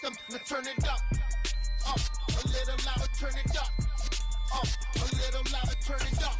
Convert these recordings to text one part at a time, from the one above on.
system, now turn it up. A little louder, turn it up. A little louder, turn it up.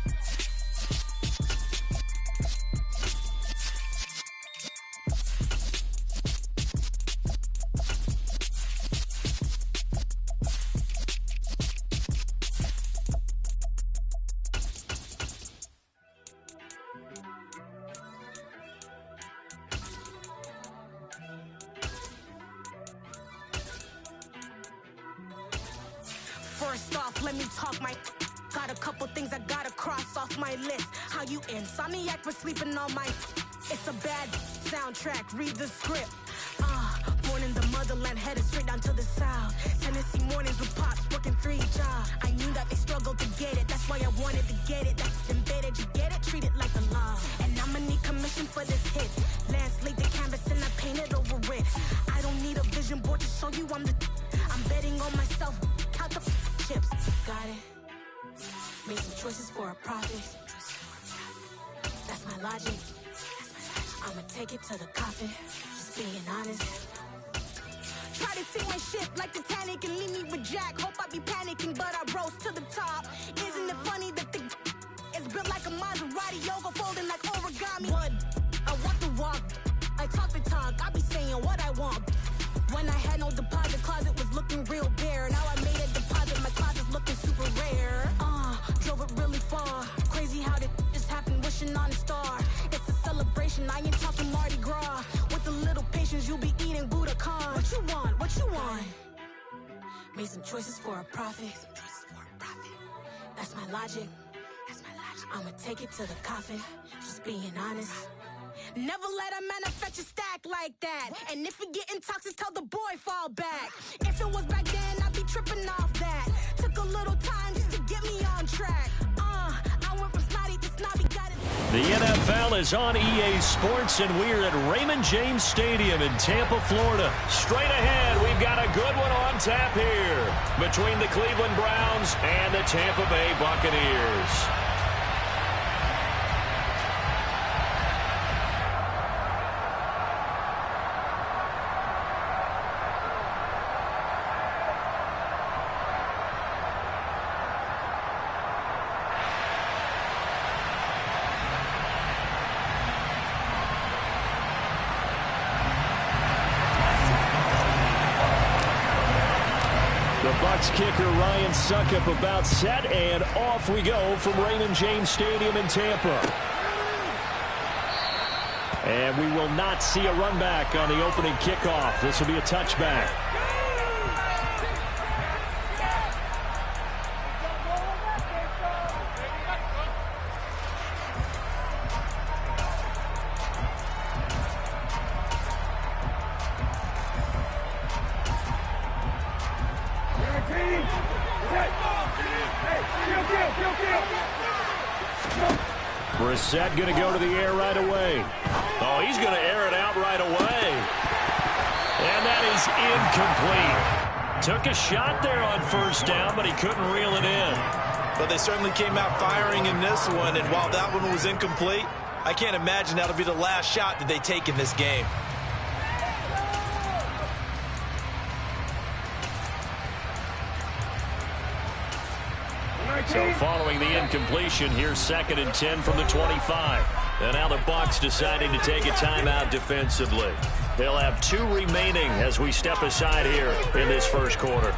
First off, let me talk my. Got a couple things I gotta cross off my list. How you insomniac for sleeping on my. It's a bad soundtrack, read the script. Born in the motherland, headed straight down to the south. Tennessee mornings with pops, working 3 jobs. I knew that they struggled to get it, that's why I wanted to get it. That's embedded, you get it? Treat it like a law. And I'ma need commission for this hit. Lance laid the canvas and I painted over it. I don't need a vision board to show you I'm betting on myself. Count the chips. Got it. Made some choices for a profit. That's my logic. I'ma take it to the coffin. Just being honest. Try to sink my ship like Titanic and leave me with Jack. Hope I be panicking, but I rose to the top. Isn't it funny that the is built like a Maserati, yoga folding like origami? What? I walk the walk. I talk the talk. I be saying what I want. When I had no deposit, closet was looking real bare. Now I made a deposit, my closet's looking super rare. Drove it really far. Crazy how did just happen, wishing on a star. It's a celebration, I ain't talking Mardi Gras. With a little patience, you'll be eating Budokan. What you want? What you want? Made some choices for a profit. That's my logic. I'ma take it to the coffin. Just being honest. Never let a manufacture stack like that. And if it getting toxic, tell the boy fall back. If it was back then, I'd be tripping off that. Took a little time just to get me on track. I went from snotty to snobby, got it. The NFL is on EA Sports, and we're at Raymond James Stadium in Tampa, Florida. Straight ahead, we've got a good one on tap here between the Cleveland Browns and the Tampa Bay Buccaneers. Bucs kicker Ryan Succop about set, and off we go from Raymond James Stadium in Tampa. And we will not see a run back on the opening kickoff. This will be a touchback. Brissett going to go to the air right away. Oh, he's going to air it out right away. And that is incomplete. Took a shot there on first down, but he couldn't reel it in. But they certainly came out firing in this one, and while that one was incomplete, I can't imagine that'll be the last shot that they take in this game. So following the incompletion, here's 2nd and 10 from the 25. And now the Bucs deciding to take a timeout defensively. They'll have 2 remaining as we step aside here in this first quarter.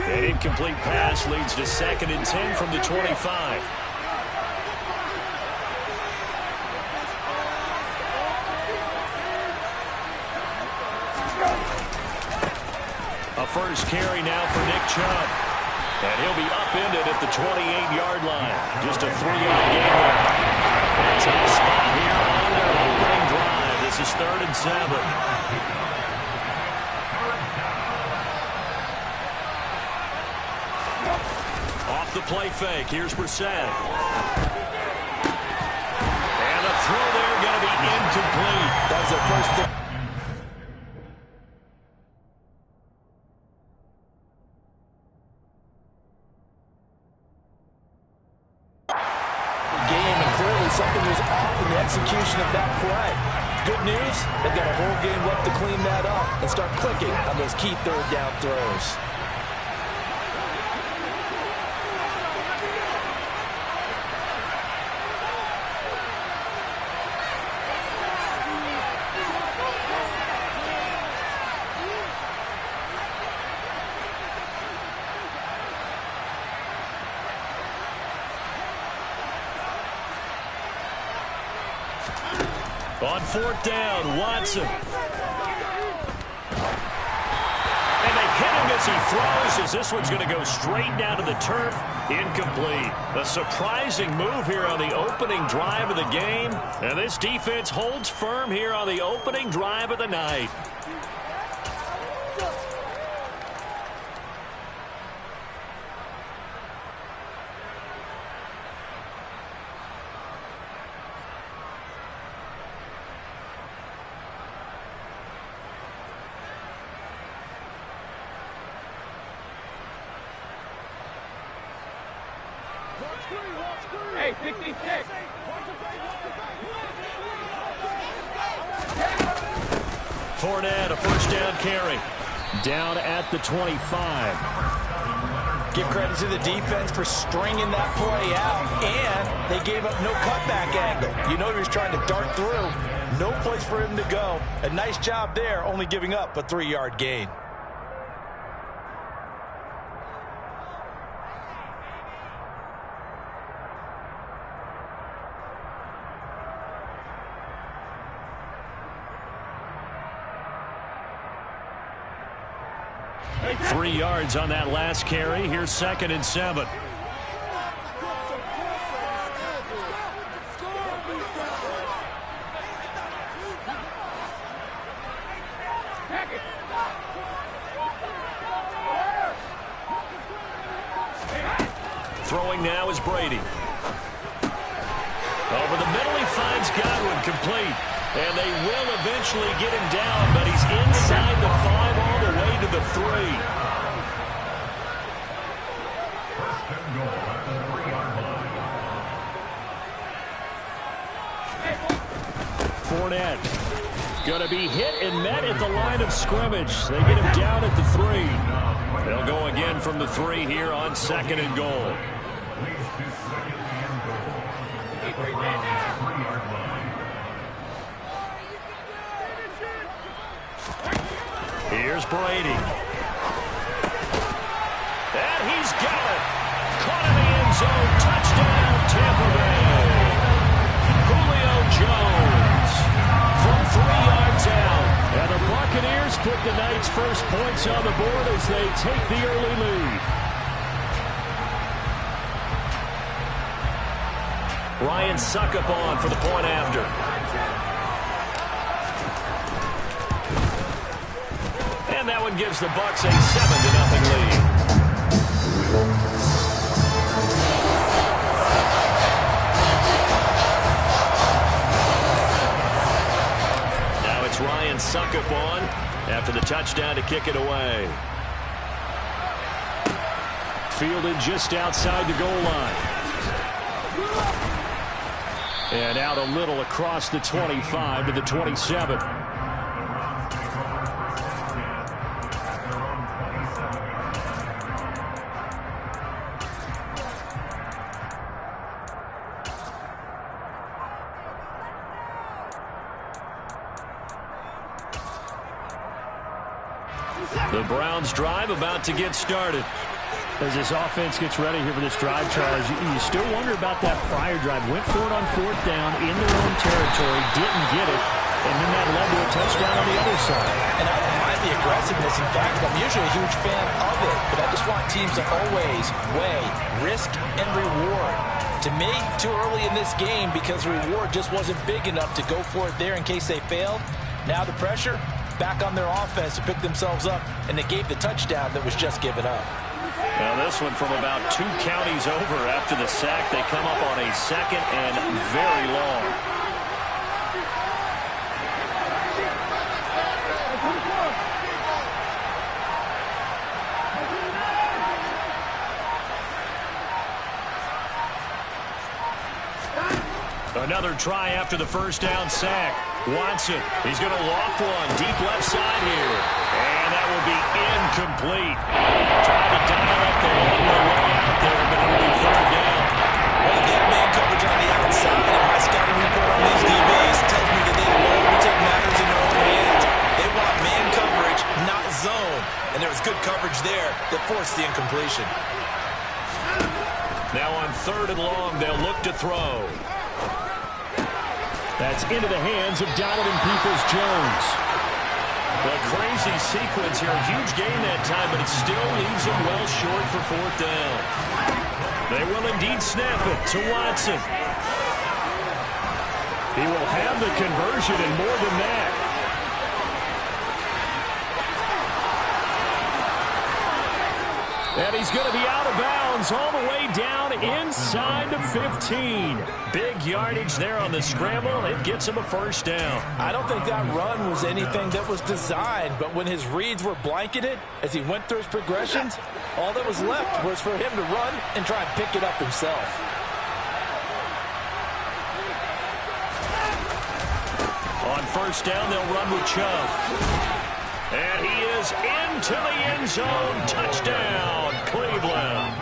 An incomplete pass leads to 2nd and 10 from the 25. A first carry now for Nick Chubb. And he'll be upended at the 28-yard line. Just a 3-yard gain there. A tough spot here on their opening drive. This is 3rd and 7. Off the play fake. Here's Brissett. And the throw there going to be incomplete. That was their first. execution of that play. Good news, they've got a whole game left to clean that up and start clicking on those key third down throws. On fourth down, Watson. And they hit him as he throws, as this one's going to go straight down to the turf. Incomplete. A surprising move here on the opening drive of the game. And this defense holds firm here on the opening drive of the night. Hey, 66. Fournette, a first down carry. Down at the 25. Give credit to the defense for stringing that play out, and they gave up no cutback angle. You know he was trying to dart through. No place for him to go. A nice job there, only giving up a 3-yard gain. Three yards on that last carry. Here's 2nd and 7. Throwing now is Brady. Over the middle, he finds Godwin, complete. And they will eventually get him down, but he's inside the 5 all the way to the 3. Fournette going to be hit and met at the line of scrimmage. They get him down at the 3. They'll go again from the 3 here on 2nd and goal. Here's Brady. And he's got it. Caught in the end zone. Touchdown, Tampa Bay. Julio Jones from 3 yards out. And the Buccaneers put the night's first points on the board as they take the early lead. Ryan Succop on for the point after. And that one gives the Bucs a 7-0 lead. Now it's Ryan Succop on after the touchdown to kick it away. Fielded just outside the goal line. And out a little across the 25 to the 27. The Browns drive about to get started. As this offense gets ready here for this drive, Charles, you still wonder about that prior drive. Went for it on 4th down in their own territory, didn't get it, and then that led to a touchdown on the other side. And I don't mind the aggressiveness. In fact, I'm usually a huge fan of it, but I just want teams to always weigh risk and reward. To me, too early in this game because the reward just wasn't big enough to go for it there in case they failed. Now the pressure back on their offense to pick themselves up, and they gave the touchdown that was just given up. Now this one from about 2 counties over after the sack. They come up on a 2nd and very long. Another try after the first down sack. Watson, he's going to loft one deep left side here. And that will be incomplete. Trying to dial up the long way out there, but it'll be third down. Well, again, man coverage on the outside, and my scouting report on these DBs tells me that they love to take matters in their own hands. They want man coverage, not zone. And there was good coverage there that forced the incompletion. Now on 3rd and long, they'll look to throw. That's into the hands of Donovan Peoples-Jones. A crazy sequence here. A huge gain that time, but it still leaves them well short for 4th down. They will indeed snap it to Watson. He will have the conversion and more than that. And he's going to be out of bounds all the way down inside the 15. Big yardage there on the scramble. It gets him a first down. I don't think that run was anything that was designed, but when his reads were blanketed as he went through his progressions, all that was left was for him to run and try and pick it up himself. On 1st down, they'll run with Chubb. And he is into the end zone. Touchdown, Cleveland.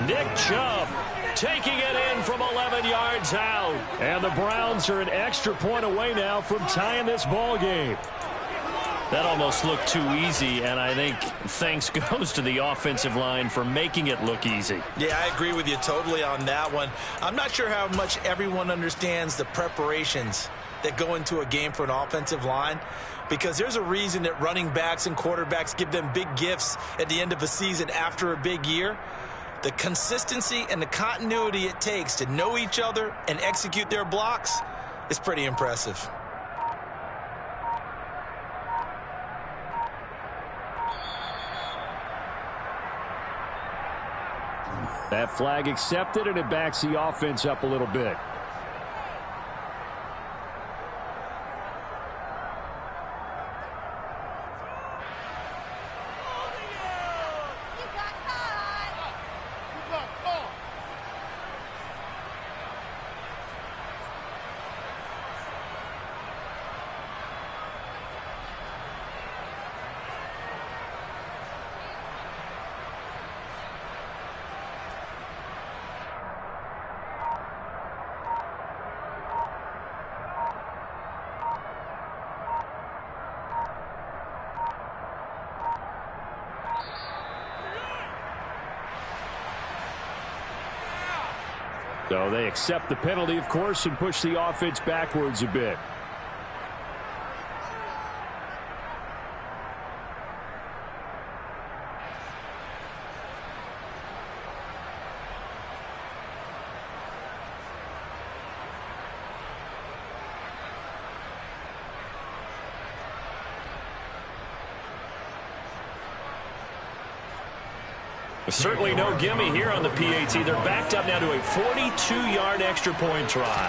Nick Chubb taking it in from 11 yards out. And the Browns are an extra point away now from tying this ball game. That almost looked too easy, and I think thanks goes to the offensive line for making it look easy. Yeah, I agree with you totally on that one. I'm not sure how much everyone understands the preparations that go into a game for an offensive line, because there's a reason that running backs and quarterbacks give them big gifts at the end of a season after a big year. The consistency and the continuity it takes to know each other and execute their blocks is pretty impressive. That flag accepted, and it backs the offense up a little bit. So they accept the penalty, of course, and push the offense backwards a bit. Certainly no gimme here on the PAT. They're backed up now to a 42-yard extra point try.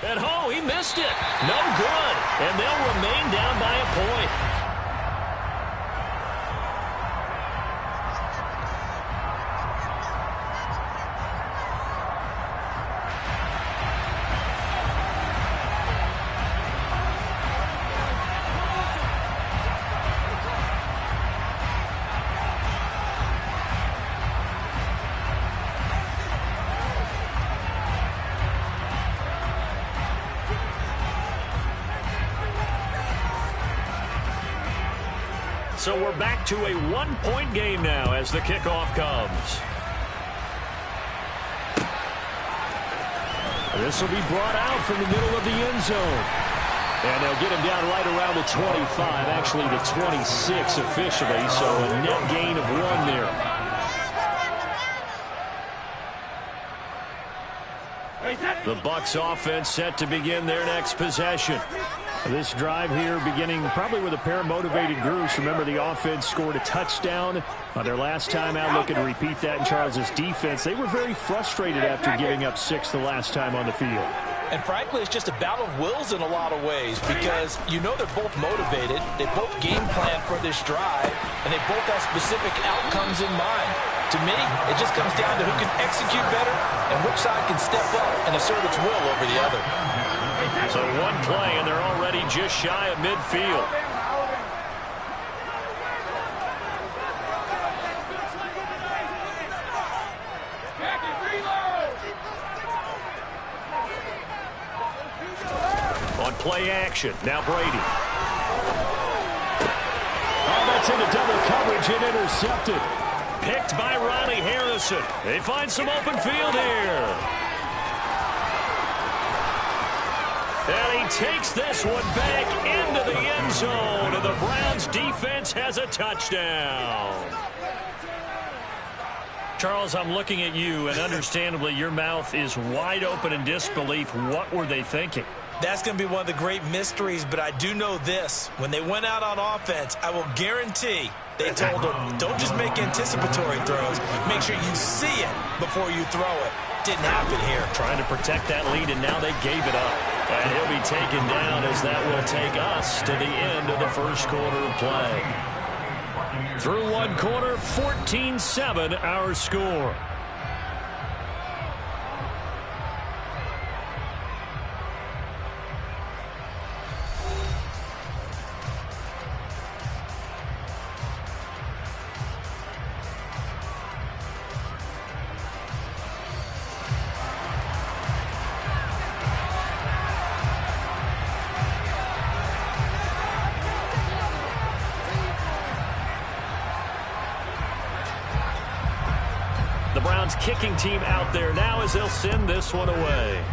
And he missed it. No good. And they'll remain down by a point. So we're back to a one-point game now as the kickoff comes. This will be brought out from the middle of the end zone. And they'll get him down right around the 25, actually the 26 officially, so a net gain of 1 there. The Bucs offense set to begin their next possession. This drive here beginning probably with a pair of motivated groups. Remember, the offense scored a touchdown on their last time out. Looking to repeat that in Charles' defense. They were very frustrated after giving up 6 the last time on the field. And frankly, it's just a battle of wills in a lot of ways, because you know they're both motivated. They both game plan for this drive, and they both have specific outcomes in mind. To me, it just comes down to who can execute better and which side can step up and assert its will over the other. So one play, and they're already just shy of midfield. On play action, now Brady. Oh, that's into double coverage and intercepted. Picked by Ronnie Harrison. They find some open field here. And he takes this one back into the end zone, and the Browns defense has a touchdown. Charles, I'm looking at you, and understandably your mouth is wide open in disbelief. What were they thinking? That's going to be one of the great mysteries, but I do know this. When they went out on offense, I will guarantee they told them, don't just make anticipatory throws. Make sure you see it before you throw it. Didn't happen here. Trying to protect that lead, and now they gave it up. And he'll be taken down as that will take us to the end of the first quarter of play. Through one quarter, 14-7 our score. The Browns kicking team out there now as they'll send this one away.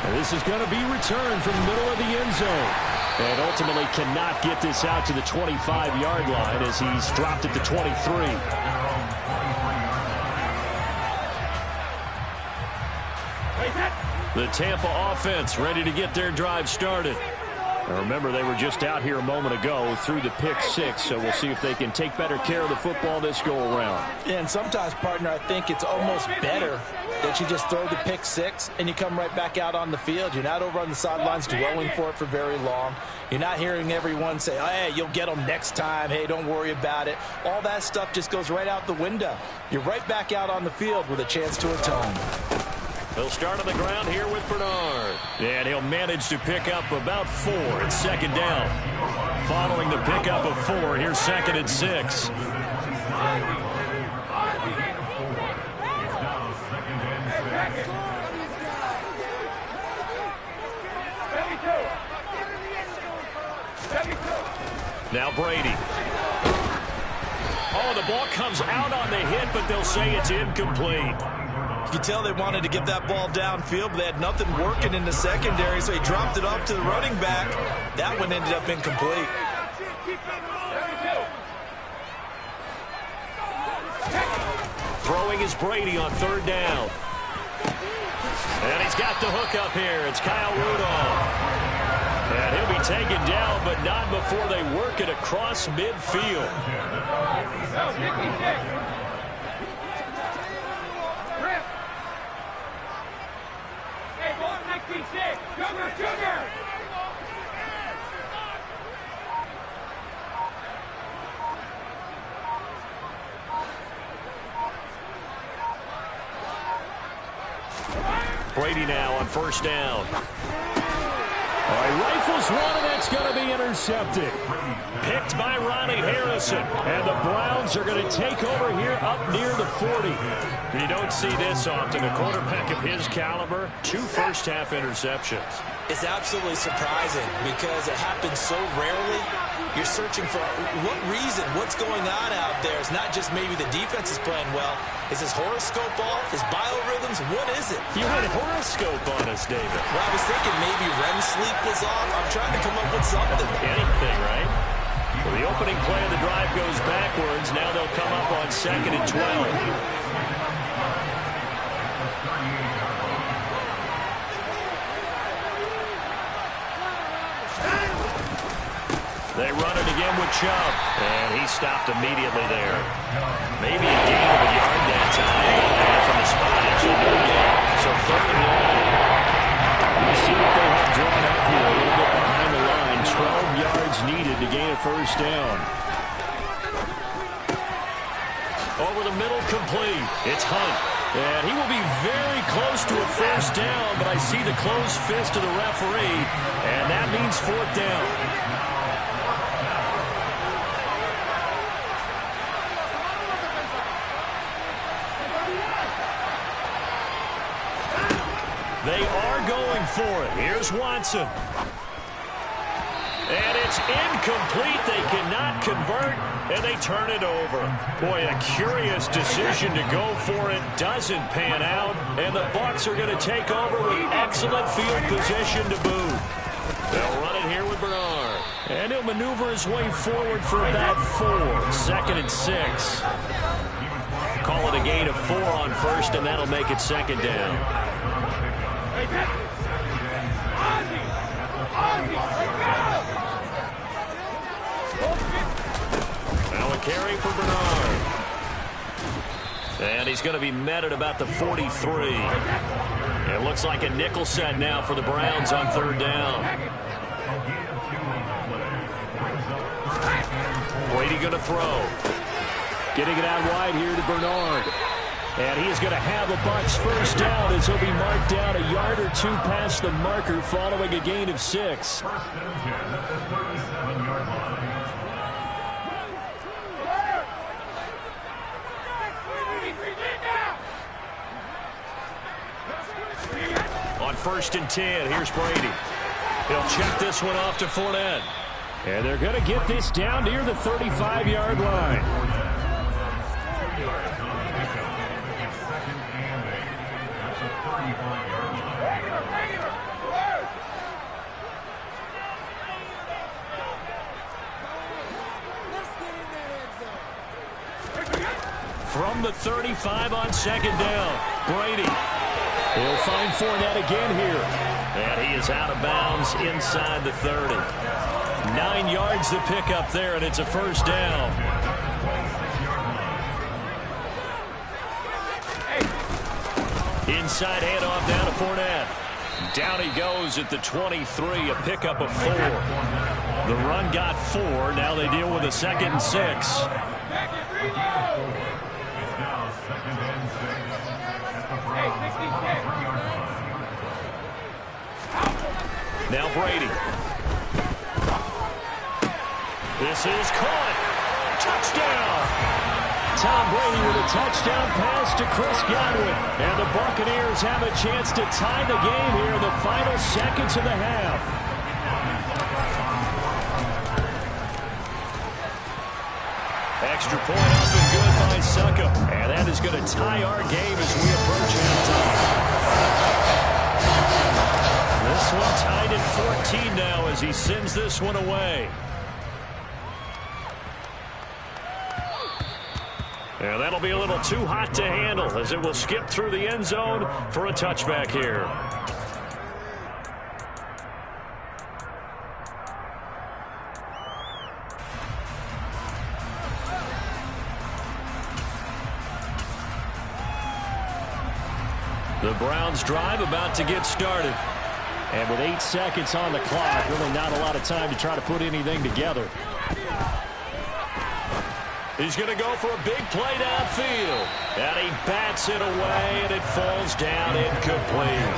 And this is going to be returned from the middle of the end zone. And ultimately cannot get this out to the 25-yard line as he's dropped it to 23. The Tampa offense ready to get their drive started. Now remember, they were just out here a moment ago through the pick six, so we'll see if they can take better care of the football this go-around. Yeah, and sometimes, partner, I think it's almost better that you just throw the pick six and you come right back out on the field. You're not over on the sidelines dwelling for it for very long. You're not hearing everyone say, oh, hey, you'll get them next time. Hey, don't worry about it. All that stuff just goes right out the window. You're right back out on the field with a chance to atone. He'll start on the ground here with Bernard. And he'll manage to pick up about 4. It's second down. Following the pickup of 4, here's second and 6. Now Brady. Oh, the ball comes out on the hit, but they'll say it's incomplete. You can tell they wanted to get that ball downfield, but they had nothing working in the secondary, so he dropped it off to the running back. That one ended up incomplete. Throwing is Brady on third down. And he's got the hook up here. It's Kyle Rudolph. And he'll be taken down, but not before they work it across midfield. Brady now on first down. All right, rifles one, and that's going to be intercepted. Picked by Ronnie Harrison. And the Browns are going to take over here up near the 40. You don't see this often. A quarterback of his caliber, 2 first-half interceptions. It's absolutely surprising because it happens so rarely. You're searching for what reason, what's going on out there. It's not just maybe the defense is playing well. Is his horoscope off? His biorhythms? What is it? You had a horoscope on us, David. Well, I was thinking maybe REM sleep was off. I'm trying to come up with something. Anything, right? Well, the opening play of the drive goes backwards. Now they'll come up on second and 12. They run it again with Chubb, and he stopped immediately there. Maybe a gain of a yard that time, and from the spot, actually no gain. So third and long. You see what they have drawn up here, a little bit behind the line. 12 yards needed to gain a first down. Over the middle, complete. It's Hunt. And he will be very close to a first down, but I see the closed fist of the referee, and that means fourth down. They are going for it. Here's Watson. And it's incomplete. They cannot convert, and they turn it over. Boy, a curious decision to go for it. Doesn't pan out, and the Bucs are going to take over with excellent field position to boot. They'll run it here with Bernard. And he'll maneuver his way forward for about 4. 2nd and 6. Call it a gain of 4 on first, and that'll make it 2nd down. Now a carry for Bernard. And he's going to be met at about the 43. It looks like a nickel set now for the Browns on 3rd down. Brady going to throw. Getting it out wide here to Bernard. And he is going to have the Bucs first down as he'll be marked down a yard or 2 past the marker following a gain of 6. On 1st and 10, here's Brady. He'll check this one off to Fournette. And they're going to get this down near the 35-yard line. From the 35 on 2nd down, Brady. He'll find Fournette again here. And he is out of bounds inside the 30. 9 yards to pick up there, and it's a first down. Inside handoff down to Fournette. Down he goes at the 23, a pickup of 4. The run got 4. Now they deal with a 2nd and 6. Now Brady. This is caught. Touchdown. Tom Brady with a touchdown pass to Chris Godwin. And the Buccaneers have a chance to tie the game here in the final seconds of the half. Extra point up and good by Suckup. And that is going to tie our game as we approach halftime. This one tied at 14 now as he sends this one away. And that'll be a little too hot to handle as it will skip through the end zone for a touchback here. The Browns drive about to get started. And with 8 seconds on the clock, really not a lot of time to try to put anything together. He's going to go for a big play downfield. And he bats it away, and it falls down incomplete.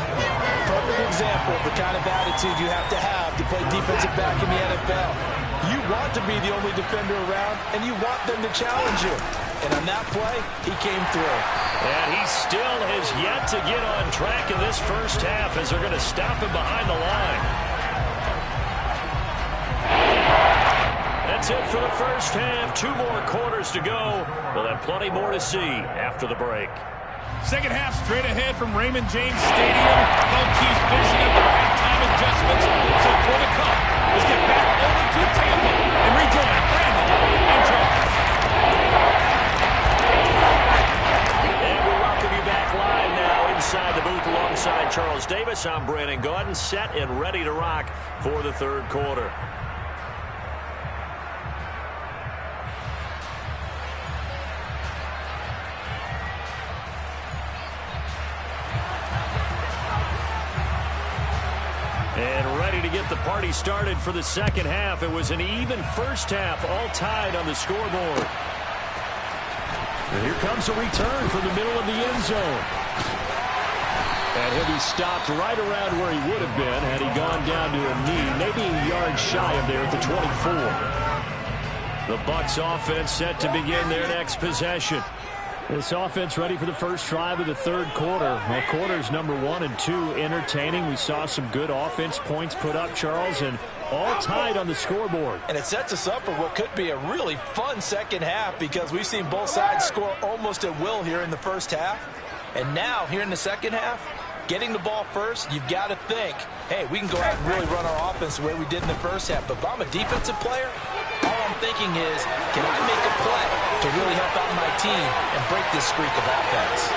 Perfect example of the kind of attitude you have to play defensive back in the NFL. You want to be the only defender around, and you want them to challenge you. And on that play, he came through. And he still has yet to get on track in this first half as they're going to stop him behind the line. That's it for the first half. 2 more quarters to go. We'll have plenty more to see after the break. Second half straight ahead from Raymond James Stadium. Both teams finishing up their halftime adjustments. So for the Cup, let's get back over to Tampa and rejoin Brandon and Charles. And we welcome you back live now inside the booth alongside Charles Davis. I'm Brandon Gaudin, set and ready to rock for the third quarter. And ready to get the party started for the second half. It was an even first half, all tied on the scoreboard. And here comes a return from the middle of the end zone. And he'll be stopped right around where he would have been had he gone down to a knee, maybe a yard shy of there at the 24. The Bucs offense set to begin their next possession. This offense ready for the first drive of the third quarter. Well, quarters number 1 and 2 entertaining. We saw some good offense points put up, Charles, and all tied on the scoreboard. And it sets us up for what could be a really fun second half because we've seen both sides score almost at will here in the first half. And now, here in the second half, getting the ball first, you've got to think, hey, we can go out and really run our offense the way we did in the first half. But if I'm a defensive player, all I'm thinking is, can I make a play to really help out my team and break this streak of offense?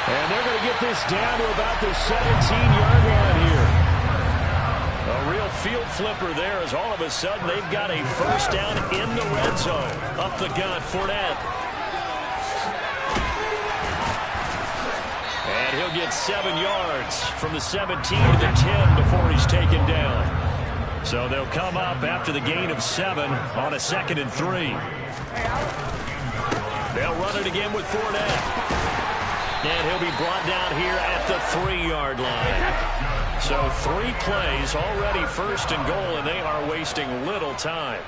And they're going to get this down to about the 17-yard line here. A real field flipper there as all of a sudden they've got a first down in the red zone. Up the gut, Fournette. And he'll get 7 yards from the 17 to the 10 before he's taken down. So they'll come up after the gain of 7 on a 2nd and 3. They'll run it again with Fournette. And he'll be brought down here at the 3-yard line. So 3 plays already first and goal, and they are wasting little time.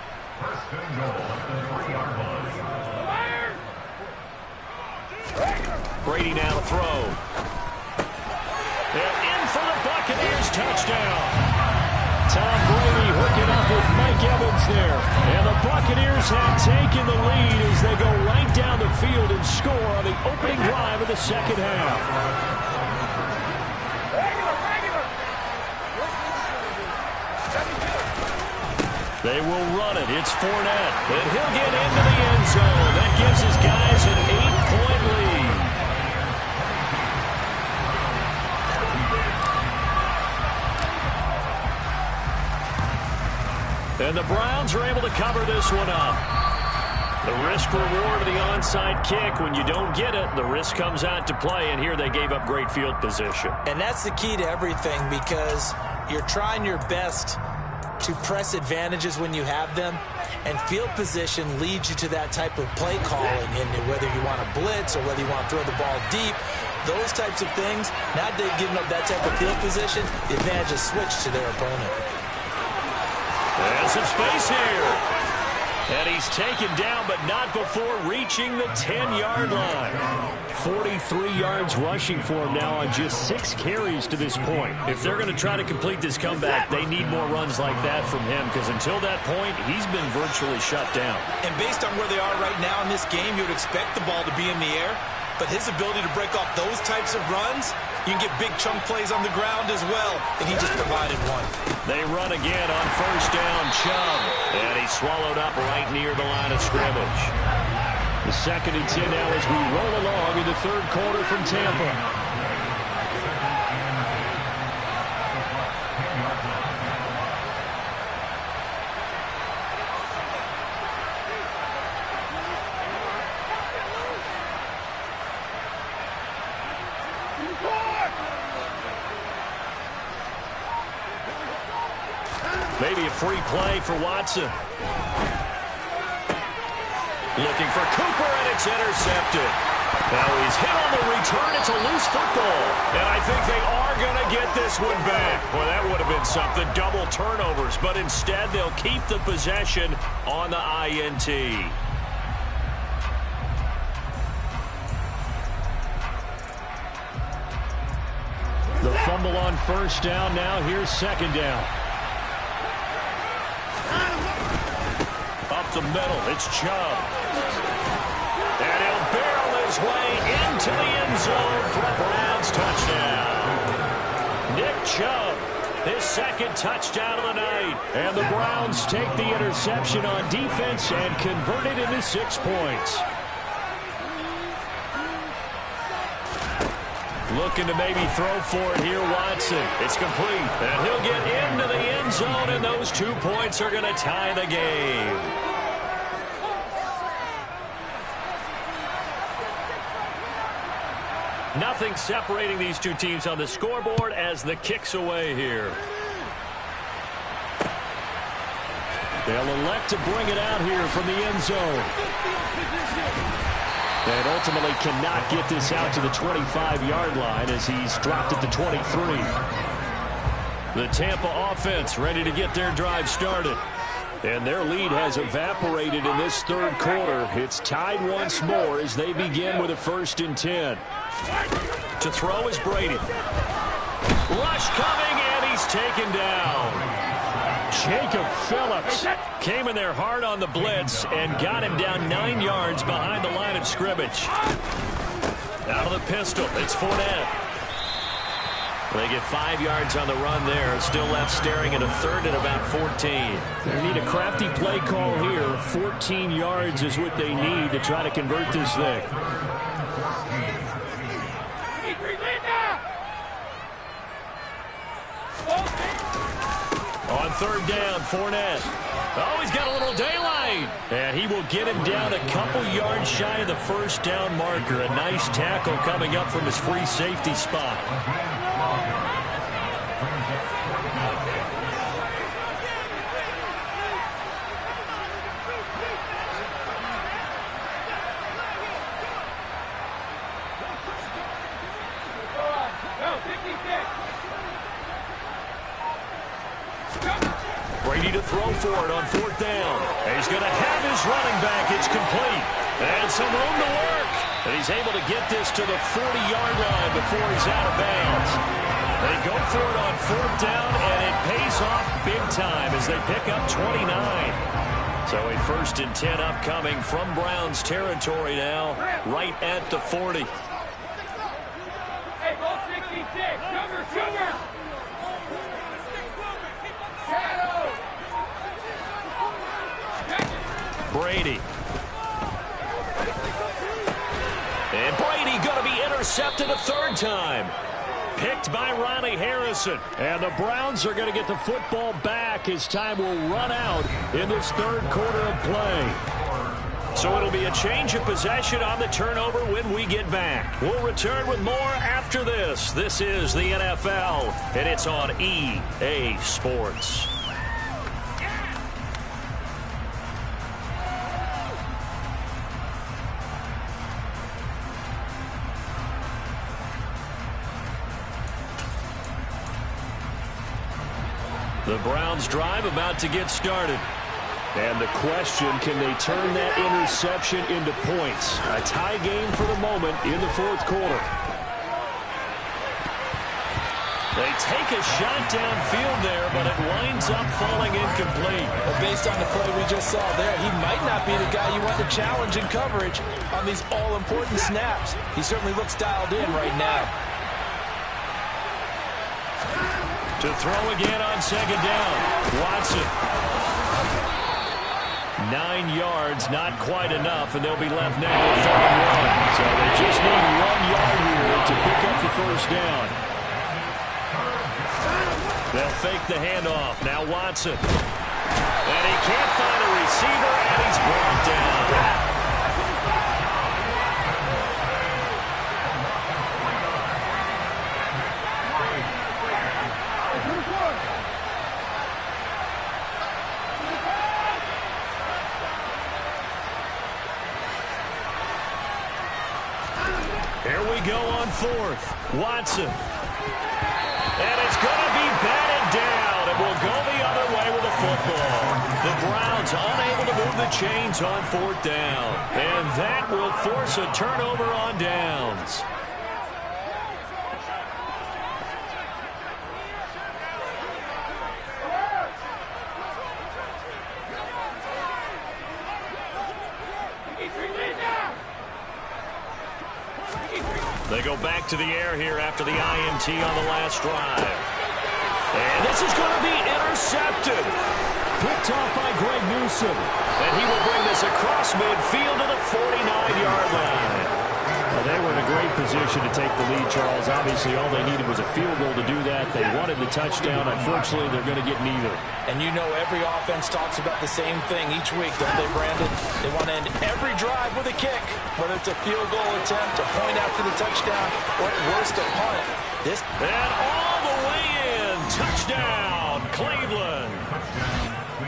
Brady now to throw. They're in for the Buccaneers touchdown. Tom Brady hooking up with Mike Evans there. And the Buccaneers have taken the lead as they go right down the field and score on the opening drive of the second half. They will run it. It's Fournette. And he'll get into the end zone. That gives his guys an 8-point lead. And the Browns are able to cover this one up. The risk reward of the onside kick. When you don't get it, the risk comes out to play. And here they gave up great field position. And that's the key to everything because you're trying your best to press advantages when you have them. And field position leads you to that type of play calling. And whether you want to blitz or whether you want to throw the ball deep, those types of things, now that they've given up that type of field position, the advantage is switched to their opponent. There's some space here. And he's taken down, but not before reaching the 10-yard line. 43 yards rushing for him now on just 6 carries to this point. If they're going to try to complete this comeback, they need more runs like that from him, because until that point, he's been virtually shut down. And based on where they are right now in this game, you would expect the ball to be in the air. But his ability to break off those types of runs, you can get big chunk plays on the ground as well, and he just provided one. They run again on first down, Chubb, and he's swallowed up right near the line of scrimmage. The 2nd and 10 now as we roll along in the third quarter from Tampa. Maybe a free play for Watson. Looking for Cooper, and it's intercepted. Now he's hit on the return. It's a loose football. And I think they are going to get this one back. Well, that would have been something. Double turnovers. But instead, they'll keep the possession on the INT. The fumble on first down. Now here's second down. Up the middle, it's Chubb. And he'll barrel his way into the end zone for a Browns touchdown. Nick Chubb, his 2nd touchdown of the night. And the Browns take the interception on defense and convert it into 6 points. Looking to maybe throw for it here, Watson. It's complete. And he'll get into the end zone, and those 2 points are going to tie the game. Nothing separating these two teams on the scoreboard as the kick's away here. They'll elect to bring it out here from the end zone. And ultimately cannot get this out to the 25-yard line as he's dropped at the 23. The Tampa offense ready to get their drive started. And their lead has evaporated in this third quarter. It's tied once more as they begin with a 1st and 10. To throw is Brady. Rush coming, and he's taken down. Jacob Phillips came in there hard on the blitz and got him down 9 yards behind the line of scrimmage. Out of the pistol, it's Fournette. They get 5 yards on the run there. Still left staring at a 3rd and about 14. They need a crafty play call here. 14 yards is what they need to try to convert this thing. On 3rd down, Fournette. Oh, he's got a little daylight. And he will get him down a couple yards shy of the 1st down marker. A nice tackle coming up from his free safety spot. Brady to throw for it on 4th down. And he's going to have his running back. It's complete. And some room to work. And he's able to get this to the 40-yard line before he's out of bounds. They go for it on 4th down, and it pays off big time as they pick up 29. So a 1st and 10 upcoming from Browns territory now, right at the 40. Hey, ball 66. Sugar. Brady. And Brady going to be intercepted a 3rd time. Picked by Ronnie Harrison. And the Browns are going to get the football back as time will run out in this 3rd quarter of play. So it'll be a change of possession on the turnover when we get back. We'll return with more after this. This is the NFL, and it's on EA Sports. The Browns drive about to get started. And the question, can they turn that interception into points? A tie game for the moment in the 4th quarter. They take a shot downfield there, but it winds up falling incomplete. But based on the play we just saw there, he might not be the guy you want to challenge in coverage on these all-important snaps. He certainly looks dialed in right now. To throw again on 2nd down. Watson. 9 yards, not quite enough, and they'll be left now with 3rd and 1. So they just need 1 yard here to pick up the 1st down. They'll fake the handoff. Now Watson. And he can't find a receiver, and he's brought down. Here we go on 4th. Watson. And it's going to be batted down. It will go the other way with the football. The Browns unable to move the chains on 4th down. And that will force a turnover on downs. They go back to the air here after the INT on the last drive. And this is going to be intercepted. Picked off by Greg Newsome. And he will bring this across midfield to the 49-yard line. Well, they were in a great position to take the lead, Charles. Obviously, all they needed was a field goal to do that. They wanted the touchdown. Unfortunately, they're going to get neither. And you know every offense talks about the same thing each week, don't they, Brandon? They want to end every drive with a kick, whether it's a field goal attempt, a point after the touchdown, or at worst, a punt. And all the way in. Touchdown, Cleveland.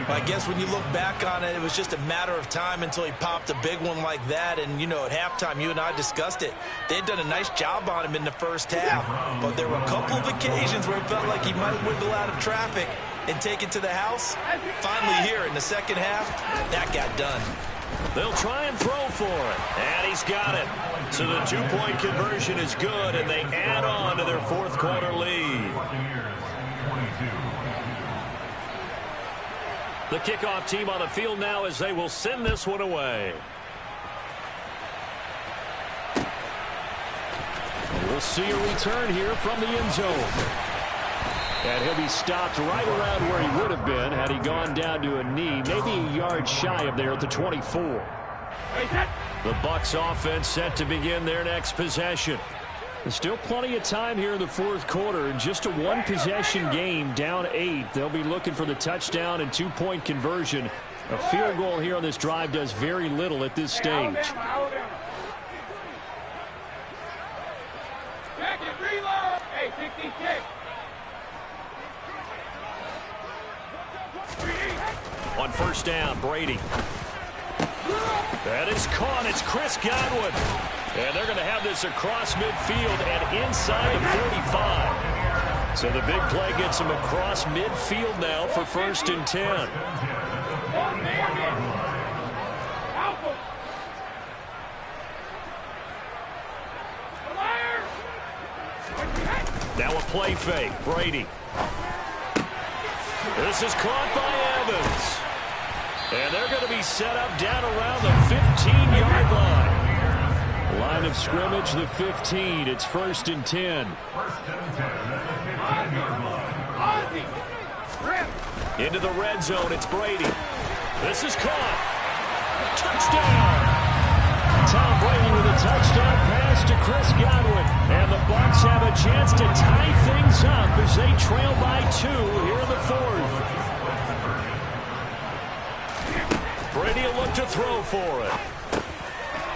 I guess when you look back on it, it was just a matter of time until he popped a big one like that. And, you know, at halftime, you and I discussed it. They had done a nice job on him in the first half. But there were a couple of occasions where it felt like he might wiggle out of traffic and take it to the house. Finally here in the second half, that got done. They'll try and throw for it. And he's got it. So the two-point conversion is good, and they add on to their fourth quarter lead. The kickoff team on the field now as they will send this one away. We'll see a return here from the end zone. And he'll be stopped right around where he would have been had he gone down to a knee, maybe a yard shy of there at the 24. The Bucs offense set to begin their next possession. There's still plenty of time here in the fourth quarter. In just a one-possession game, down 8. They'll be looking for the touchdown and two-point conversion. A field goal here on this drive does very little at this stage. On first down, Brady. That is caught. It's Chris Godwin. And they're going to have this across midfield and inside the 45. So the big play gets them across midfield now for 1st and 10. Now a play fake. Brady. This is caught by Evans. And they're going to be set up down around the 15-yard line. Line of scrimmage, the 15. It's 1st and 10. Into the red zone, it's Brady. This is caught. Touchdown! Tom Brady with a touchdown pass to Chris Godwin. And the Bucs have a chance to tie things up as they trail by 2 here in the fourth. Brady will look to throw for it.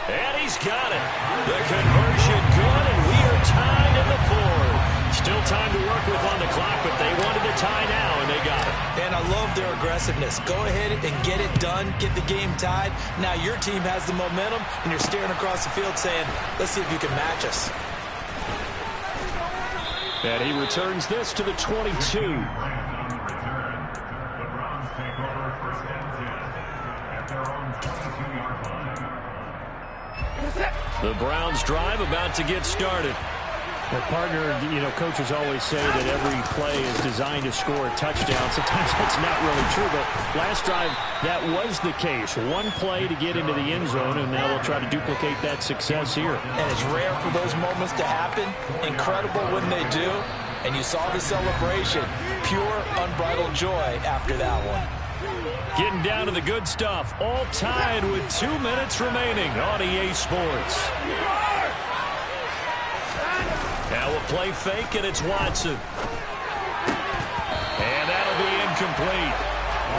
And he's got it. The conversion good, and we are tied in the fourth. Still time to work with on the clock, but they wanted to tie now, and they got it. And I love their aggressiveness. Go ahead and get it done, get the game tied. Now your team has the momentum, and you're staring across the field saying, let's see if you can match us. And he returns this to the 22. The Browns drive about to get started. Well, partner, you know, coaches always say that every play is designed to score a touchdown. Sometimes that's not really true, but last drive, that was the case. One play to get into the end zone, and now they'll try to duplicate that success here. And it's rare for those moments to happen. Incredible when they do. And you saw the celebration. Pure, unbridled joy after that one. Getting down to the good stuff. All tied with 2 minutes remaining on EA Sports. Now a play fake, and it's Watson. And that'll be incomplete.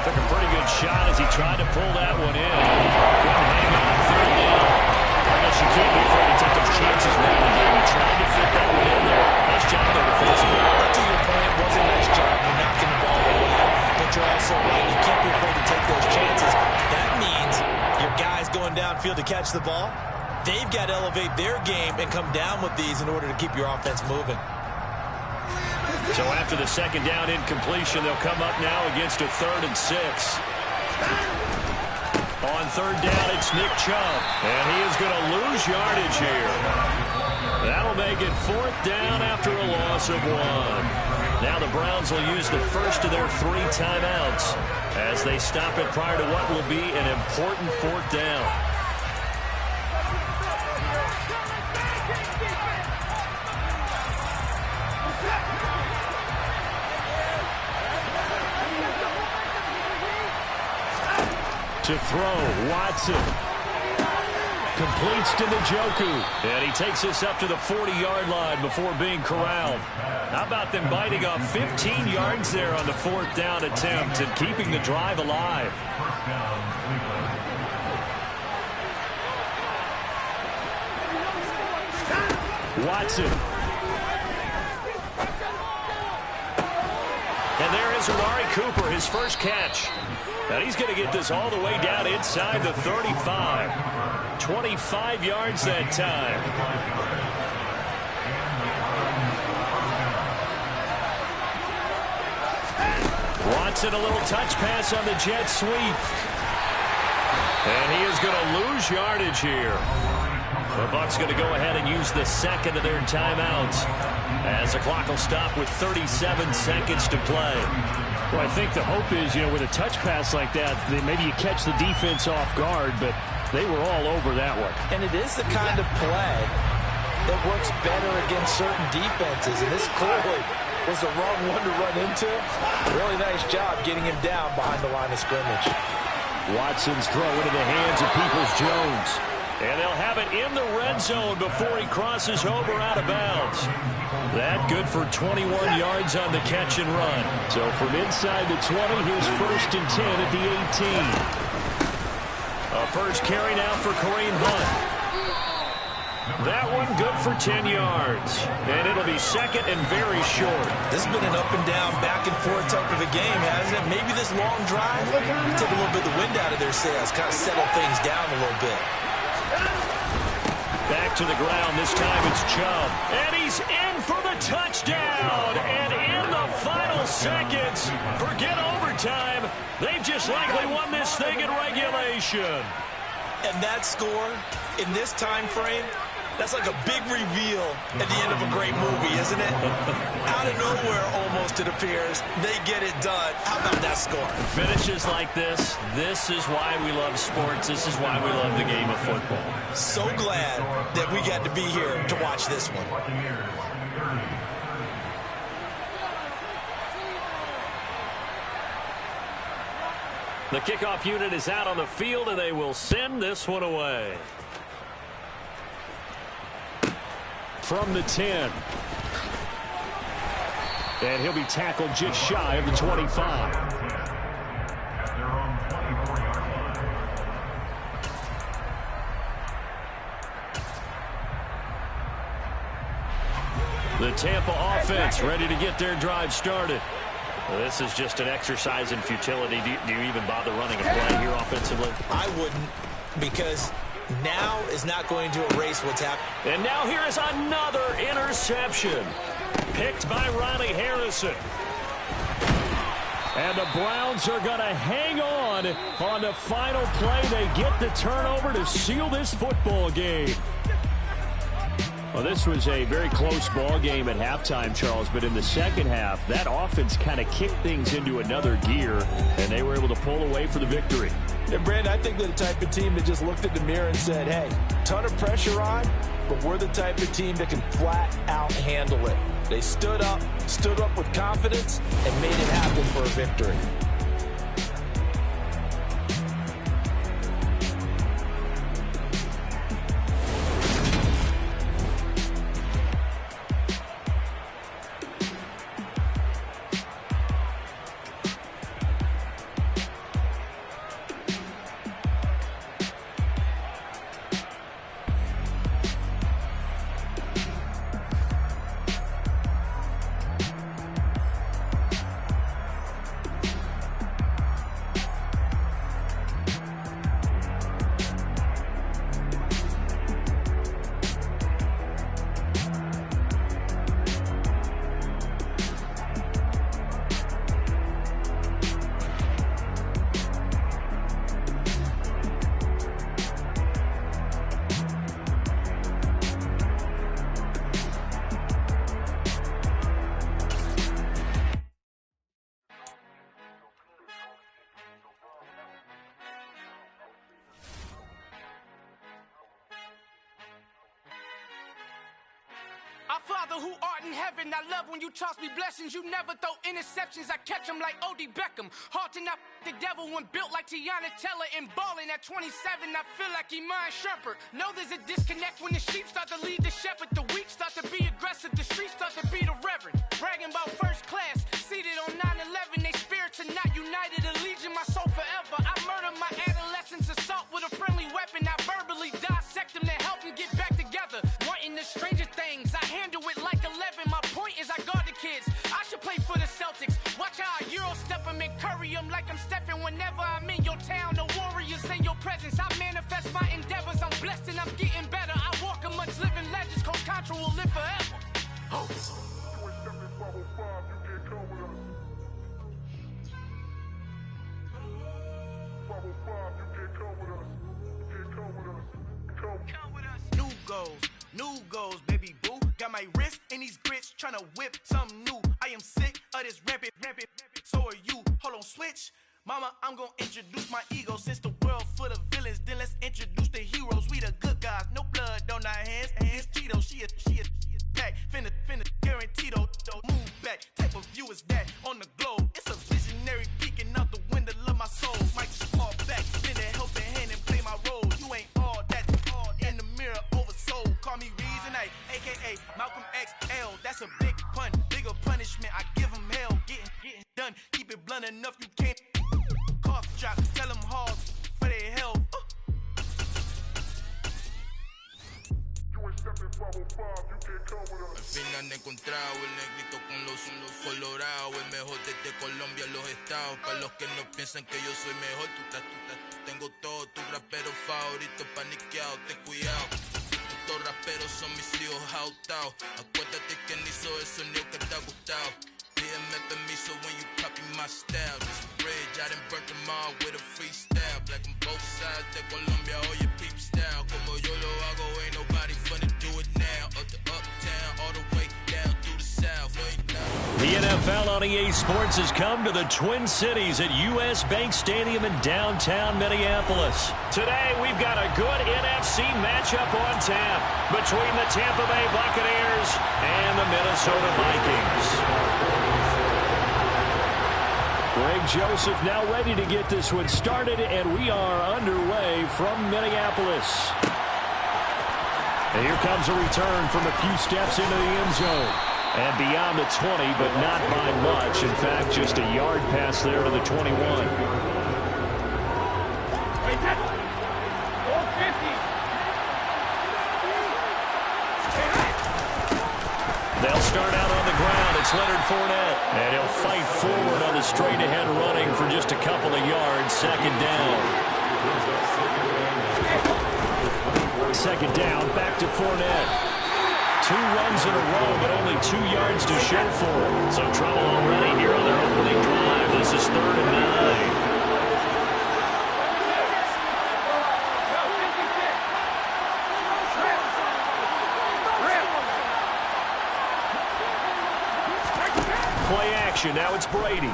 Took a pretty good shot as he tried to pull that one in. Couldn't hang on third down. I guess you can't be afraid to take those chances now and again. He tried to fit that one in there. Nice job there defensively. To your point, it was a nice job. You're knocking the ball away. But you're also right. You can't be afraid to take those chances. That means your guys going downfield to catch the ball, they've got to elevate their game and come down with these in order to keep your offense moving. So after the second down incompletion, they'll come up now against a 3rd and 6. On third down, it's Nick Chubb. And he is going to lose yardage here. That'll make it 4th down after a loss of 1. Now the Browns will use the first of their 3 timeouts as they stop it prior to what will be an important 4th down. To throw, Watson. Completes to Njoku. And he takes us up to the 40-yard line before being corralled. How about them biting off 15 yards there on the 4th down attempt and keeping the drive alive? Watson. And there is Amari Cooper, his first catch. And he's going to get this all the way down inside the 35. 25 yards that time. Watson, a little touch pass on the jet sweep. And he is going to lose yardage here. The Bucs going to go ahead and use the second of their timeouts as the clock will stop with 37 seconds to play. Well, I think the hope is, with a touch pass like that, maybe you catch the defense off guard, but they were all over that one. And it is the kind of play that works better against certain defenses, and this clearly was the wrong one to run into. Really nice job getting him down behind the line of scrimmage. Watson's throw into the hands of Peoples-Jones. And they'll have it in the red zone before he crosses over out of bounds. That good for 21 yards on the catch and run. So from inside the 20, here's 1st and 10 at the 18. A first carry now for Kareem Hunt. That one good for 10 yards. And it'll be second and very short. This has been an up and down, back and forth type of a game, hasn't it? Maybe this long drive take a little bit of the wind out of their sails, kind of settle things down a little bit. Back to the ground. This time it's Chubb. And he's in for the touchdown. And in the final seconds, forget overtime. They've just likely won this thing in regulation. And that score in this time frame, that's like a big reveal at the end of a great movie, isn't it? Out of nowhere, almost, it appears, they get it done. How about that score? Finishes like this. This is why we love sports. This is why we love the game of football. So glad that we got to be here to watch this one. The kickoff unit is out on the field, and they will send this one away. From the 10. And he'll be tackled just shy of the 25. The Tampa offense ready to get their drive started. Well, this is just an exercise in futility. Do you even bother running a play here offensively? I wouldn't, because now is not going to erase what's happened. And now here is another interception. Picked by Ronnie Harrison. And the Browns are going to hang on the final play. They get the turnover to seal this football game. Well, this was a very close ball game at halftime, Charles, but in the second half, that offense kind of kicked things into another gear, and they were able to pull away for the victory. Yeah, Brandon, I think they're the type of team that just looked at the mirror and said, hey, ton of pressure on, but we're the type of team that can flat out handle it. They stood up with confidence, and made it happen for a victory. Our Father who art in heaven, I love when you toss me blessings. You never throw interceptions, I catch them like O.D. Beckham. Hard to not the devil when built like Tiana Teller. And balling at 27, I feel like Iman Shumpert. Know there's a disconnect when the sheep start to lead the shepherd. The weak start to be aggressive, the streets start to be the reverend. Bragging about first class, seated on 9/11. They spirits are not united, a legion, my soul forever. I murder my adolescence, assault with a friendly weapon. I verbally dissect them to help them get back together. Wanting the stranger things, I handle it like 11. My point is I guard the kids. I should play for the Celtics. Watch how I Euro heaven whenever I'm in your town. The warriors in your presence. I manifest my endeavors. I'm blessed and I'm getting better. I walk amongst living legends. Coach Contra will live forever. Oh. New goals, baby boo. Got my wrist in these grits, tryna whip something new. I am sick of this rampant. So are you. Hold on, switch. Mama, I'm gonna introduce my ego. Since the world full of villains, then let's introduce the heroes. We the good guys, no blood on our hands. Hands Cheeto, she is back. Finna, guaranteed though. Move back, type of view is that on the globe. It's a visionary peeking out the window of my soul. Might just fall back, then a helping hand and play my role. You ain't all that in the mirror oversold. Call me Reason A, aka Malcolm XL. That's a big pun, bigger punishment. I give him hell, getting done. Keep it blunt enough, you can't. Cough drop, tell them hard for their health. Al final he encontrado el negrito con los colorados, el mejor desde Colombia a los estados. Para los que no piensan que yo soy mejor, tengo todo, tu rapero favorito paniqueado, ten cuidado. Estos raperos son mis hijos autados. Acuérdate quién hizo el sonido que te ha gustado. Pídeme permiso when you copy my style. This bridge, I done burnt them all with a freestyle. Black on both sides de Colombia, oye peep style. Como yo lo hago, ain't nobody finna do it now. Up to uptown, all the way down through the south. The NFL on EA Sports has come to the Twin Cities at US Bank Stadium in downtown Minneapolis. Today, we've got a good NFC matchup on tap between the Tampa Bay Buccaneers and the Minnesota Vikings. Greg Joseph now ready to get this one started, and we are underway from Minneapolis. And here comes a return from a few steps into the end zone. And beyond the 20, but not by much. In fact, just a yard pass there to the 21. They'll start out on the ground. It's Leonard Fournette. And he'll fight forward on the straight-ahead running for just a couple of yards. Second down. Second down, back to Fournette. 2 runs in a row, but only 2 yards to show for it. So trouble already here on their opening drive. This is 3rd and 9. Play action. Now it's Brady.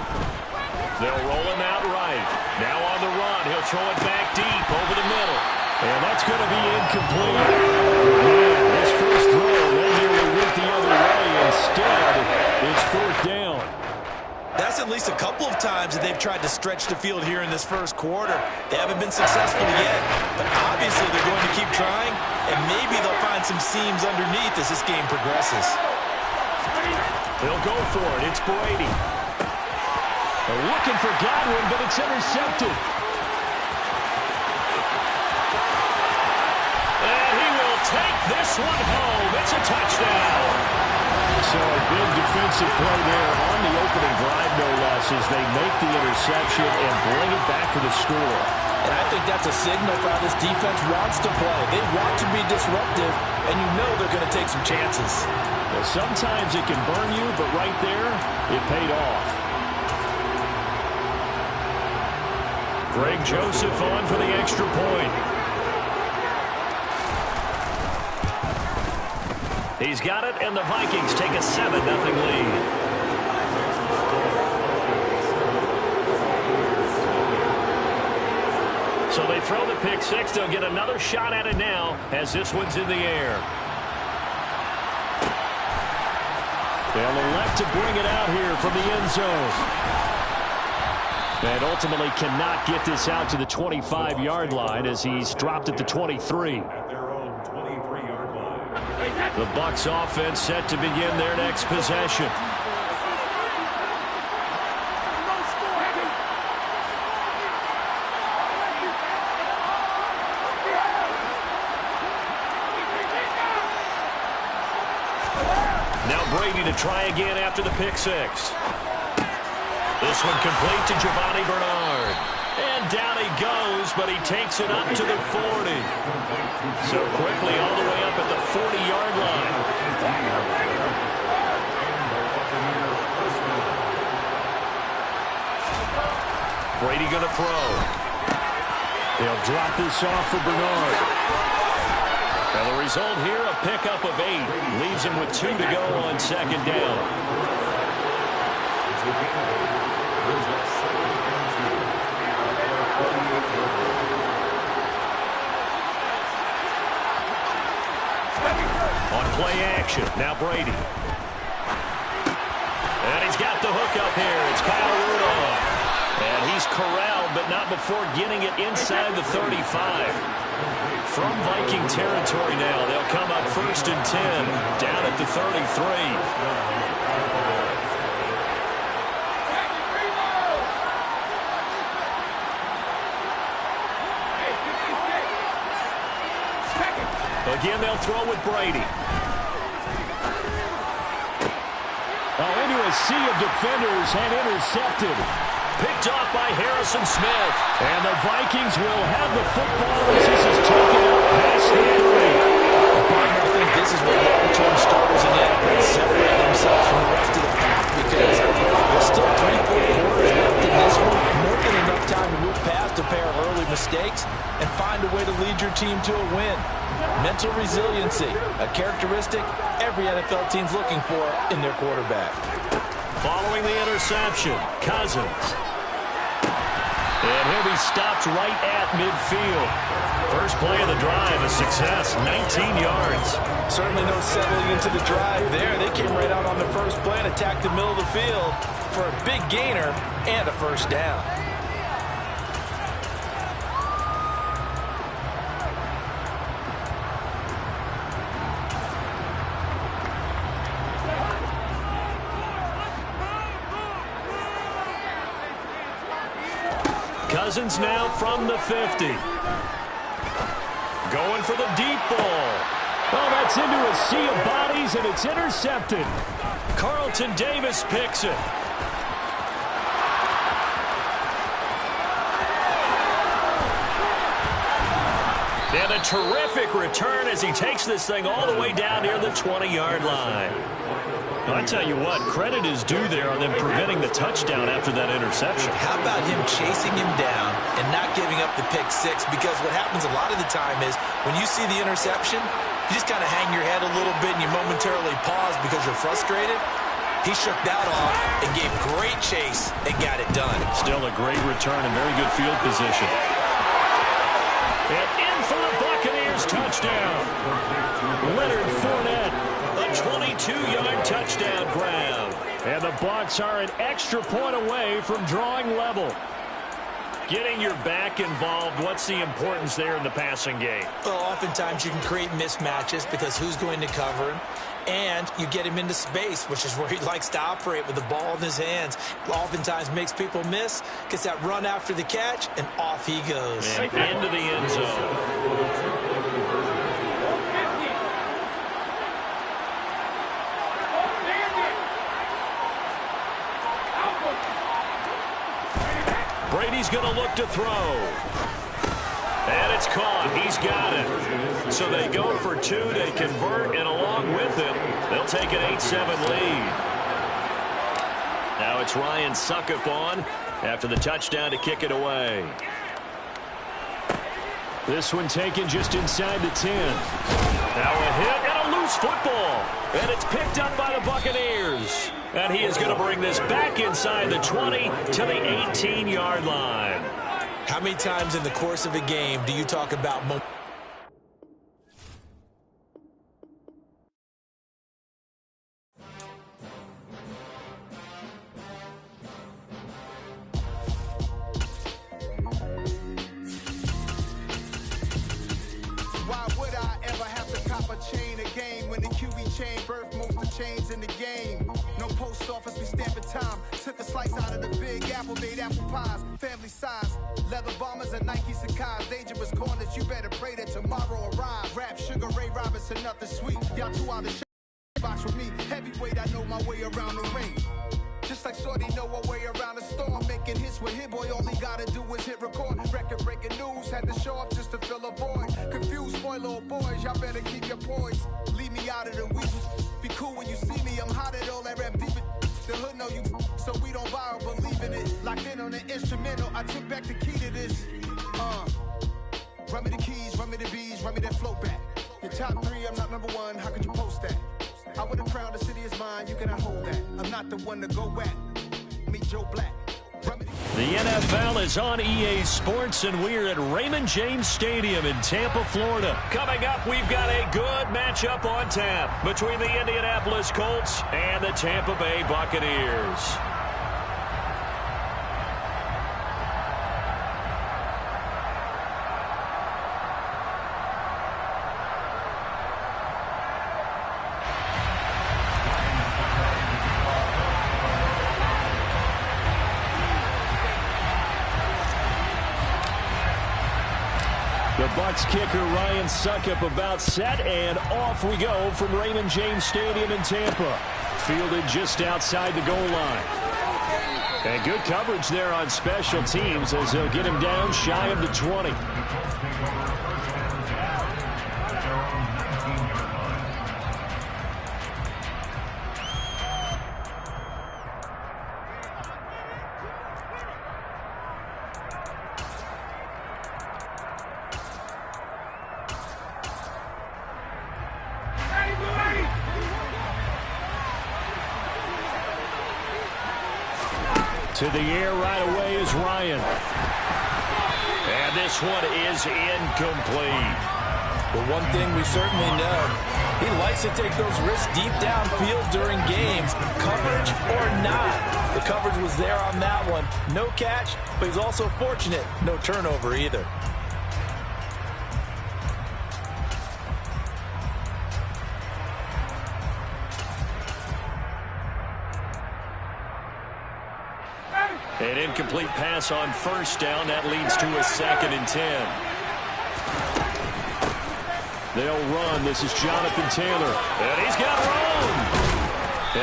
They'll roll him out right. Now on the run. He'll throw it back deep over the middle. And that's going to be incomplete. Man, this first throw, they nearly went the other way. Instead, it's 4th down. That's at least a couple of times that they've tried to stretch the field here in this first quarter. They haven't been successful yet, but obviously they're going to keep trying, and maybe they'll find some seams underneath as this game progresses. They'll go for it. It's Brady. They're looking for Godwin, but it's intercepted. And he will take this one home. It's a touchdown. So a big defensive play there on the opening drive, no less, as they make the interception and bring it back for the score. And I think that's a signal for how this defense wants to play. They want to be disruptive, and you know they're going to take some chances. Well, sometimes it can burn you, but right there, it paid off. Greg Joseph on for the extra point. He's got it, and the Vikings take a 7-0 lead. So they throw the pick six. They'll get another shot at it now as this one's in the air. They'll elect to bring it out here from the end zone. And ultimately cannot get this out to the 25-yard line as he's dropped at the 23. The Bucs offense set to begin their next possession. Now Brady to try again after the pick six. This one complete to Giovanni Bernard. And down he goes, but he takes it up to the 40. So quickly all the way up at the 40-yard line. Brady going to throw. They'll drop this off for Bernard. Now the result here, a pickup of 8. Leaves him with 2 to go on second down. On play action, now Brady. And he's got the hook up here. It's Kyle Rudolph. And he's corralled, but not before getting it inside the 35. From Viking territory now, they'll come up 1st and 10, down at the 33. Again, they'll throw with Brady. Into a sea of defenders and intercepted. Picked off by Harrison Smith. And the Vikings will have the football as this is taken up past the 3. I think this is where long-term starters in the NFL separate themselves from the rest of the pack because there's still 3-4 quarters left in this one. More than enough time to move past a pair of early mistakes and find a way to lead your team to a win. Mental resiliency, a characteristic every NFL team's looking for in their quarterback. Following the interception, Cousins. And he'll be stopped right at midfield. First play of the drive, a success, 19 yards. Certainly no settling into the drive there. They came right out on the first play and attacked the middle of the field for a big gainer and a first down. Cousins now from the 50. Going for the deep ball. Well, that's into a sea of bodies, and it's intercepted. Carlton Davis picks it. And a terrific return as he takes this thing all the way down near the 20-yard line. I tell you what, credit is due there on them preventing the touchdown after that interception. How about him chasing him down and not giving up the pick six? Because what happens a lot of the time is when you see the interception, you just kind of hang your head a little bit and you momentarily pause because you're frustrated. He shook that off and gave great chase and got it done. Still a great return and very good field position. And in for the Buccaneers touchdown. Leonard Fournette. A 22-yard touchdown grab. And the Bucs are an extra point away from drawing level. Getting your back involved, what's the importance there in the passing game? Well, oftentimes you can create mismatches because who's going to cover him? And you get him into space, which is where he likes to operate with the ball in his hands. Oftentimes makes people miss, gets that run after the catch, and off he goes. And into the end zone. Brady's going to look to throw. And it's caught. He's got it. So they go for 2. They convert, and along with it, they'll take an 8-7 lead. Now it's Ryan Succop on after the touchdown to kick it away. This one taken just inside the 10. Now a hit and a loose football. And it's picked up by the Buccaneers. And he is going to bring this back inside the 20 to the 18-yard line. How many times in the course of a game do you talk about momentum? Why would I ever have to cop a chain a game when the QB chain birthed most of chains in the game? No post office, we stamping time. Took a slice out of the big apple, made apple pies, family size. Leather bombers and Nike Sacai's. Dangerous corners, you better pray that tomorrow arrives. Rap, Sugar Ray Robinson, nothing sweet. Y'all 2 out of box with me. Heavyweight, I know my way around the ring. Just Looks like Shorty know a way around the storm. Making hits with Hit Boy, all he gotta do is hit record. Record-breaking news, had to show up just to fill a void. Confused boy, little boys, y'all better keep your poise. Leave me out of the weasel. Be cool when you see me, I'm hot at all that rap deep. The hood know you, so we don't borrow, believe in it. Locked in on the instrumental, I took back the key to this. Run me the keys, run me the bees, run me that flow back. Your top 3, I'm not number 1, how could you post that? I would have crowned the city is mine, you cannot hold that. I'm not the one to go back. Meet Joe Black. The NFL is on EA Sports, and we're at Raymond James Stadium in Tampa, Florida. Coming up, we've got a good matchup on tap between the Indianapolis Colts and the Tampa Bay Buccaneers. The Bucs kicker Ryan Succop about set, and off we go from Raymond James Stadium in Tampa. Fielded just outside the goal line. And good coverage there on special teams as they'll get him down shy of the 20. To the air right away is Ryan. And this one is incomplete. But one thing we certainly know, he likes to take those risks deep downfield during games, coverage or not. The coverage was there on that one. No catch, but he's also fortunate. No turnover either. An incomplete pass on first down. That leads to a 2nd and 10. They'll run. This is Jonathan Taylor. And he's got room.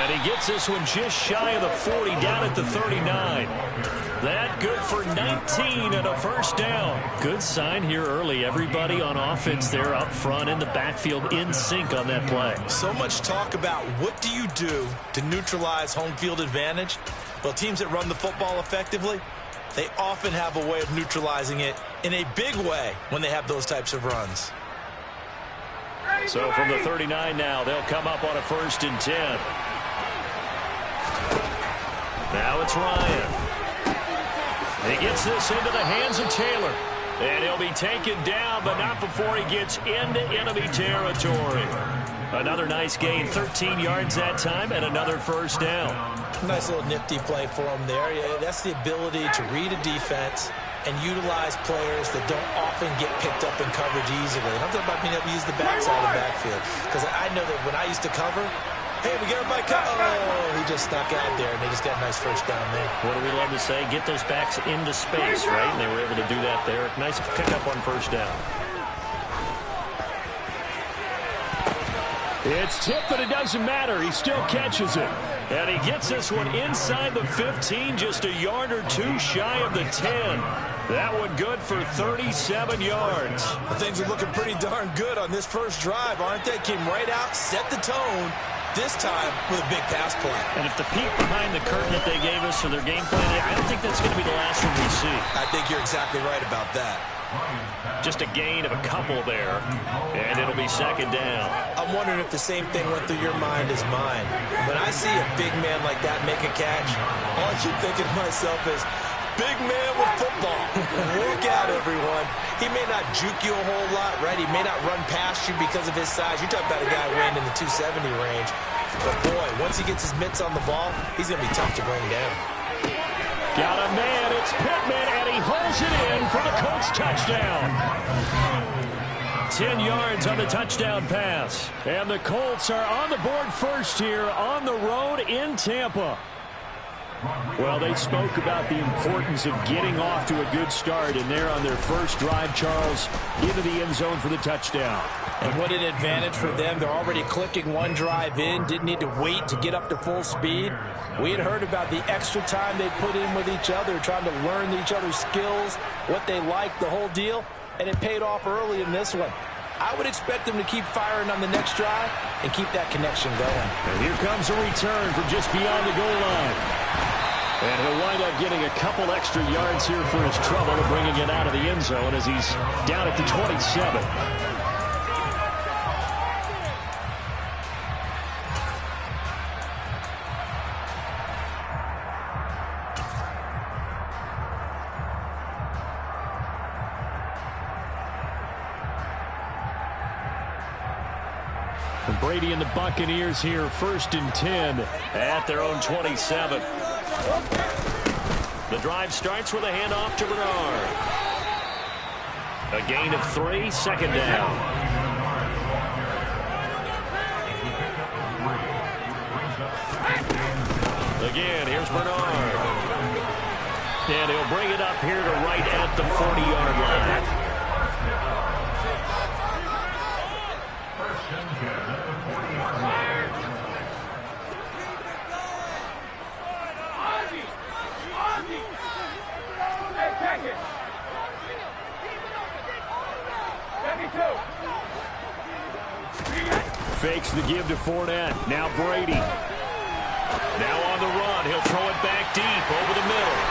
And he gets this one just shy of the 40, down at the 39. That good for 19 and a first down. Good sign here early. Everybody on offense there up front in the backfield in sync on that play. So much talk about what do you do to neutralize home field advantage? Well, teams that run the football effectively, they often have a way of neutralizing it in a big way when they have those types of runs. So from the 39 now, they'll come up on a 1st and 10. Now it's Ryan. He gets this into the hands of Taylor. And he'll be taken down, but not before he gets into enemy territory. Another nice gain, 13 yards that time, and another first down. Nice little nifty play for him there. Yeah, that's the ability to read a defense and utilize players that don't often get picked up in coverage easily. And I'm talking about being able to use the backside of the backfield. Because I know that when I used to cover, hey, we got everybody covered. Oh, he just snuck out there, and they just got a nice first down there. What do we love to say? Get those backs into space, right? And they were able to do that there. Nice pickup on first down. It's tipped, but it doesn't matter. He still catches it. And he gets this one inside the 15, just a yard or two shy of the 10. That one good for 37 yards. Well, things are looking pretty darn good on this first drive, aren't they? Came right out, set the tone, this time with a big pass play. And if the peek behind the curtain that they gave us for their game plan, I don't think that's going to be the last one we see. I think you're exactly right about that. Just a gain of a couple there, and it'll be 2nd down. I'm wondering if the same thing went through your mind as mine. When I see a big man like that make a catch, all I keep thinking to myself is, big man with football. Look out, everyone. He may not juke you a whole lot, right? He may not run past you because of his size. You're talking about a guy weighing in the 270 range. But, boy, once he gets his mitts on the ball, he's going to be tough to bring down. Got a man, it's Pittman, and he holds it in for the Colts touchdown. 10 yards on the touchdown pass. And the Colts are on the board first here on the road in Tampa. Well, they spoke about the importance of getting off to a good start, and they're on their first drive, Charles, into the end zone for the touchdown. And what an advantage for them. They're already clicking one drive in, didn't need to wait to get up to full speed. We had heard about the extra time they put in with each other, trying to learn each other's skills, what they like, the whole deal, and it paid off early in this one. I would expect them to keep firing on the next drive and keep that connection going. And here comes a return from just beyond the goal line. And he'll wind up getting a couple extra yards here for his trouble to bringing it out of the end zone as he's down at the 27. And Brady and the Buccaneers here, 1st and 10 at their own 27. The drive starts with a handoff to Bernard. A gain of 3, 2nd down. Again, here's Bernard. And he'll bring it up here to right at the 40-yard line. Fakes the give to Fournette. Now Brady. Now on the run. He'll throw it back deep over the middle.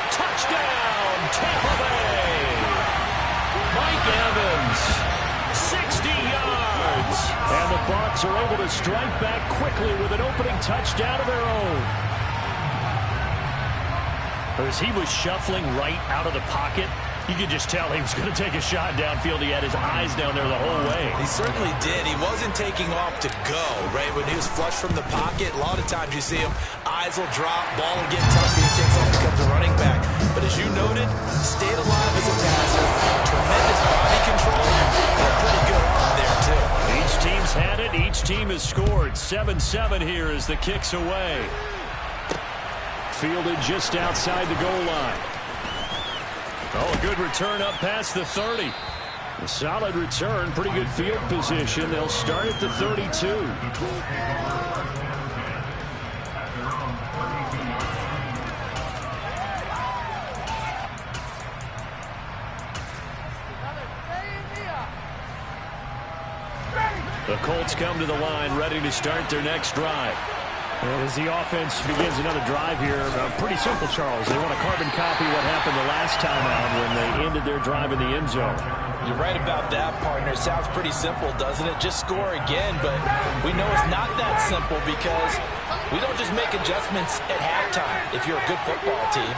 Touchdown, Tampa Bay. Mike Evans, 60 yards. And the Bucs are able to strike back quickly with an opening touchdown of their own. As he was shuffling right out of the pocket, you could just tell he was going to take a shot downfield. He had his eyes down there the whole way. He certainly did. He wasn't taking off to go, right? When he was flush from the pocket, a lot of times you see him, eyes will drop, ball will get tough, and he takes off, becomes a running back. But as you noted, stayed alive as a passer, tremendous body control, and a pretty good arm there, too. Each team's had it. Each team has scored. 7-7 here as the kick's away. Fielded just outside the goal line. Oh, a good return up past the 30. A solid return, pretty good field position. They'll start at the 32. The Colts come to the line, ready to start their next drive. And as the offense begins another drive here, pretty simple, Charles. They want to carbon copy what happened the last time out when they ended their drive in the end zone. You're right about that, partner. Sounds pretty simple, doesn't it? Just score again, but we know it's not that simple because we don't just make adjustments at halftime if you're a good football team.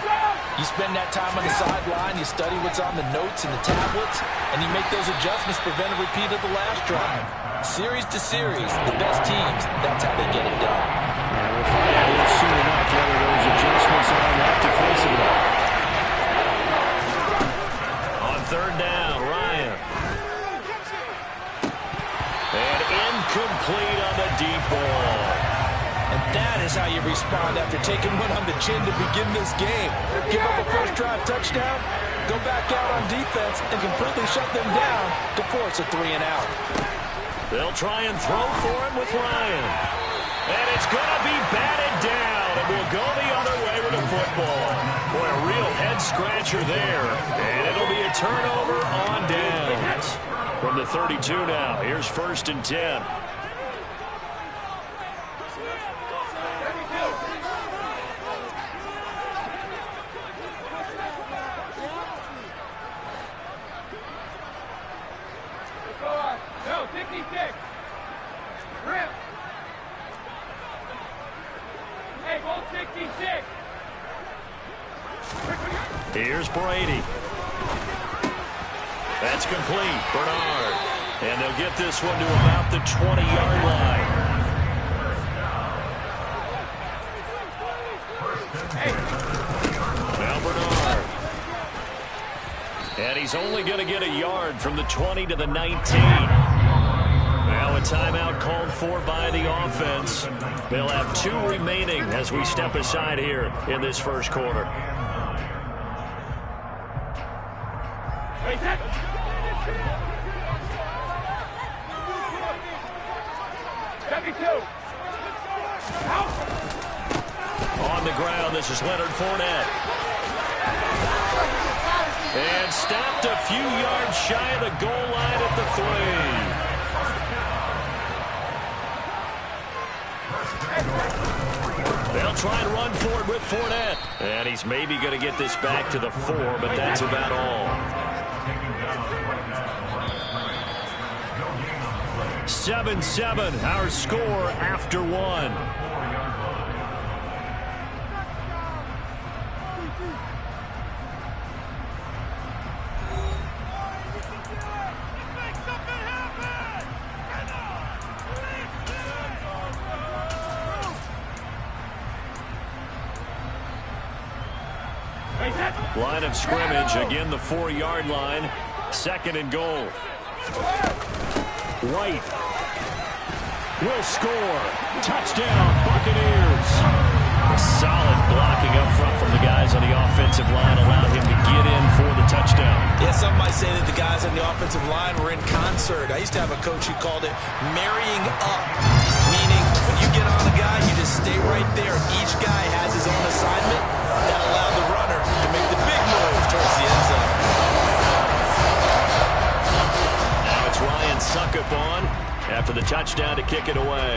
You spend that time on the sideline, you study what's on the notes and the tablets, and you make those adjustments, prevent a repeat of the last drive. Series to series, the best teams, that's how they get it done. We'll find out soon enough whether those adjustments are enough defensively. On 3rd down, Ryan. And incomplete on the deep ball. And that is how you respond after taking one on the chin to begin this game. Give up a first drive touchdown, go back out on defense, and completely shut them down to force a 3-and-out. They'll try and throw for him with Ryan. And it's going to be batted down, and we'll go the other way with the football. Boy, a real head-scratcher there. And it'll be a turnover on downs. From the 32 now, here's 1st and 10. Here's Brady. That's complete. Bernard. And they'll get this one to about the 20-yard line. Now Bernard. And he's only going to get a yard from the 20 to the 19. Now a timeout called for by the offense. They'll have 2 remaining as we step aside here in this first quarter. On the ground, this is Leonard Fournette. And stopped a few yards shy of the goal line at the 3. They'll try and run forward with Fournette. And he's maybe going to get this back to the 4, but that's about all. 7-7, our score after 1. Line of scrimmage, again the 4-yard line. 2nd and goal. White will score. Touchdown, Buccaneers. Solid blocking up front from the guys on the offensive line allowed him to get in for the touchdown. Yeah, some might say that the guys on the offensive line were in concert. I used to have a coach who called it marrying up, meaning when you get on a guy, you just stay right there. Each guy has his own assignment. That allowed the runner to make the big move towards the end zone. Now it's Ryan Succop on after the touchdown to kick it away.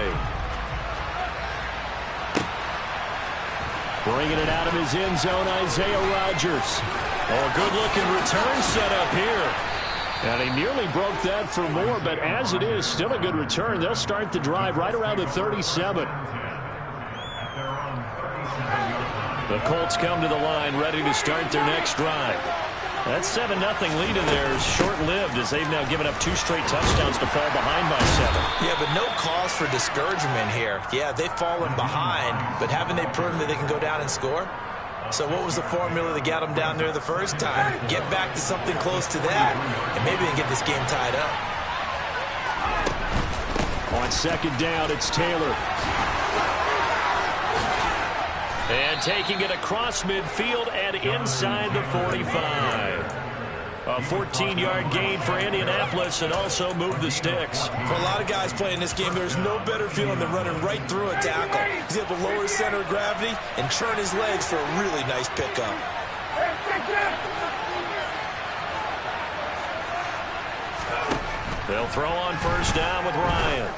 Bringing it out of his end zone, Isaiah Rodgers. Oh, a good-looking return set up here. And he nearly broke that for more, but as it is, still a good return. They'll start the drive right around the 37. The Colts come to the line, ready to start their next drive. That 7-0 lead in there is short-lived as they've now given up 2 straight touchdowns to fall behind by 7. Yeah, but no cause for discouragement here. Yeah, they've fallen behind, but haven't they proven that they can go down and score? So what was the formula that got them down there the first time? Get back to something close to that, and maybe they can get this game tied up. On 2nd down, it's Taylor. And taking it across midfield and inside the 45. A 14-yard gain for Indianapolis and also move the sticks. For a lot of guys playing this game, there's no better feeling than running right through a tackle. He's able to lower his center of gravity and churn his legs for a really nice pickup. They'll throw on 1st down with Ryan.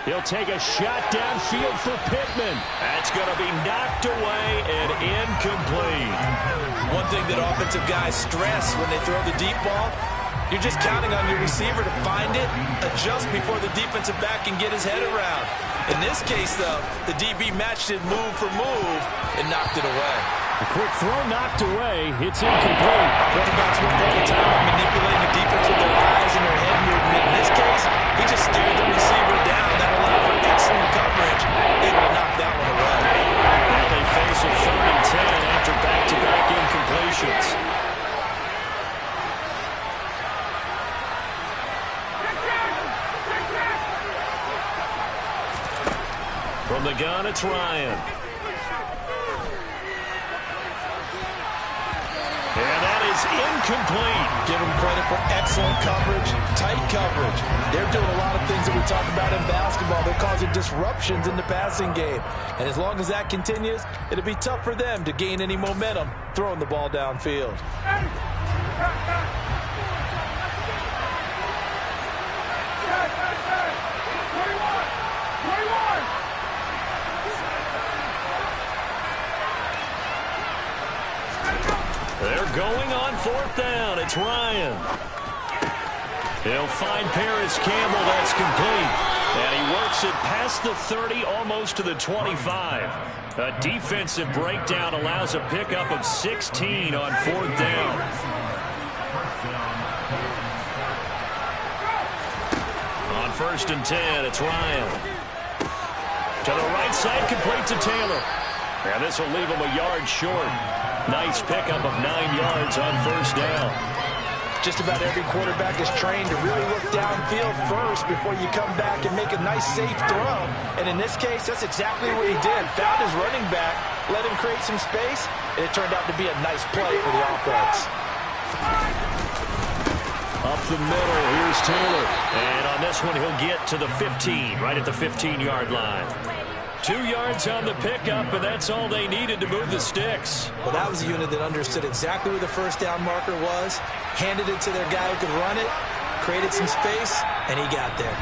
He'll take a shot downfield for Pittman. That's going to be knocked away and incomplete. One thing that offensive guys stress when they throw the deep ball, you're just counting on your receiver to find it, adjust before the defensive back can get his head around. In this case, though, the DB matched it move for move and knocked it away. A quick throw knocked away. It's incomplete. Quarterbacks work all the time on manipulating the defense with their eyes and their head movement. In this case, he just stared the receiver down. That allowed for excellent coverage. Able to knock that one away. Now they face a 3rd and 10 after back-to-back incompletions. From the gun, it's Ryan. And that is incomplete. Give them credit for excellent coverage, tight coverage. They're doing a lot of things that we talk about in basketball. They're causing disruptions in the passing game. And as long as that continues, it'll be tough for them to gain any momentum throwing the ball downfield. They're going on 4th down. It's Ryan. He'll find Paris Campbell. That's complete. And he works it past the 30, almost to the 25. A defensive breakdown allows a pickup of 16 on 4th down. On 1st and 10, it's Ryan. To the right side, complete to Taylor. And this will leave him a yard short. Nice pickup of 9 yards on 1st down. Just about every quarterback is trained to really look downfield first before you come back and make a nice, safe throw. And in this case, that's exactly what he did. Found his running back, let him create some space, and it turned out to be a nice play for the offense. Up the middle, here's Taylor. And on this one, he'll get to the 15, right at the 15-yard line. 2 yards on the pickup, and that's all they needed to move the sticks. Well, that was a unit that understood exactly where the first down marker was, handed it to their guy who could run it, created some space, and he got there.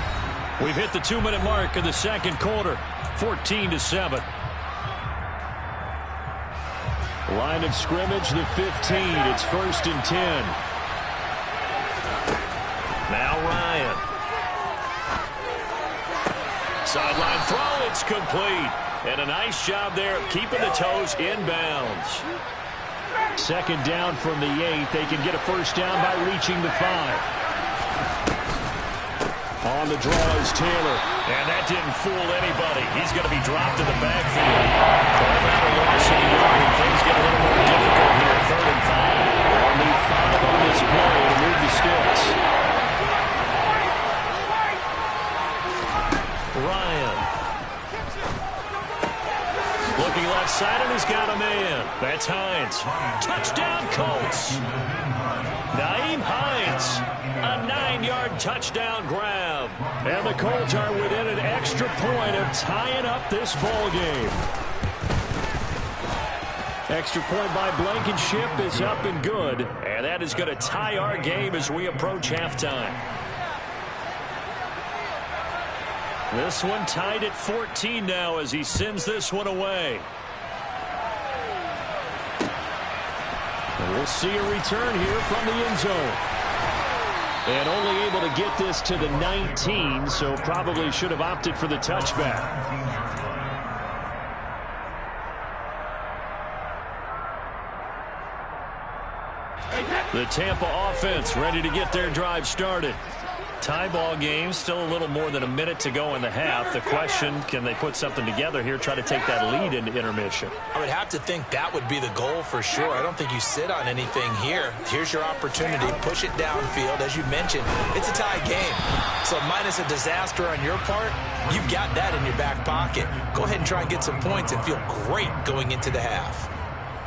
We've hit the 2-minute mark of the second quarter, 14-7. Line of scrimmage, the 15. It's 1st and 10. Now Ryan. Sideline throw, it's complete. And a nice job there of keeping the toes inbounds. 2nd down from the 8. They can get a first down by reaching the 5. On the draw is Taylor. And that didn't fool anybody. He's going to be dropped in the backfield. Around a loss in the yard, and things get a little more difficult here. 3rd and 5. They'll need 5 on this play to move the sticks. Ryan. Looking left side, and he's got a man. That's Hines. Touchdown, Colts. Nyheim Hines. A 9-yard touchdown grab. And the Colts are within an extra point of tying up this ball game. Extra point by Blankenship is up and good. And that is going to tie our game as we approach halftime. This one tied at 14 now as he sends this one away. And we'll see a return here from the end zone. And only able to get this to the 19, so probably should have opted for the touchback. The Tampa offense ready to get their drive started. Tie ball game, still a little more than a minute to go in the half. The question, can they put something together here, try to take that lead into intermission? I would have to think that would be the goal for sure. I don't think you sit on anything here. Here's your opportunity. Push it downfield. As you mentioned, it's a tie game. So minus a disaster on your part, you've got that in your back pocket. Go ahead and try and get some points and feel great going into the half.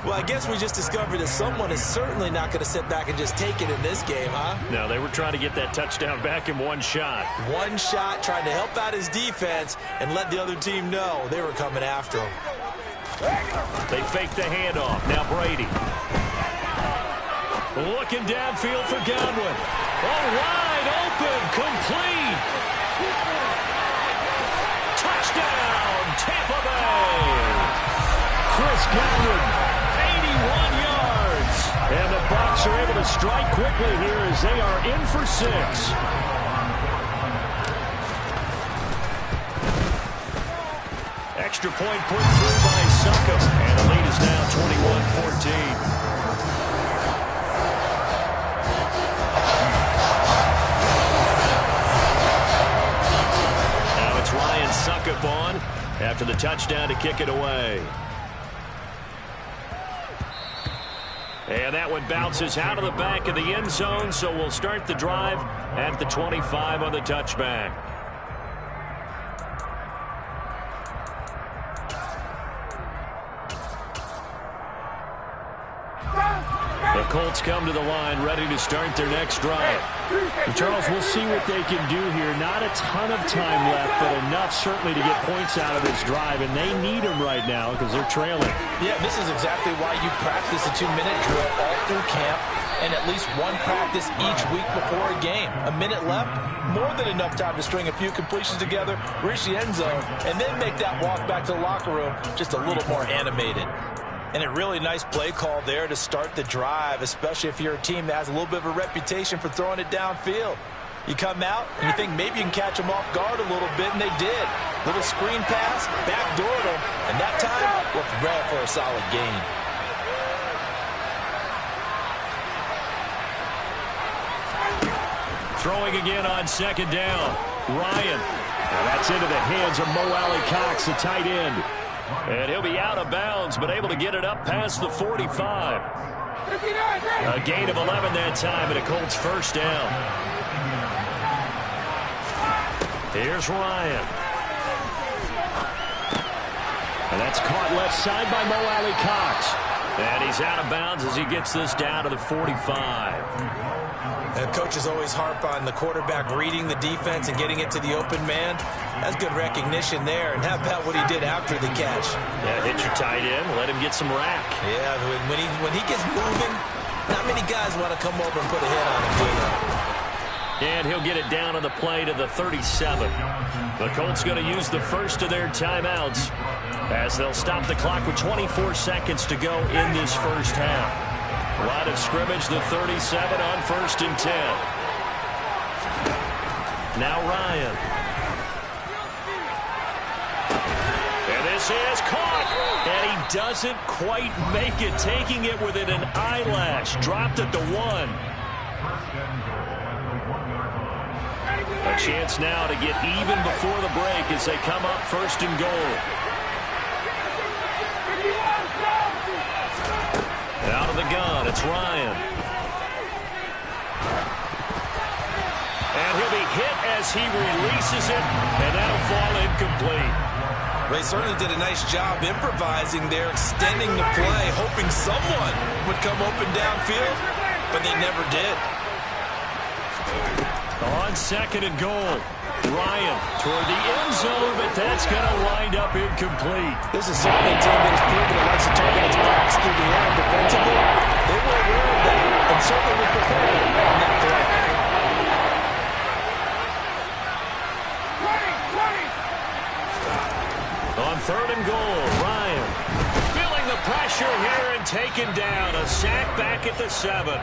Well, I guess we just discovered that someone is certainly not going to sit back and just take it in this game, huh? No, they were trying to get that touchdown back in one shot. One shot, trying to help out his defense and let the other team know they were coming after him. They faked the handoff. Now Brady. Looking downfield for Godwin. Oh, wide open, complete. Touchdown, Tampa Bay. Chris Godwin. 81 yards. And the Bucs are able to strike quickly here as they are in for 6. Extra point put through by Succop. And the lead is now 21-14. Now it's Ryan Succop on after the touchdown to kick it away. And that one bounces out of the back of the end zone, so we'll start the drive at the 25 on the touchback. The Colts come to the line ready to start their next drive. And Charles, we'll see what they can do here. Not a ton of time left, but enough certainly to get points out of this drive, and they need them right now because they're trailing. Yeah, this is exactly why you practice a 2-minute drill all through camp and at least one practice each week before a game. A minute left, more than enough time to string a few completions together, reach the end zone, and then make that walk back to the locker room just a little more animated. And a really nice play call there to start the drive, especially if you're a team that has a little bit of a reputation for throwing it downfield. You come out, and you think maybe you can catch them off guard a little bit, and they did. Little screen pass, backdoored them, and that time looked well for a solid gain. Throwing again on 2nd down. Ryan. And that's into the hands of Mo Alley-Cox, the tight end. And he'll be out of bounds, but able to get it up past the 45. A gain of 11 that time, and a Colts first down. Here's Ryan. And that's caught left side by Mo Alley-Cox. And he's out of bounds as he gets this down to the 45. And coaches always harp on the quarterback reading the defense and getting it to the open man. That's good recognition there. And how about what he did after the catch? Yeah, hit your tight end, let him get some rack. Yeah, when he gets moving, not many guys want to come over and put a hit on him, do they? And he'll get it down on the play to the 37. The Colts going to use the first of their timeouts as they'll stop the clock with 24 seconds to go in this first half. Line of scrimmage, the 37 on 1st and 10. Now Ryan. And this is caught. And he doesn't quite make it, taking it within an eyelash. Dropped at the 1. A chance now to get even before the break as they come up 1st and goal. Out of the gun, it's Ryan. And he'll be hit as he releases it, and that'll fall incomplete. They certainly did a nice job improvising there, extending the play, hoping someone would come open downfield, but they never did. On 2nd and goal, Ryan toward the end zone, but that's going to wind up incomplete. This is certainly a team that has proven it likes to target its backs through the air defensively. They were aware of that and certainly were prepared on that play. On 3rd and goal, Ryan feeling the pressure here and taken down. A sack back at the 7.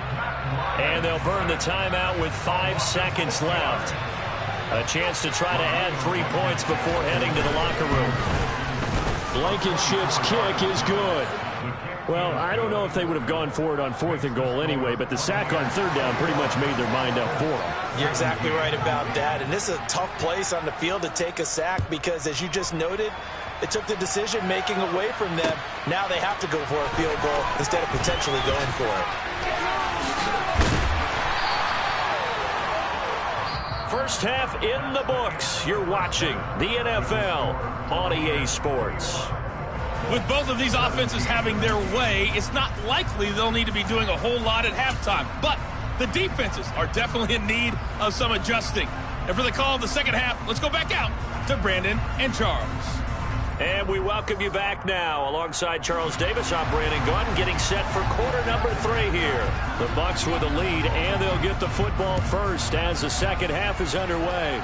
And they'll burn the timeout with 5 seconds left. A chance to try to add 3 points before heading to the locker room. Blankenship's kick is good. Well, I don't know if they would have gone for it on 4th and goal anyway, but the sack on 3rd down pretty much made their mind up for them. You're exactly right about that. And this is a tough place on the field to take a sack because, as you just noted, it took the decision-making away from them. Now they have to go for a field goal instead of potentially going for it. First half in the books. You're watching the NFL on EA Sports. With both of these offenses having their way, it's not likely they'll need to be doing a whole lot at halftime. But the defenses are definitely in need of some adjusting. And for the call of the second half, let's go back out to Brandon and Charles. And we welcome you back now. Alongside Charles Davis, I'm Brandon Gaudin, getting set for quarter number 3 here. The Bucs with the lead, and they'll get the football first as the second half is underway.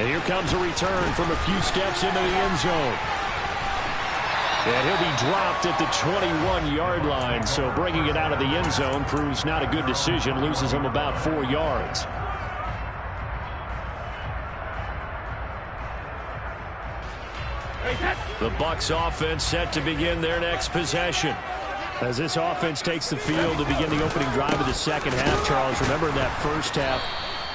And here comes a return from a few steps into the end zone. And he'll be dropped at the 21-yard line, so bringing it out of the end zone proves not a good decision, loses him about 4 yards. The Bucs offense set to begin their next possession. As this offense takes the field to begin the opening drive of the second half, Charles, remember in that first half,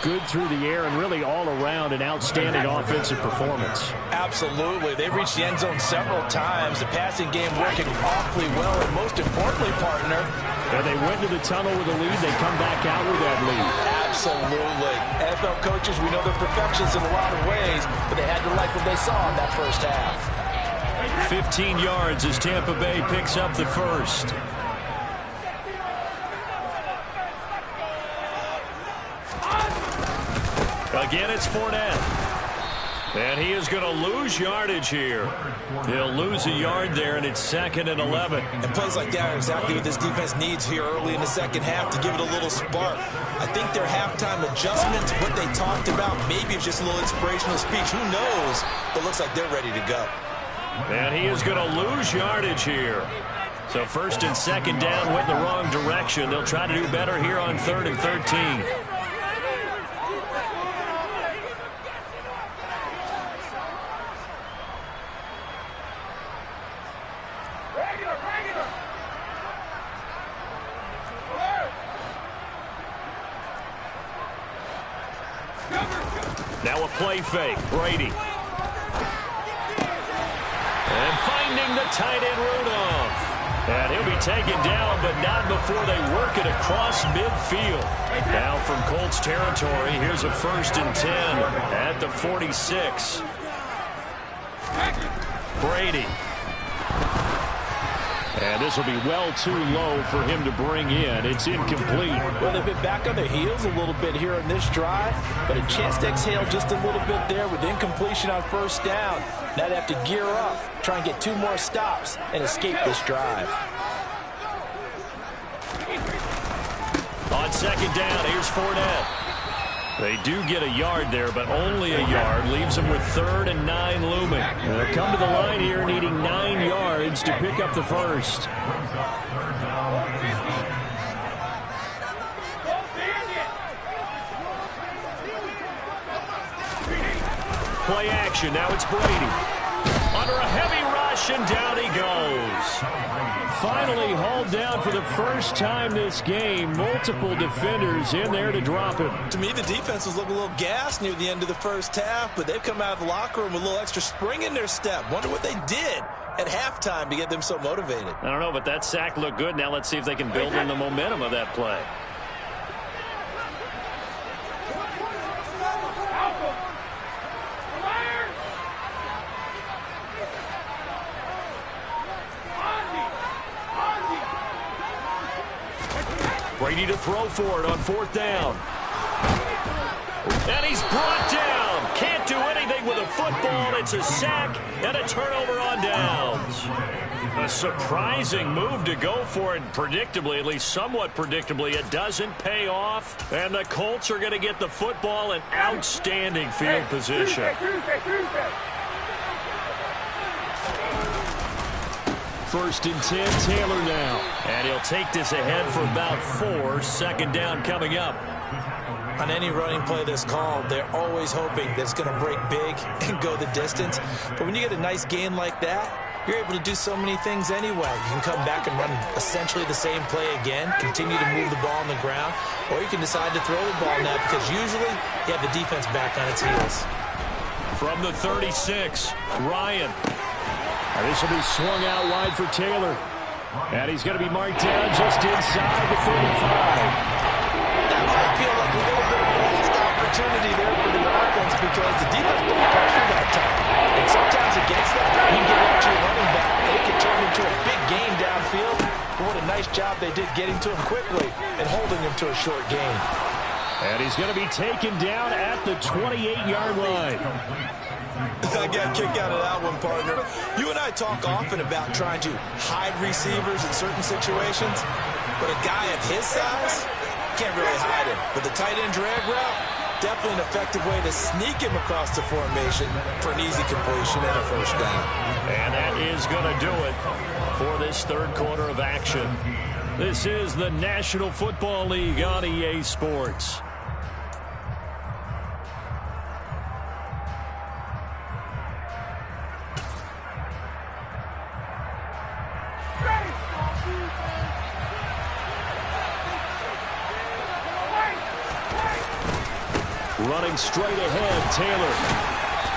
good through the air and really all around an outstanding offensive performance. Absolutely. They reached the end zone several times. The passing game working awfully well, and most importantly, partner, and they went to the tunnel with a lead. They come back out with that lead. Absolutely. NFL coaches, we know they're perfectionists in a lot of ways, but they had to like what they saw in that first half. 15 yards as Tampa Bay picks up the first. Again, it's Fournette. And he is going to lose yardage here. He'll lose a yard there, and it's 2nd and 11. And plays like that are exactly what this defense needs here early in the second half to give it a little spark. I think their halftime adjustments, what they talked about, maybe it's just a little inspirational speech. Who knows? But looks like they're ready to go. And he is going to lose yardage here. So 1st and 2nd down went in the wrong direction. They'll try to do better here on 3rd and 13. Now a play fake. Brady. And finding the tight end Rudolph. And he'll be taken down, but not before they work it across midfield. Now from Colts territory, here's a 1st and 10 at the 46. Brady. And this will be well too low for him to bring in. It's incomplete. Well, they've been back on their heels a little bit here in this drive, but a chance to exhale just a little bit there with incompletion on 1st down. Now they have to gear up, try and get 2 more stops, and escape this drive. On 2nd down, here's Fournette. They do get a yard there, but only a yard. Leaves them with 3rd and 9 looming. They'll come to the line here needing 9 yards to pick up the 1st. Play action. Now it's Brady. Under a heavy rush, and down he goes. Finally hauled down for the first time this game. Multiple defenders in there to drop him. To me, the defense was looking a little gassed near the end of the 1st half, but they've come out of the locker room with a little extra spring in their step. Wonder what they did at halftime to get them so motivated. I don't know, but that sack looked good. Now let's see if they can build on the momentum of that play. Brady to throw for it on 4th down. And he's brought down. Can't do anything with a football. It's a sack and a turnover on downs. A surprising move to go for it. Predictably, at least somewhat predictably, it doesn't pay off. And the Colts are going to get the football in outstanding field position. First and 10, Taylor now. And he'll take this ahead for about 4. 2nd down coming up. On any running play that's called, they're always hoping that it's going to break big and go the distance. But when you get a nice gain like that, you're able to do so many things anyway. You can come back and run essentially the same play again, continue to move the ball on the ground, or you can decide to throw the ball now because usually you have the defense back on its heels. From the 36, Ryan. And this will be swung out wide for Taylor. And he's going to be marked down just inside the 35. That might feel like a little bit of a lost opportunity there for the offense because the defense put pressure that time. And sometimes against that, you can get out to your running back, and it can turn into a big gain downfield. But what a nice job they did getting to him quickly and holding him to a short gain. And he's going to be taken down at the 28-yard line. I got a kick out of that one, partner. You and I talk often about trying to hide receivers in certain situations, but a guy of his size can't really hide him. But the tight end drag route, definitely an effective way to sneak him across the formation for an easy completion and a 1st down. And that is going to do it for this 3rd quarter of action. This is the National Football League on EA Sports. Running straight ahead, Taylor.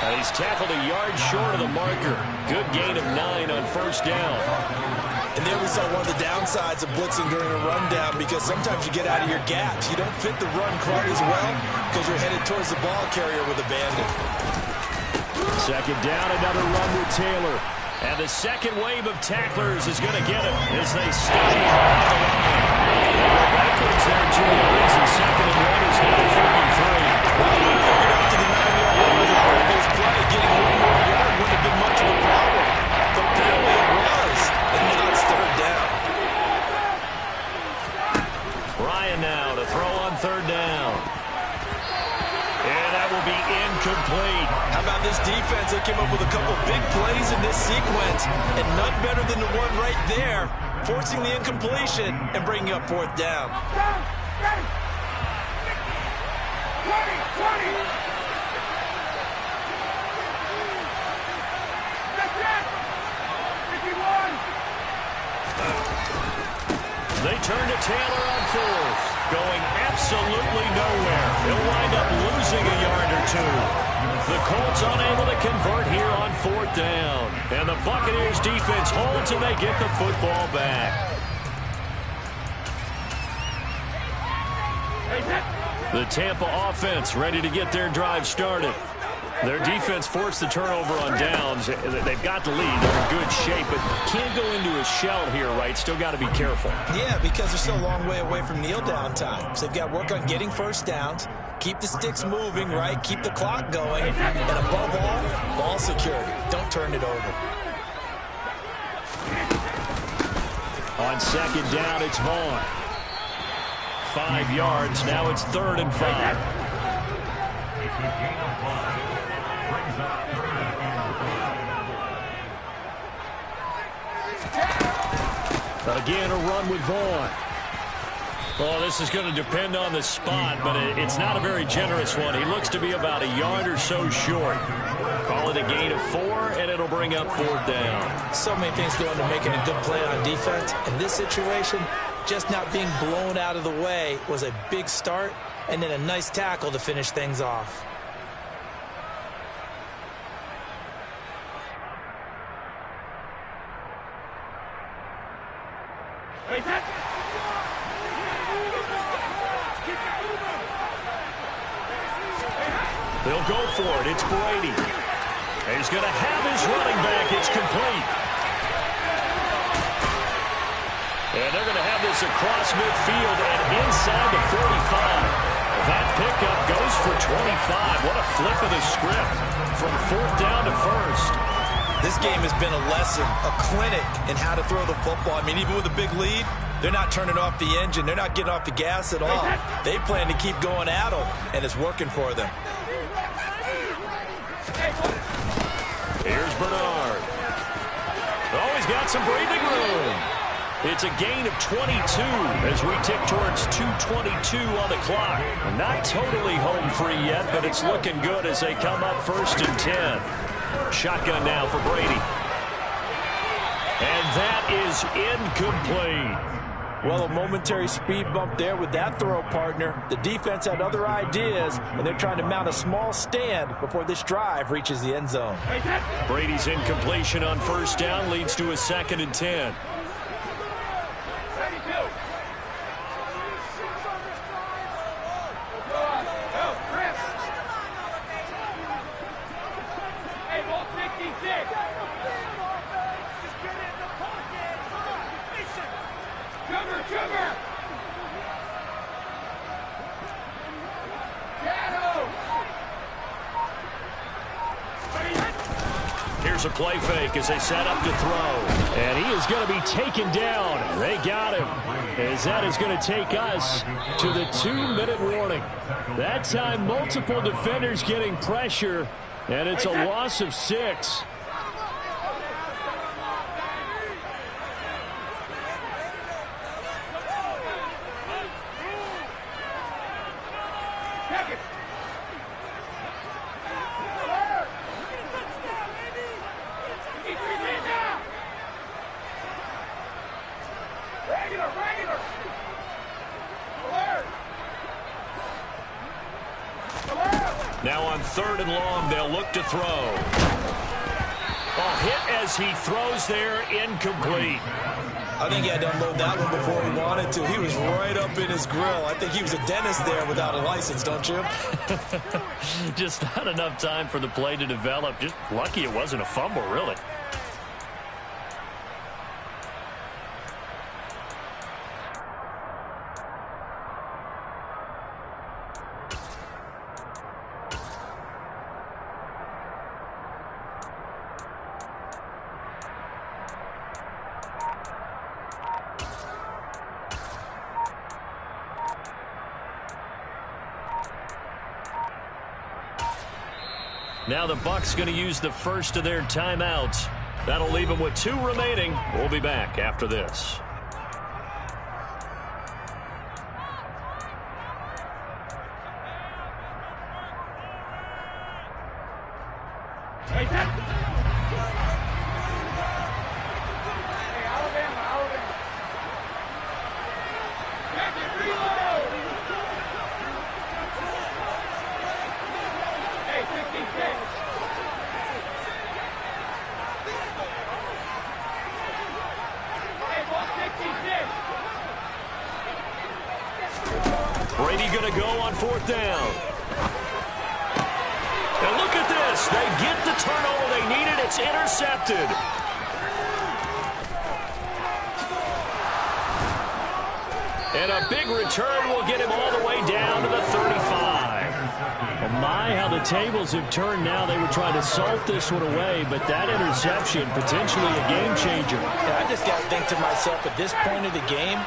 And he's tackled a yard short of the marker. Good gain of 9 on 1st down. And there we saw one of the downsides of blitzing during a rundown because sometimes you get out of your gaps. You don't fit the run quite as well because you're headed towards the ball carrier with abandon. 2nd down, another run with Taylor. And the second wave of tacklers is going to get him as they stop him on the line. Backwards there, 2 yards, and 2nd and 1 is now 33. Well, we figured out to the 9-yard line with a previous play. Getting 1 more yard wouldn't have been much of a problem. But apparently it was, and now it's 3rd down. Ryan now to throw on 3rd down. And that will be incomplete. How about this defense? They came up with a couple big plays in this sequence, and none better than the one right there, forcing the incompletion and bringing up 4th down. They turn to Taylor on 4th. going absolutely nowhere. He'll wind up losing a yard or two. The Colts unable to convert here on 4th down. And the Buccaneers defense holds and they get the football back. The Tampa offense ready to get their drive started. Their defense forced the turnover on downs. They've got the lead. They're in good shape, but can't go into a shell here, right? Still got to be careful. Yeah, because they're still a long way away from kneel down time. So they've got to work on getting first downs, keep the sticks moving, right? Keep the clock going. And above all, ball security. Don't turn it over. On 2nd down, it's Vaughn. 5 yards. Now it's 3rd and 5. Again, a run with Vaughn. Well, this is going to depend on the spot, but it's not a very generous one. He looks to be about a yard or so short. Call it a gain of 4, and it'll bring up 4th down. So many things go into making a good play on defense. In this situation, just not being blown out of the way was a big start, and then a nice tackle to finish things off. They'll go for it. It's Brady. He's going to have his running back. It's complete. And they're going to have this across midfield and inside the 45. That pickup goes for 25. What a flip of the script from 4th down to 1st. This game has been a lesson, a clinic in how to throw the football. I mean, even with a big lead, they're not turning off the engine. They're not getting off the gas at all. They plan to keep going at them, and it's working for them. Here's Bernard. Oh, he's got some breathing room. It's a gain of 22 as we tick towards 2:22 on the clock. Not totally home free yet, but it's looking good as they come up 1st and 10. Shotgun now for Brady. And that is incomplete. Well, a momentary speed bump there with that throw, partner. The defense had other ideas, and they're trying to mount a small stand before this drive reaches the end zone. Brady's incompletion on 1st down leads to a 2nd and 10. Here's a play fake as they set up to throw. And he is going to be taken down. They got him. As that is going to take us to the 2-minute warning. That time, multiple defenders getting pressure, and it's a loss of 6. Now on 3rd and long, they'll look to throw. A hit as he throws there, incomplete. I think he had to unload that one before he wanted to. He was right up in his grill. I think he was a dentist there without a license, don't you? Just not enough time for the play to develop. Just lucky it wasn't a fumble, really. Now the Bucs going to use the first of their timeouts. That'll leave them with 2 remaining. We'll be back after this. Brady going to go on 4th down. And look at this. They get the turnover they needed. It's intercepted. And a big return will get him all the way down to the 35. Oh my, how the tables have turned now. They were trying to salt this one away, but that interception, potentially a game changer. Yeah, I just got to think to myself, at this point of the game,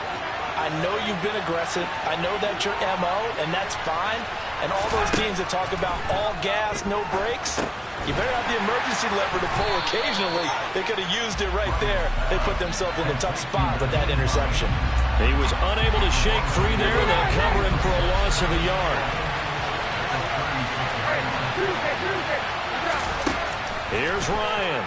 I know you've been aggressive. I know that's your MO, and that's fine. And all those teams that talk about all gas, no brakes, you better have the emergency lever to pull occasionally. They could have used it right there. They put themselves in a tough spot with that interception. He was unable to shake free there. They'll cover him for a loss of a yard. Here's Ryan.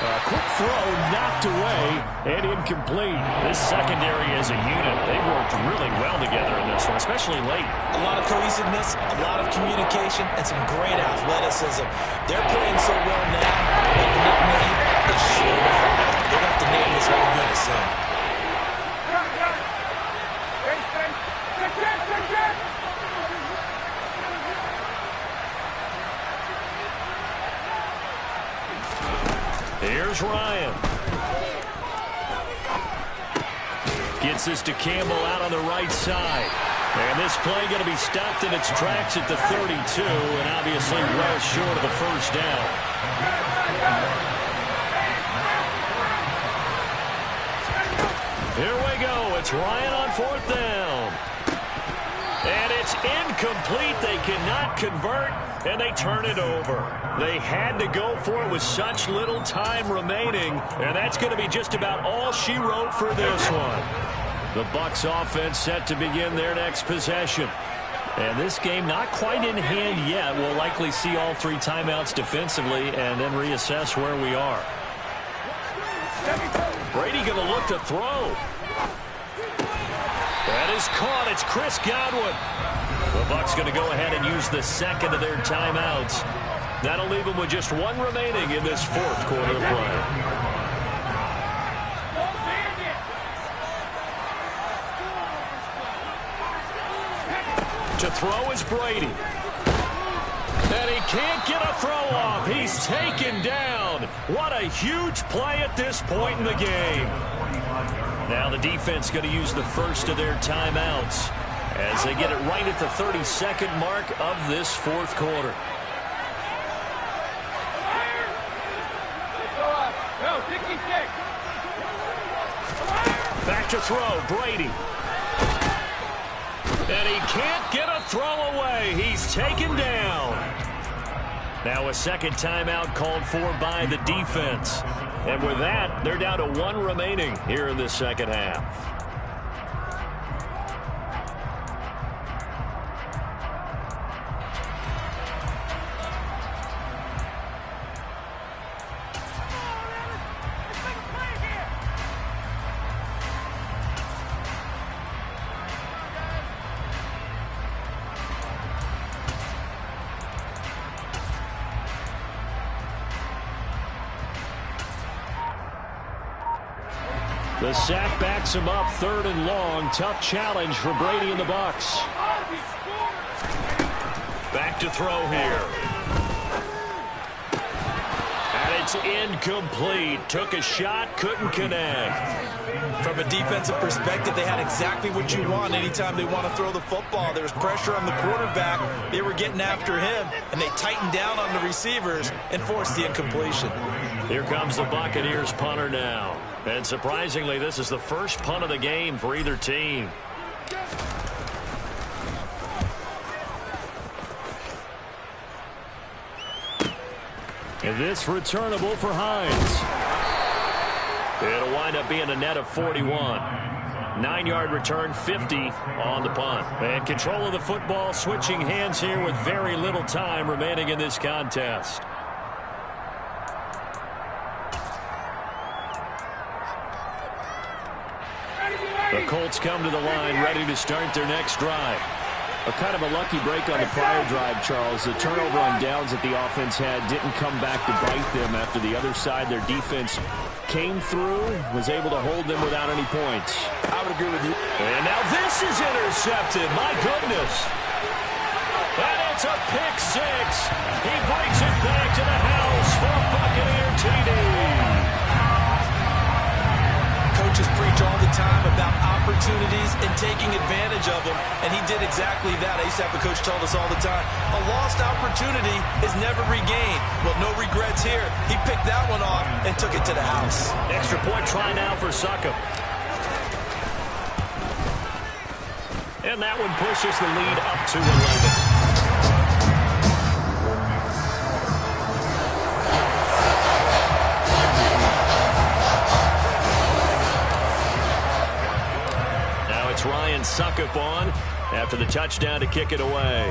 A quick throw knocked away and incomplete. This secondary as a unit, they worked really well together in this one, especially late. A lot of cohesiveness, a lot of communication, and some great athleticism. They're playing so well now, and the nickname is Surefire. They're going to have to name this whole unit soon. Here's Ryan. Gets this to Campbell out on the right side. And this play going to be stopped in its tracks at the 32, and obviously well short of the first down. Here we go. It's Ryan on 4th down. And it's incomplete. They cannot convert, and they turn it over. They had to go for it with such little time remaining, and that's going to be just about all she wrote for this one. The Bucs offense set to begin their next possession. And this game not quite in hand yet. We'll likely see all 3 timeouts defensively and then reassess where we are. Brady going to look to throw. That is caught. It's Chris Godwin. The Bucs going to go ahead and use the second of their timeouts. That'll leave them with just 1 remaining in this 4th quarter of play. To throw is Brady. And he can't get a throw off. He's taken down. What a huge play at this point in the game. Now the defense going to use the first of their timeouts as they get it right at the 32nd mark of this 4th quarter. Back to throw, Brady. And he can't get a throw away. He's taken down. Now a second timeout called for by the defense. And with that, they're down to 1 remaining here in the second half. The sack backs him up, 3rd and long. Tough challenge for Brady and the Bucs. Back to throw here. And it's incomplete. Took a shot, couldn't connect. From a defensive perspective, they had exactly what you want anytime they want to throw the football. There was pressure on the quarterback. They were getting after him, and they tightened down on the receivers and forced the incompletion. Here comes the Buccaneers punter now. And surprisingly, this is the first punt of the game for either team. And this returnable for Hines. It'll wind up being a net of 41. 9-yard return, 50 on the punt. And control of the football, switching hands here with very little time remaining in this contest. The Colts come to the line ready to start their next drive. A kind of a lucky break on the prior drive, Charles. The turnover on downs that the offense had didn't come back to bite them after the other side. Their defense came through, was able to hold them without any points. I would agree with you. And now this is intercepted. My goodness. And it's a pick six. He brings it back to the house for a Buccaneer TD. Coaches preach all the time about opportunities and taking advantage of them, and he did exactly that. I used to have a coach tell us all the time, a lost opportunity is never regained. Well, no regrets here. He picked that one off and took it to the house. Extra point try now for Succop. And that one pushes the lead up to 11. Ryan Succop on after the touchdown to kick it away.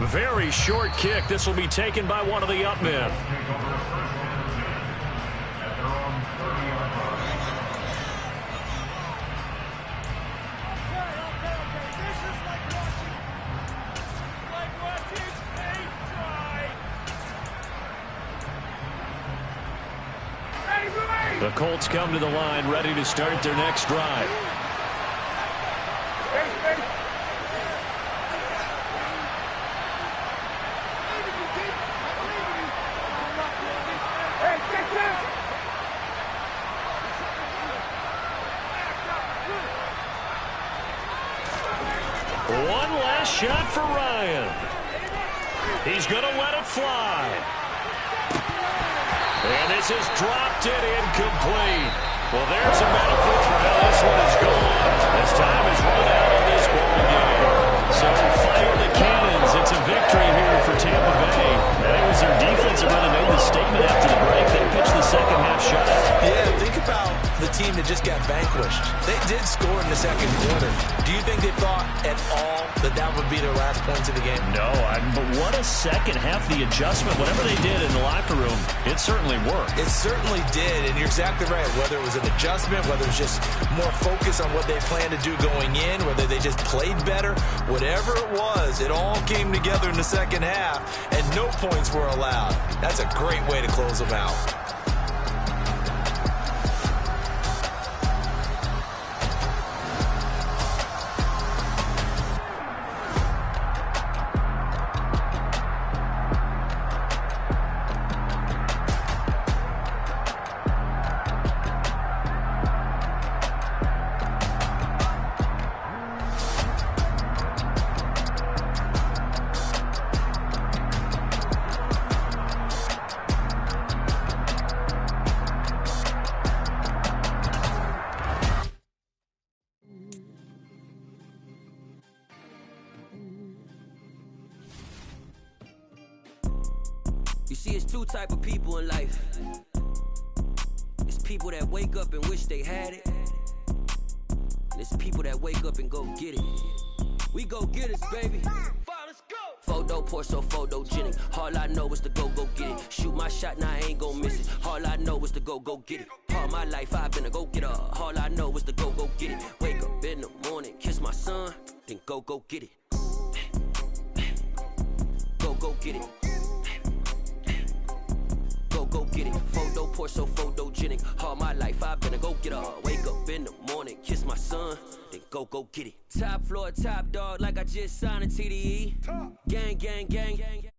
Very short kick. This will be taken by one of the up men. The Colts come to the line ready to start their next drive. One last shot for Ryan. He's going to let it fly. And this is dropped it incomplete. Well, there's a metaphor for how this one is gone as time has run out on this ball game. So fire the cannons. It's a victory here for Tampa Bay. That was their defense that really made the statement after the break. They pitched the second half shutout. Yeah, think about the team that just got vanquished. They did score in the second quarter. Do you think they thought at all that that would be their last points of the game? No, but what a second half. The adjustment, whatever they did in the locker room, it certainly worked. It certainly did, and you're exactly right. Whether it was an adjustment, whether it was just more focus on what they planned to do going in, whether they just played better, whatever it was, it all came together in the second half, and no points were allowed. That's a great way to close them out. You see, it's two type of people in life. It's people that wake up and wish they had it. And it's people that wake up and go get it. We go get it, baby. Photo poor, so photogenic. All I know is to go get it. Shoot my shot, now I ain't gon' miss it. All I know is to go get it. All my life I've been a go-getter. All I know is to go get it. Wake up in the morning, kiss my son, then go get it. Go get it. Go get it. Photo poor, so photogenic. All my life I've been a go-getter. Wake up in the morning, kiss my son, then go get it. Top floor, top dog, like I just signed a TDE. Gang, gang, gang, gang.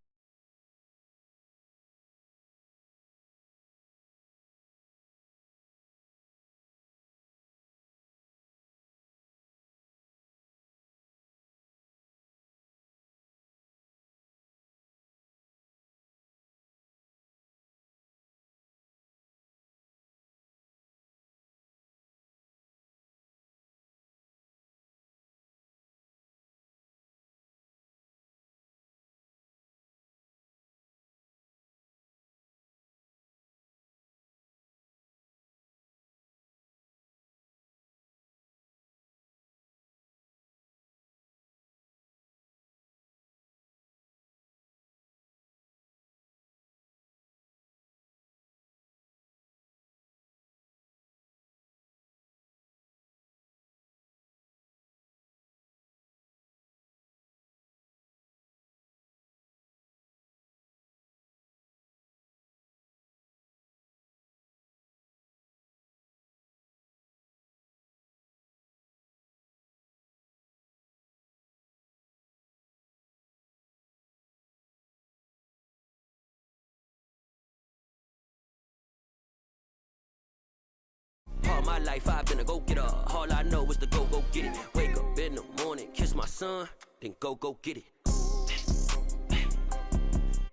my life I've been a go-getter. All I know is to go get it. Wake up in the morning, kiss my son, then go get it.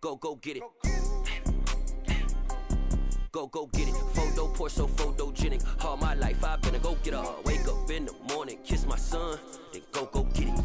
Go get it. Go get it. Photo poor, so photogenic. All my life I've been a go-getter. Wake up in the morning, kiss my son, then go get it.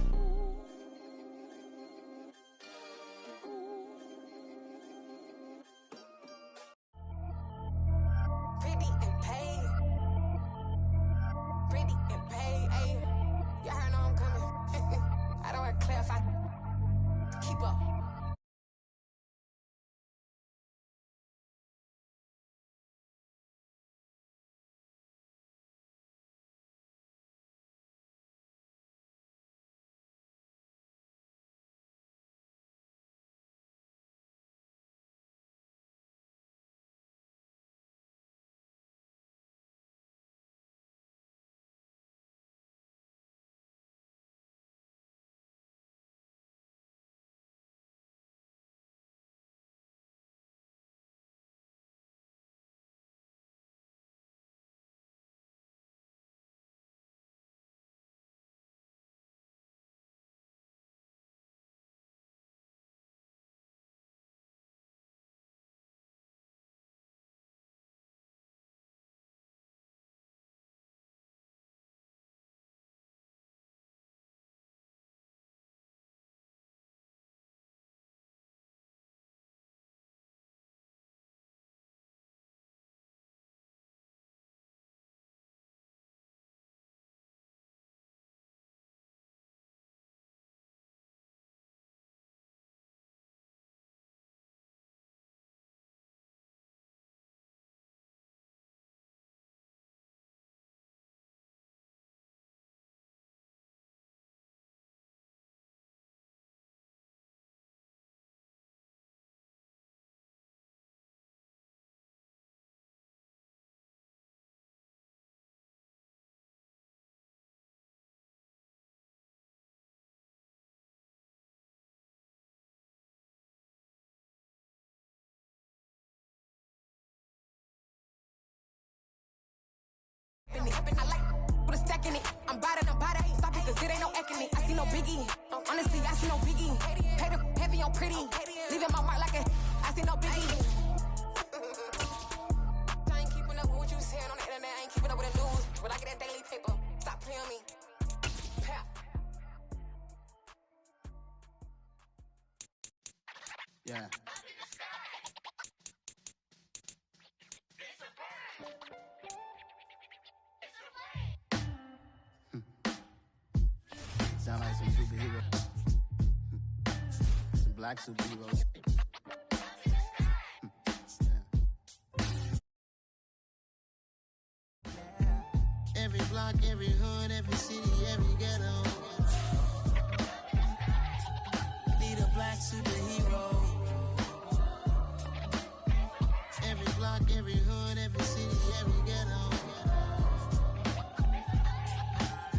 I like put a stack in it. I'm bad, ain't stop it, cause it ain't no acting it. I see no biggie. Honestly, I see no biggie. Pay the heavy on pretty. Leaving my mark like I see no biggie. I ain't keeping up with what you saying on the internet. I ain't keeping up with the news. But I get that daily paper. Stop playing me. Yeah. Sound like some superheroes. Some black superheroes. Every block, every hood, every city, every ghetto. Need a black superhero. Every block, every hood, every city, every ghetto.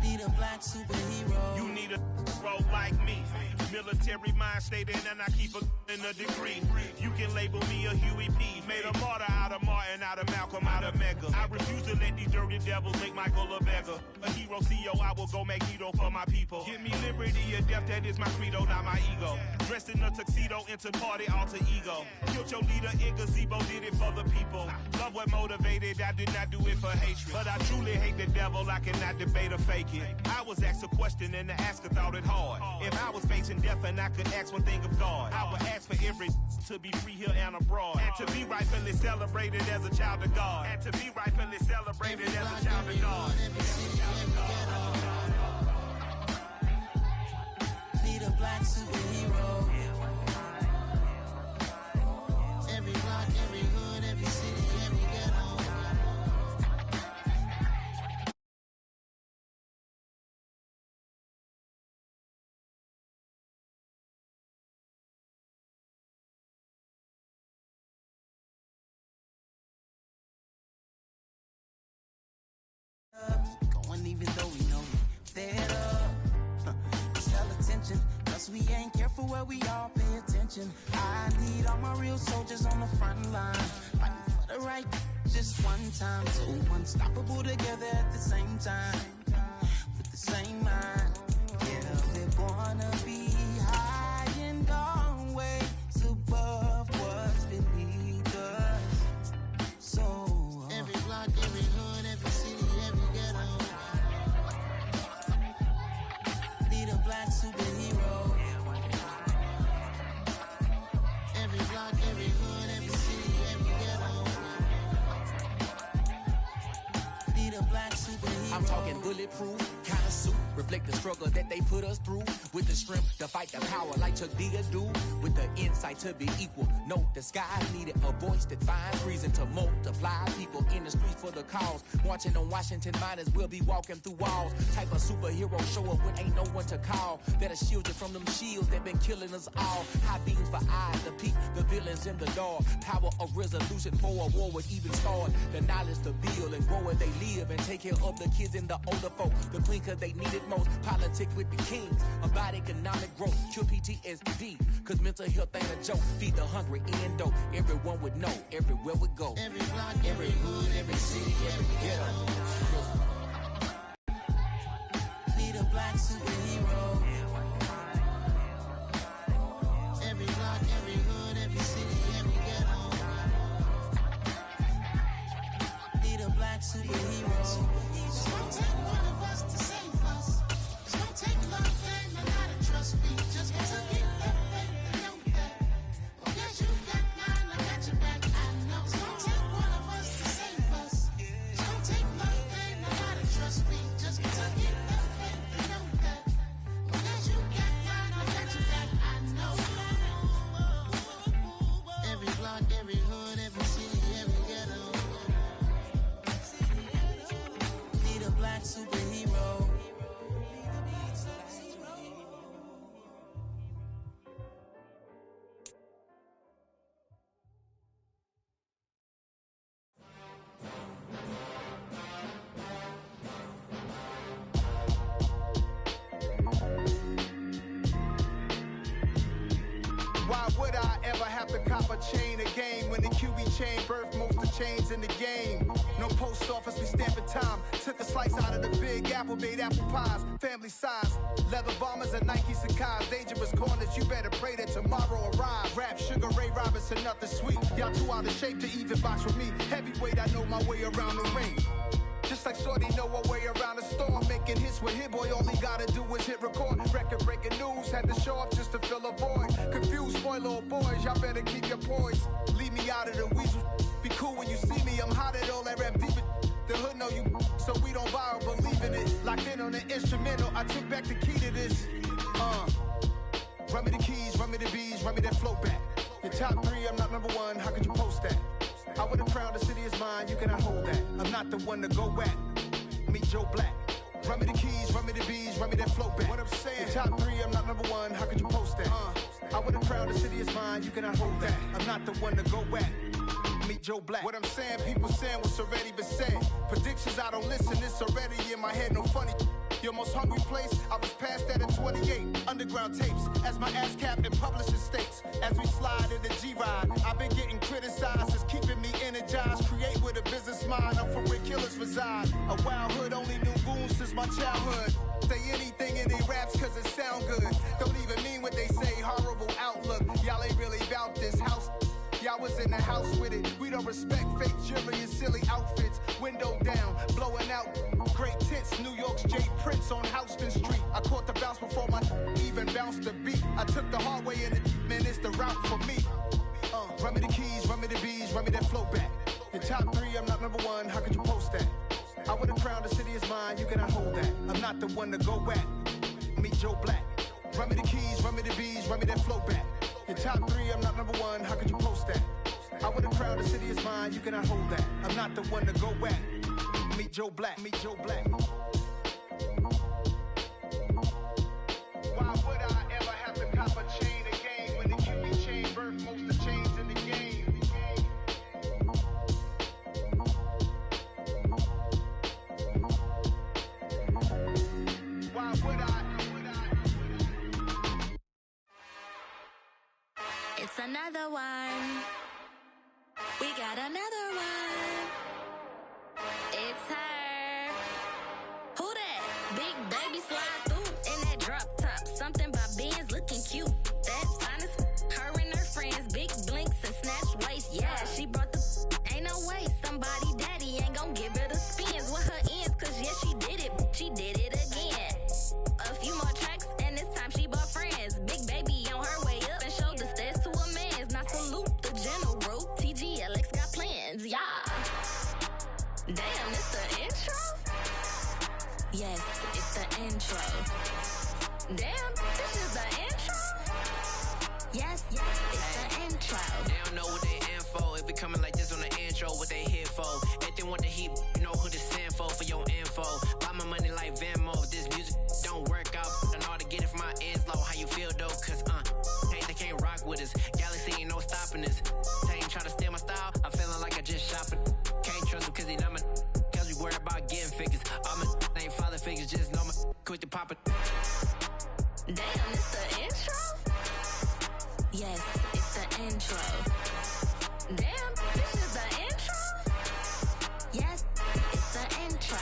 Need a black superhero. You need a role like me. Military mind stated, and I keep a degree. You can label me a Huey P. Made a martyr out of Martin, out of Malcolm, out of Mega. I refuse to let these dirty devils make Michael a beggar. A hero CEO, I will go Magneto for my people. Give me liberty or death, that is my credo, not my ego. Dressed in a tuxedo, into party, alter ego. Killed your leader in gazebo, did it for the people. Love what motivated, I did not do it for hatred. But I truly hate the devil, I cannot debate or fake it. I was asked a question and the asker thought it hard. If I was facing death and I could ask one thing of God, I would ask for every to be free here and abroad, and to be rightfully celebrated as a child of God, and to be rightfully celebrated as a child of God. Need a black superhero. Every block, every hood, every city, every ghetto. Going even though we know we fed up. Tell attention, cause we ain't careful where we all pay attention. I need all my real soldiers on the front line, fighting for right just one time. So unstoppable together at the same time, with the same mind. Yeah, we're gonna be high and always above what's beneath us. So every block, every hood, every city, every ghetto need a black superhero. Every block, every hood, every city, every ghetto need a black superhero. I'm talking bulletproof kind of suit, reflect the struggle that they put us through, with the strength to fight the power like Chuck D do, with the insight to be equal. No, the sky needed a voice that finds reason to multiply. People in the streets for the cause, marching on Washington miners will be walking through walls. Type of superhero show up when ain't no one to call, that'll shield you from them shields that been killing us all. High beams for eyes to peek the villains in the dark. Power of resolution for a war would even start. The knowledge to build and grow where they live, and take care of the kids and the older folk. The queen cause they need it most. Politics with the kings about economic growth. Cure PTSD cause mental health ain't a joke. Feed the hungry and dope. Everyone would know everywhere we go. Every block, every hood, every city, every ghetto need a black superhero. Every block, every hood, every city, every ghetto need a black superhero. It's gonna take one of us to save us. It's gonna take love and a lot of trust. We just got to get that faith and know that. Oh, yes, you got mine, I got your back. I know it's gonna take one of us to save us. It's gonna take love and a lot of trust. We just got to get that faith and know that. Oh, yes, you got mine, I got your back. I know. Every block, every hood, every city, every ghetto need a black superhero. Why would I ever have to cop a chain again when the QB chain birthed most of the chains in the game? No post office, we stamping time. Took a slice out of the big apple, made apple pies, family size. Leather bombers and Nike Sacai's, dangerous corners, you better pray that tomorrow arrives. Rap Sugar Ray Robinson, nothing sweet. Y'all too out of shape to even box with me. Heavyweight, I know my way around the ring. Just like Shorty know her way around the storm, making hits with Hit Boy, all he gotta do is hit record. Record breaking news, had to show up just to fill a void. Confused boy, little boys, y'all better keep your poise. Leave me out of the weasel. Be cool when you see me, I'm hot at all that rap deep. The hood know you, so we don't borrow, believe in it. Locked in on the instrumental, I took back the key to this. Run me the keys, run me the bees, run me that flow back. Your top three, I'm not number one, how could you post that? I would have crowned the city is mine, you cannot hold that. I'm not the one to go at. Meet Joe Black. Run me the keys, run me the bees, run me that flow back. What I'm saying, your top three, I'm not number one, how could you post that? I would have crowned the city is mine, you cannot hold that. I'm not the one to go at. Meet Joe Black. What I'm saying, people saying what's already been said. Predictions, I don't listen, it's already in my head, no funny. Your most hungry place, I was past that at 28. Underground tapes, as my ass cap in publishing states. As we slide in the G-Ride, I've been getting criticized, it's keeping me energized. Create with a business mind, I'm from where killers reside. A wild hood, only knew goons since my childhood. Say anything in they raps cause it sound good. Don't even mean what they say, horrible outlook. Y'all ain't really about this house. Y'all was in the house with it. We don't respect fake jewelry and silly outfits. Window down, blowing out great tits. New York's J. Prince on Houston Street. I caught the bounce before my even bounced the beat. I took the hard way in it, man, it's the route for me. Run me the keys, run me the bees, run me that flow back. Your top three, I'm not number one, how could you post that? I would have crowned the city is mine, you cannot hold that. I'm not the one to go at. Meet Joe Black. Run me the keys, run me the bees, run me that flow back. Your top three, I'm not number one, how could you post that? I would have crowned the city is mine, you cannot hold that. I'm not the one to go at. Meet Joe Black, meet Joe Black. Why would I ever have to cop a chain again when the QB chain birthed most of the chains in the game? Why would I? It's another one. We We got another one. It's her. Who that? Big baby slide through in that drop top. Something about Benz looking cute. That's honest. Her and her friends, big blinks and snatch waist. Yeah, she brought the. Ain't no way somebody daddy ain't gon' give her the spins with her ends. Cause yeah, she did it. She did it again. A few more tracks and this time she bought friends. Big baby on her way up and showed the stairs to a man's. Now salute the general. TGLX got plans. Yeah. Damn, it's the intro? Yes, it's the intro. Damn, this is the intro? Yes, it's the intro. They don't know what they in for. If we coming like this on the intro, what they here for? If they want the heat, you know who to send for your info. Buy my money like Venmo. If this music don't work out, I know how to get it from my ends low. How you feel though? Cause they can't rock with us. Galaxy ain't no stopping us. They ain't try to steal my style. I'm feeling like I just shopping. Can't trust him cause he not my. Cause we worried about getting figures. All my ain't father figures, just know my quick to pop it. Damn, it's the intro? Yes, it's the intro. Damn, this is the intro? Yes, it's the intro.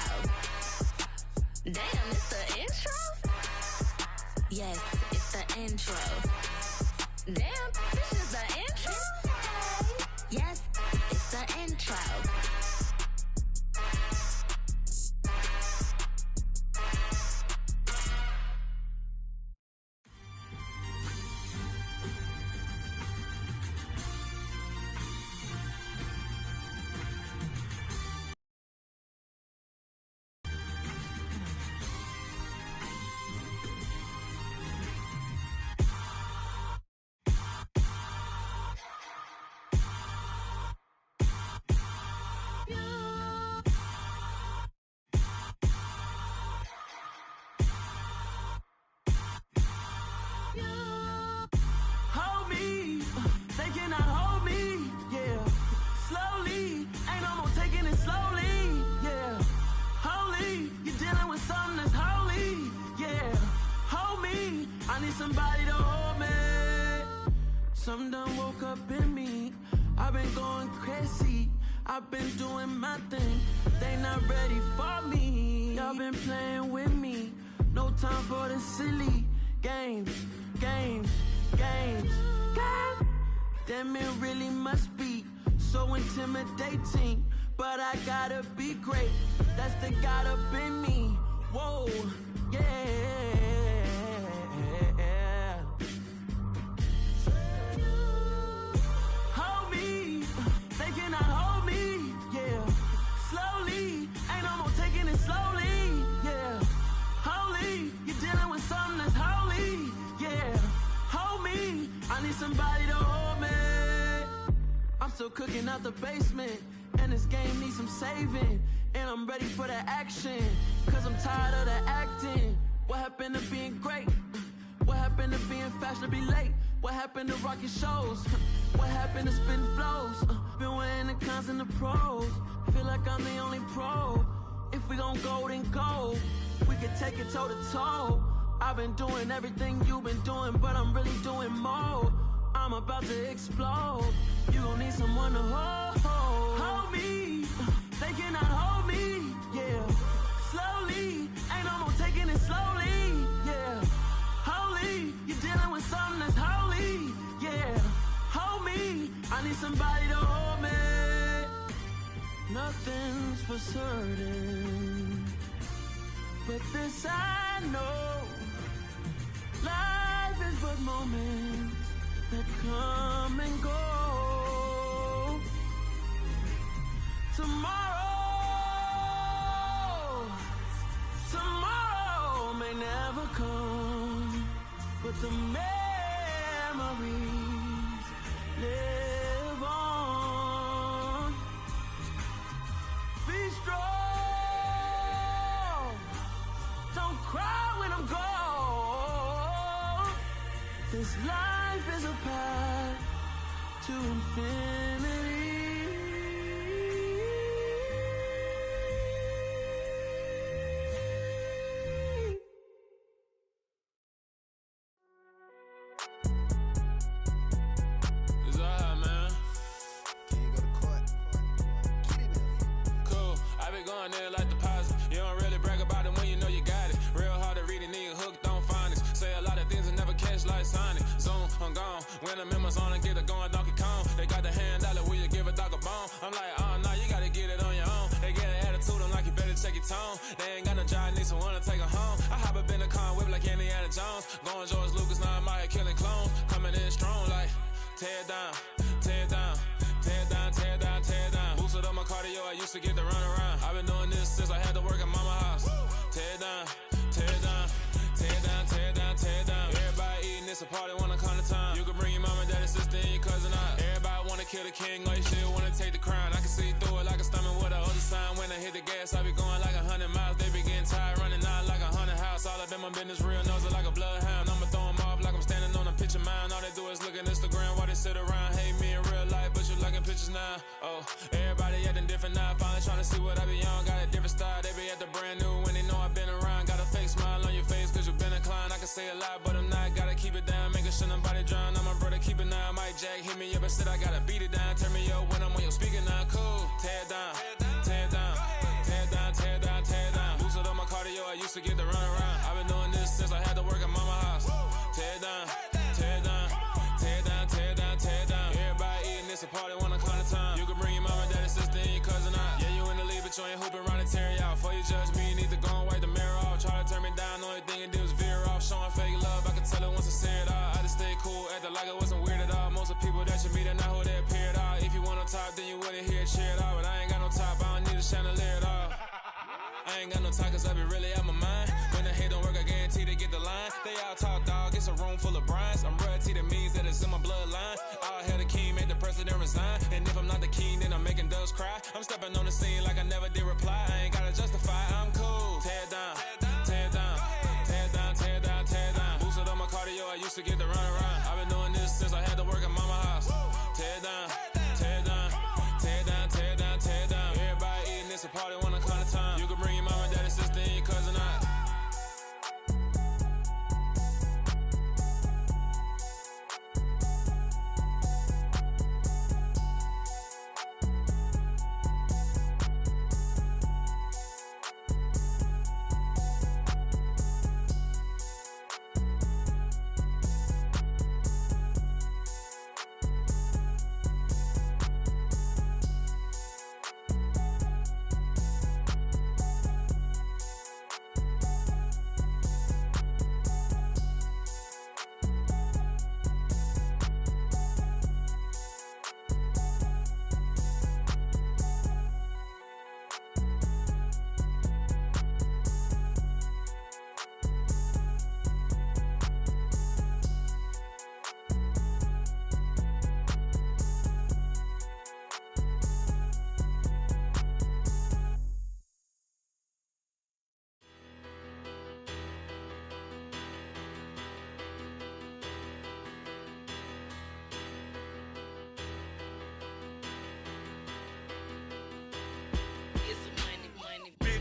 Damn, it's the intro? Yes, it's the intro. Damn, this is the intro? Yes, it's the intro. Hold me, they cannot hold me, yeah. Slowly, ain't no more taking it slowly, yeah. Holy, you're dealing with something that's holy, yeah. Hold me, I need somebody to hold me. Something done woke up in me, I've been going crazy. I've been doing my thing, they not ready for me. Y'all been playing with me, no time for the silly games. Damn, it really must be so intimidating. But I gotta be great, that's the God up in me. Whoa, yeah. Hold me, they cannot hold me, yeah. Slowly, ain't no more taking it slowly, yeah. Holy, you're dealing with something that's holy, yeah. Hold me, I need somebody to hold me. I'm still cooking out the basement, and this game needs some saving. And I'm ready for the action, cause I'm tired of the acting. What happened to being great? What happened to being fashionably late? What happened to rocking shows? What happened to spin flows? Been wearing the cons and the pros. Feel like I'm the only pro. If we gon' go, then go. We can take it toe to toe. I've been doing everything you've been doing, but I'm really doing more. I'm about to explode. You gon' need someone to hold. Hold me, they cannot hold me, yeah. Slowly, ain't no more taking it slowly, yeah. Holy, you're dealing with something that's holy, yeah. Hold me, I need somebody to hold me. Nothing's for certain, but this I know. Life is but moments that come and go. Tomorrow may never come, but the memories live on. Be strong, don't cry when I'm gone. This life is a path to infinity. It's alright, man. Can you go to court? going in like deposit. You don't really brag about it when you know you got it. Real hard to read it, nigga hooked on phonics. Say a lot of things and never catch like Sonic. Zoom, I'm gone. When the members on and get it going Donkey Kong. They got the $100, will you give a dog a bone? I'm like, oh no, you gotta get it on your own. They get an attitude, I'm like, you better check your tone. They ain't got no job, need someone to take her home. I hop up in the car and whip like Indiana Jones. Going George Lucas, now I'm out here killing clones. Coming in strong like, tear down, tear down, tear down, tear down, tear down. Boosted up my cardio, I used to get to run around. I've been doing this since I had to work at mama house. Tear down, tear down, tear down, tear down, tear down. Everybody eating, it's a party, wanna come to time. You can bring your mama, daddy, sister, and your cousin out. Everybody wanna kill the king, or you shit wanna take the crown. I can see through it like a stomach with a other sign. When I hit the gas, I be going like 100 miles. They be getting tired, running out like 100 house. All up in my business, real nose it like a bloodhound. I'ma throw 'em off like I'm standing on a picture mound. All they do is look at Instagram while they sit around. Hate me in real life, but you liking pictures now. Oh, everybody acting different now. Finally trying to see what I be on. Got a different style, they be at the brand new when they know I've been around. Got a fake smile on your face cause you been inclined. I can say a lot, but I'm not. Gotta keep it down, making sure nobody drown. I'm my brother, keep it down. Mike Jack hit me up and said I gotta beat it down. Turn me up when I'm on your speaker now. Cool, tear down, tear down, tear down, tear down, tear down. Boosted up my cardio, I used to get to run around. I've been doing this since I had to work at mama house. Tear down, tear down, tear down, tear down, tear down. Everybody eating, it's a party, wanna come to time. You can bring your mama, daddy, sister, and your cousin out. Yeah, you in the lead, but you ain't hooping around and tear you out. Before you judge me, you need to go and wipe the mirror off. Try to turn me down, only thing you do is veer off. Showing fake love, I can tell it once I see it all. I just stay cool, acting like it wasn't weird at all. Most of the people that you meet are not who they appear at all. If you want on top, then you wouldn't hear it cheer at all. But I ain't got no top, I don't need a chandelier at all. I ain't got no time cause I be really out my mind. When the hate don't work, I guarantee they get the line. They all talk dog, it's a room full of brinds. I'm royalty, that means that it's in my bloodline. All hail the king, make the president resign. And if I'm not the king, then I'm making doves cry. I'm stepping on the scene like I never did reply. I ain't gotta justify, I'm cool. Tear down, tear down, tear down, tear down, tear down. Boosted up my cardio, I used to get to run around. I've been doing this since I had to work at mama house. Tear down, tear down, tear down, tear down, tear down. Everybody eating, it's a party, wanna come to time. You can bring your mama, daddy, sister, and your cousin out.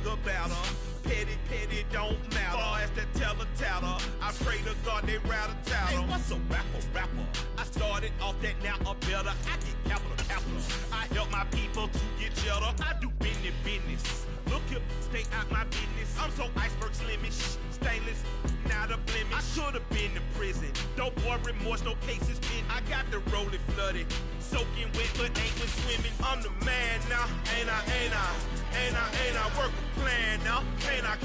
About her. Petty don't matter. Far as that teller, I pray to God they rattle tattle. Hey, what's a rapper? I started off that, now a better. I get capital. I help my people to get cheddar. I do business. Look here, stay out my business. I'm so iceberg slimish, stainless, not a blemish. I should've been in prison. Don't boy remorse, no cases been. I got the rolling flooded, soaking wet, but ain't been swimming. I'm the man now, ain't I? Work a plan now, can't I?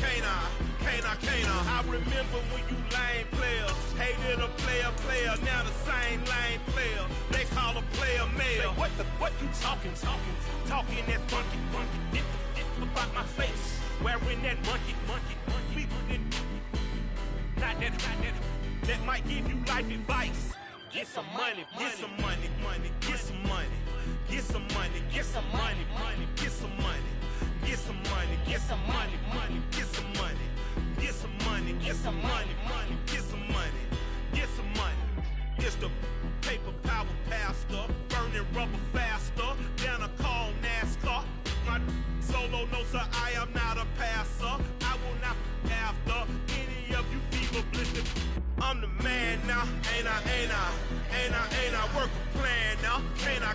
I remember when you lame players hated a player, now the same lame player they call a player male. Say, what you talking that funky, get about my face, wearing that monkey, we didn't, not that might give you life advice. Get some money, get some money, get some money, get some money, get some money, get some money. Get some money, get some money, get some money, get some money, get some money, get some money, get some money. It's the paper power pastor, burning rubber faster than a call NASCAR. My solo, no sir, I am not a passer. I will not after any of you fever blistered. I'm the man now, ain't I? Work a plan now, can't I?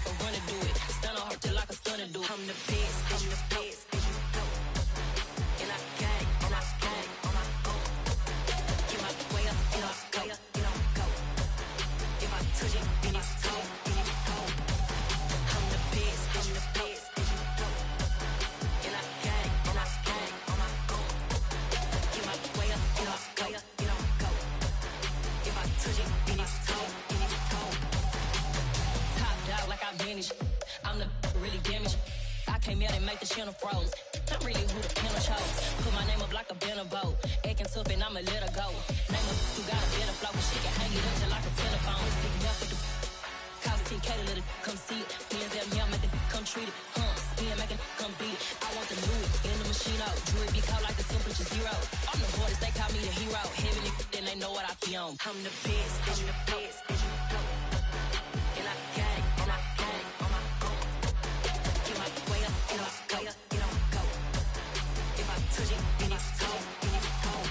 like a runner do it. Stun on her till like a stunner do. I'm the best, I'm the best. And I got it, and I got it on my own. Get my way up, and I go, and I go. If I touch it, then it's cold, then it's cold. I'm the best, I'm the best. And I got it, and I got it on my own. Get my way up, and I go, and I go. If I touch it, then it's cold, then it's cold. Top dog like I vanished. I'm the really damaged. I came out and make the channel froze. I'm really who the panel chose. Put my name up like a banner boat. Acting tough and I'ma let her go. Name her who got a better flow. She can hang it up just like a telephone. Sticking up with the cost 10K to let it come see it. Hands down here, make it come treat it. Spin, make it come beat it. I want the new in the machine out. Jewelry be cold like the temperature zero. I'm the hardest, they call me the hero. Heaven and then they know what I be on. I'm the best, I'm the best. And I got it, and I got it on my own. Get my way up, and I go, and I go. If I touch it, then it's cold, then it's cold.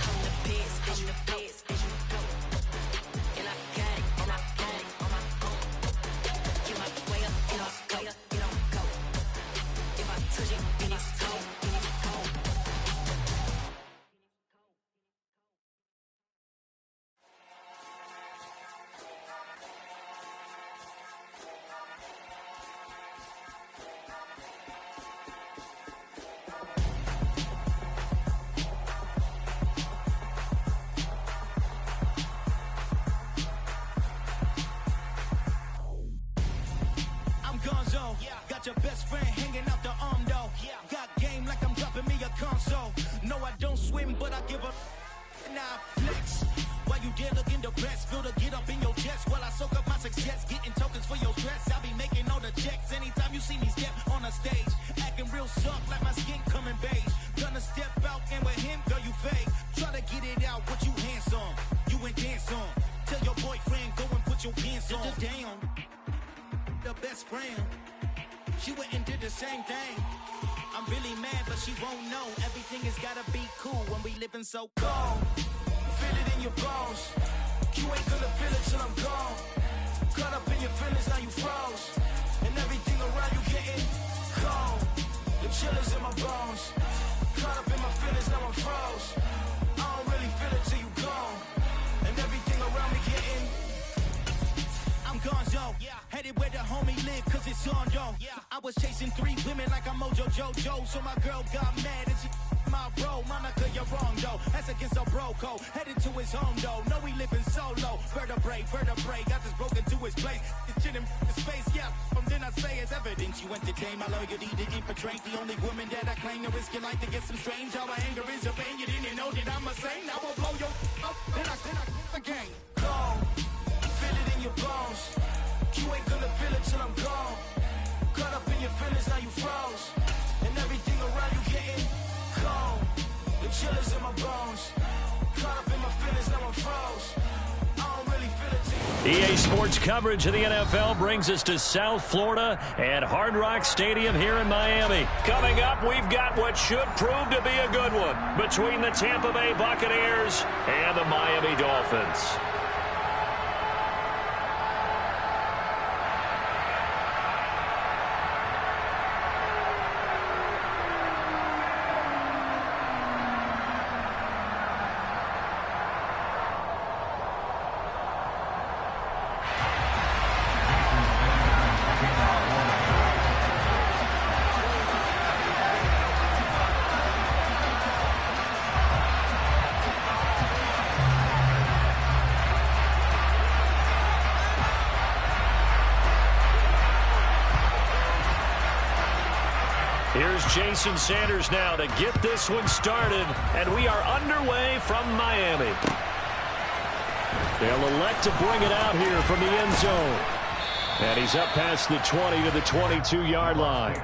I'm the best, I'm the best. And I got it, and I got it on my own. Get my way up, and I go, and I go. If I touch it, then it's cold, then it's cold. I'm Gonzo. Got your best friend hanging out the arm though. Got game like I'm dropping me a console. No, I don't swim, but I give a nah flex. While you there looking depressed, feel the get up in your chest while I soak up my success. Getting tokens for your stress. I'll be making all the checks anytime you see me step on a stage. Acting real soft like my skin coming beige. Gonna step out and with him, girl, you fake. Try to get it out, what you handsome. You ain't dance on. Tell your boyfriend, go and put your pants on. Down. The best friend. She went and did the same thing. I'm really mad, but she won't know. Everything has gotta be cool when we living so cold. Feel it in your bones. You ain't gonna feel it till I'm gone. Caught up in your feelings, now you froze. And everything around you getting cold. The chillers in my bones. Caught up in my feelings, now I'm froze. I don't really feel it till you gone. And everything around me getting I'm Gonzo, headed where the homie live, cause it's on though. I was chasing 3 women like I'm Mojo Jojo, so my girl got mad and she my bro. Monica, you're wrong though, that's against our bro code. Headed to his home though, know we living solo. Vertebrae, got this broken to his place. It's chin in his face, from then I say it's evidence. You entertain my loyalty, didn't infiltrate. The only woman that I claim to risk your life to get some strange. All my anger is your pain, you didn't know that I'm a saint. Now I'll blow your up, then I again. Gone. Feel it in your bones. You ain't gonna feel it till I'm gone. Caught up in your feelings, now you froze. And everything around you getting cold. The chillers in my bones. Caught up in my feelings, now I'm froze. I don't really feel it till you. EA Sports coverage of the NFL brings us to South Florida at Hard Rock Stadium here in Miami. Coming up, we've got what should prove to be a good one between the Tampa Bay Buccaneers and the Miami Dolphins. Here's Jason Sanders now to get this one started, and we are underway from Miami. They'll elect to bring it out here from the end zone. And he's up past the 20 to the 22-yard line.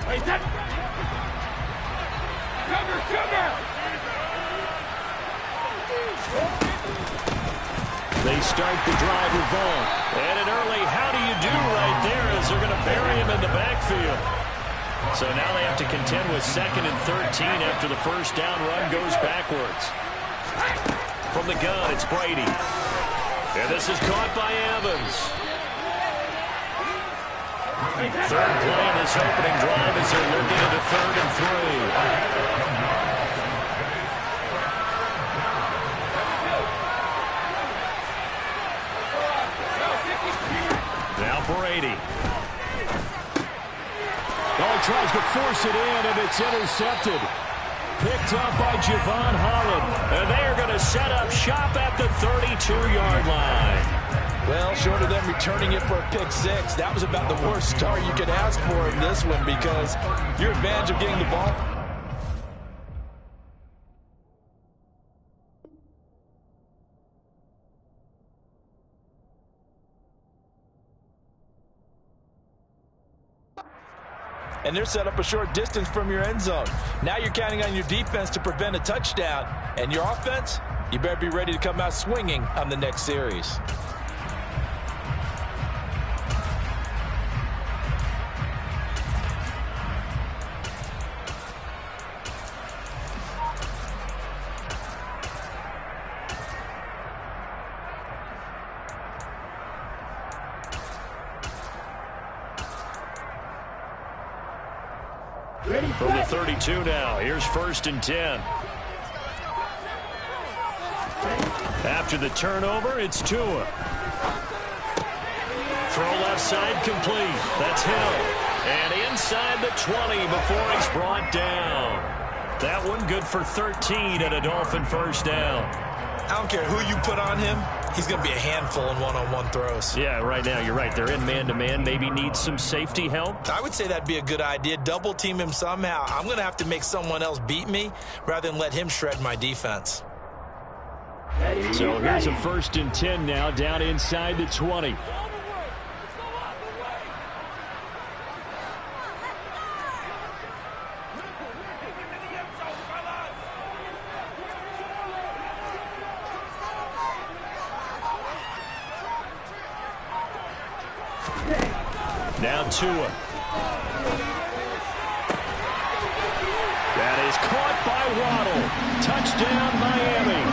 They start the drive with Vaughn. And an early how do you do right there as they're going to bury him in the backfield. So now they have to contend with 2nd and 13 after the first down run goes backwards. From the gun, it's Brady. And this is caught by Evans. Third play in this opening drive as they're looking into 3rd and 3. Now Brady. Oh, he tries to force it in, and it's intercepted. Picked up by Javon Holland. And they are going to set up shop at the 32-yard line. Well, short of them returning it for a pick 6, that was about the worst start you could ask for in this one because your advantage of getting the ball. And they're set up a short distance from your end zone. Now you're counting on your defense to prevent a touchdown. And your offense, you better be ready to come out swinging on the next series. From the 32 now, here's 1st and 10. After the turnover, it's Tua. Throw left side complete. That's Hill. And inside the 20 before he's brought down. That one good for 13 and a Dolphin first down. I don't care who you put on him. He's going to be a handful in one-on-one throws. Yeah, right now, you're right. They're in man-to-man. Maybe needs some safety help. I would say that'd be a good idea. Double team him somehow. I'm going to have to make someone else beat me rather than let him shred my defense. So here's a 1st and 10 now down inside the 20. Now Tua. That is caught by Waddle. Touchdown, Miami.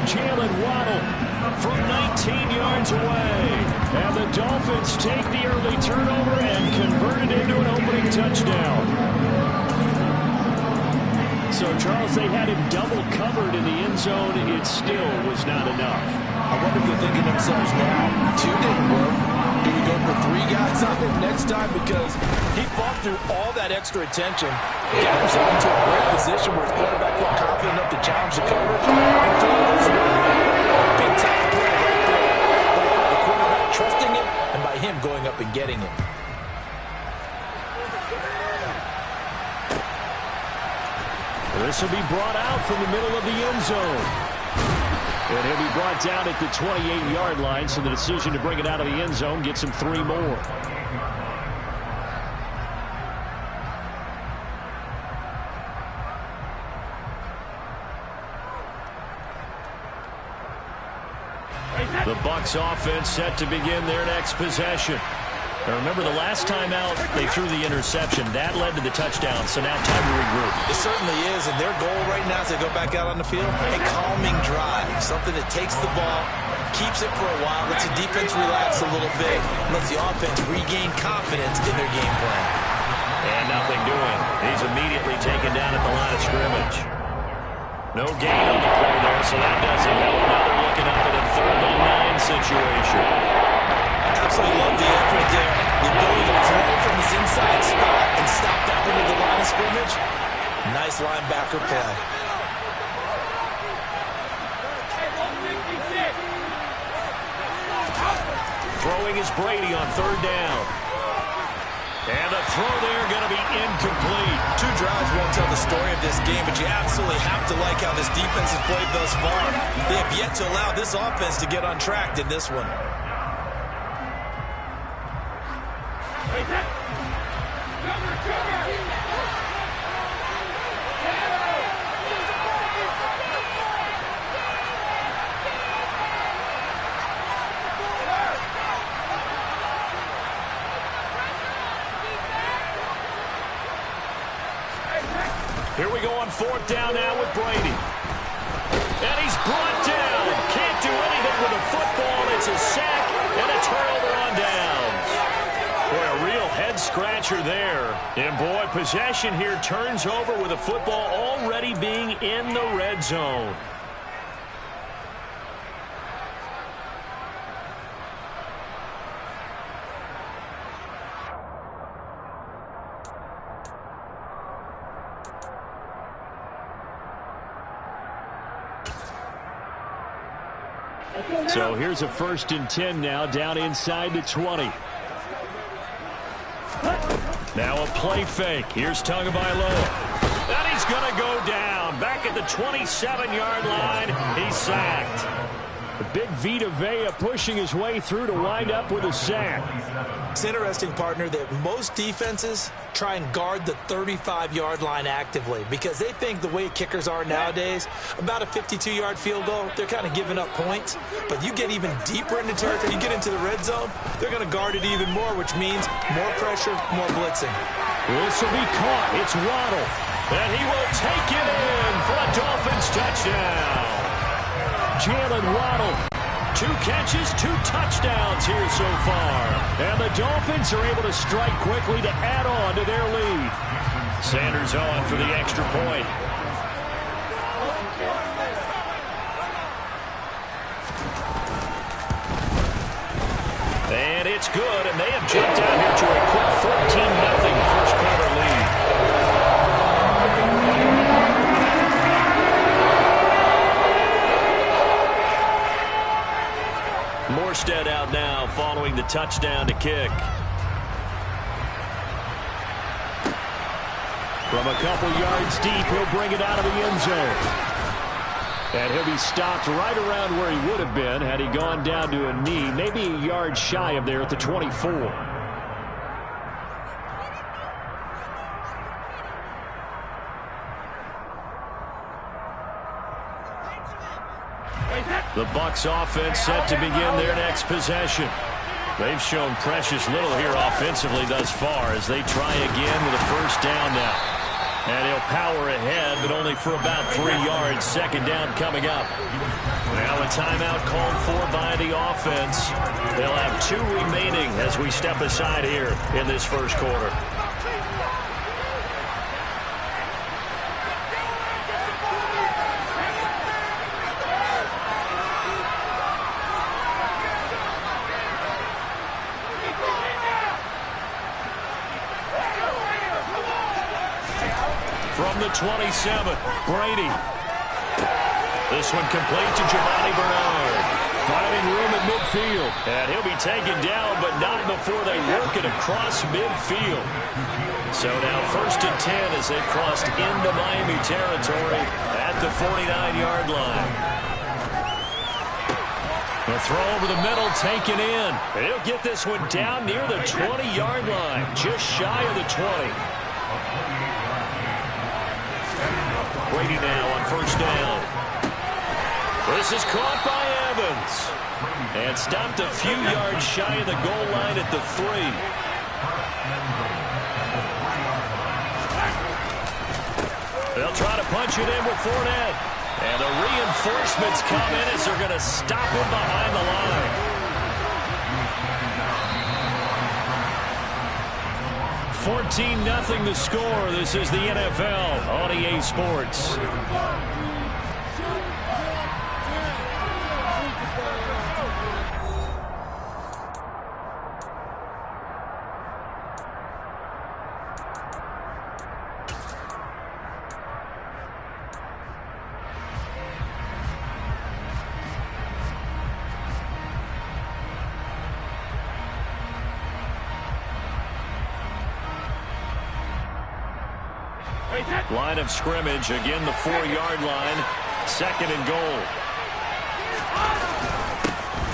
Jalen Waddle from 19 yards away. And the Dolphins take the early turnover and convert it into an opening touchdown. So, Charles, they had him double covered in the end zone. It still was not enough. I wonder if they're thinking to themselves now, 2 didn't work. Do we go for 3 guys out there next time? Because he fought through all that extra attention, got himself into a great position where his quarterback felt confident enough to challenge the coverage and throw this one. Big time play right there. The quarterback trusting him and by him going up and getting him. This will be brought out from the middle of the end zone. And he'll be brought down at the 28-yard line, so the decision to bring it out of the end zone gets him 3 more. The Bucs offense set to begin their next possession. Now remember, the last time out, they threw the interception. That led to the touchdown, so now time to regroup. It certainly is, and their goal right now as they go back out on the field, a calming drive, something that takes the ball, keeps it for a while, lets the defense relax a little bit, lets the offense regain confidence in their game plan. And nothing doing. He's immediately taken down at the line of scrimmage. No gain on the play there, so that doesn't help. Now they're looking up at a 3rd and 9 situation. Absolutely love the effort there. The ability to throw from his inside spot and stop that into the line of scrimmage. Nice linebacker play. Throwing is Brady on 3rd down. And a throw there going to be incomplete. 2 drives won't tell the story of this game, but you absolutely have to like how this defense has played thus far. They have yet to allow this offense to get untracked in this one. Here we go on 4th down now with Brady. And he's brought down. Can't do anything with the football. It's a sack and a turnover on downs. Boy, a real head-scratcher there. And, boy, possession here turns over with the football already being in the red zone. So here's a 1st and 10 now, down inside the 20. Now a play fake. Here's Tagovailoa. And he's going to go down. Back at the 27-yard line. He's sacked. The big Vita Vea pushing his way through to wind up with a sack. It's interesting, partner, that most defenses try and guard the 35-yard line actively because they think the way kickers are nowadays, about a 52-yard field goal, they're kind of giving up points. But you get even deeper into territory, you get into the red zone, they're going to guard it even more, which means more pressure, more blitzing. This will be caught. It's Waddle. And he will take it in for a Dolphins touchdown. Jalen Waddle. 2 catches, 2 touchdowns here so far. And the Dolphins are able to strike quickly to add on to their lead. Sanders on for the extra point. And it's good, and they have jumped out here to a quick 14-0 first quarter lead. Morstead out now following the touchdown to kick. From a couple yards deep, he'll bring it out of the end zone. And he'll be stopped right around where he would have been had he gone down to a knee, maybe a yard shy of there at the 24. The Bucs offense set to begin their next possession. They've shown precious little here offensively thus far as they try again with a 1st down now. And he'll power ahead, but only for about 3 yards. 2nd down coming up. Now a timeout called for by the offense. They'll have 2 remaining as we step aside here in this first quarter. From the 27, Brady. This one complete to Giovanni Bernard. Finding room at midfield. And he'll be taken down, but not before they work it across midfield. So now 1st and 10 as they've crossed into Miami territory at the 49-yard line. The throw over the middle, taken in. He'll get this one down near the 20-yard line, just shy of the 20. Brady now on 1st down. This is caught by Evans. And stopped a few yards shy of the goal line at the 3. They'll try to punch it in with Fournette. And the reinforcements come in as they're going to stop him behind the line. 14-0 the score. This is the NFL on EA Sports. Line of scrimmage, again the 4-yard line, 2nd and goal.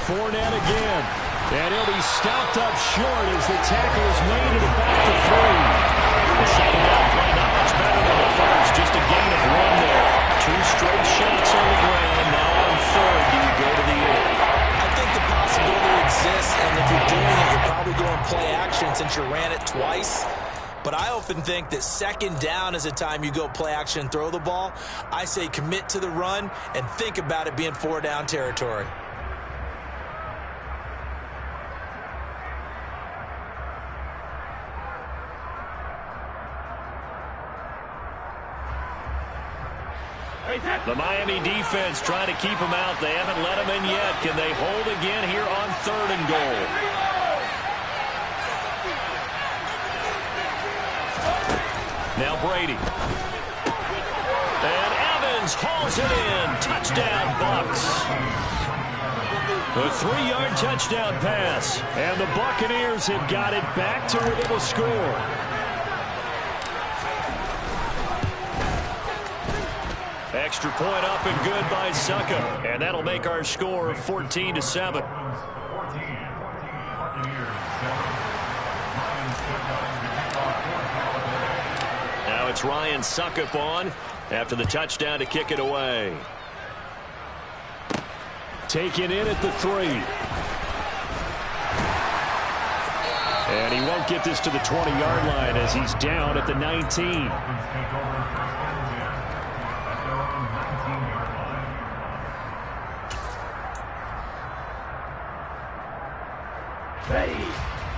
Fournette again, and he'll be stopped up short as the tackle is made at about the 3. The second down play not much better than the first, just a gain of 1 there. 2 straight shots on the ground, now on 3rd, do you go to the air? I think the possibility exists, and if you're doing it, you're probably going play action since you ran it twice. but I often think that second down is a time you go play action and throw the ball. I say commit to the run and think about it being 4-down territory. The Miami defense trying to keep them out. They haven't let them in yet. Can they hold again here on 3rd and goal? Now Brady. And Evans hauls it in. Touchdown, Bucs. A 3-yard touchdown pass. And the Buccaneers have got it back to within a score. Extra point up and good by Succop. And that'll make our score 14-7. Now it's Ryan Succop on after the touchdown to kick it away. Taken in at the 3. And he won't get this to the 20-yard line as he's down at the 19.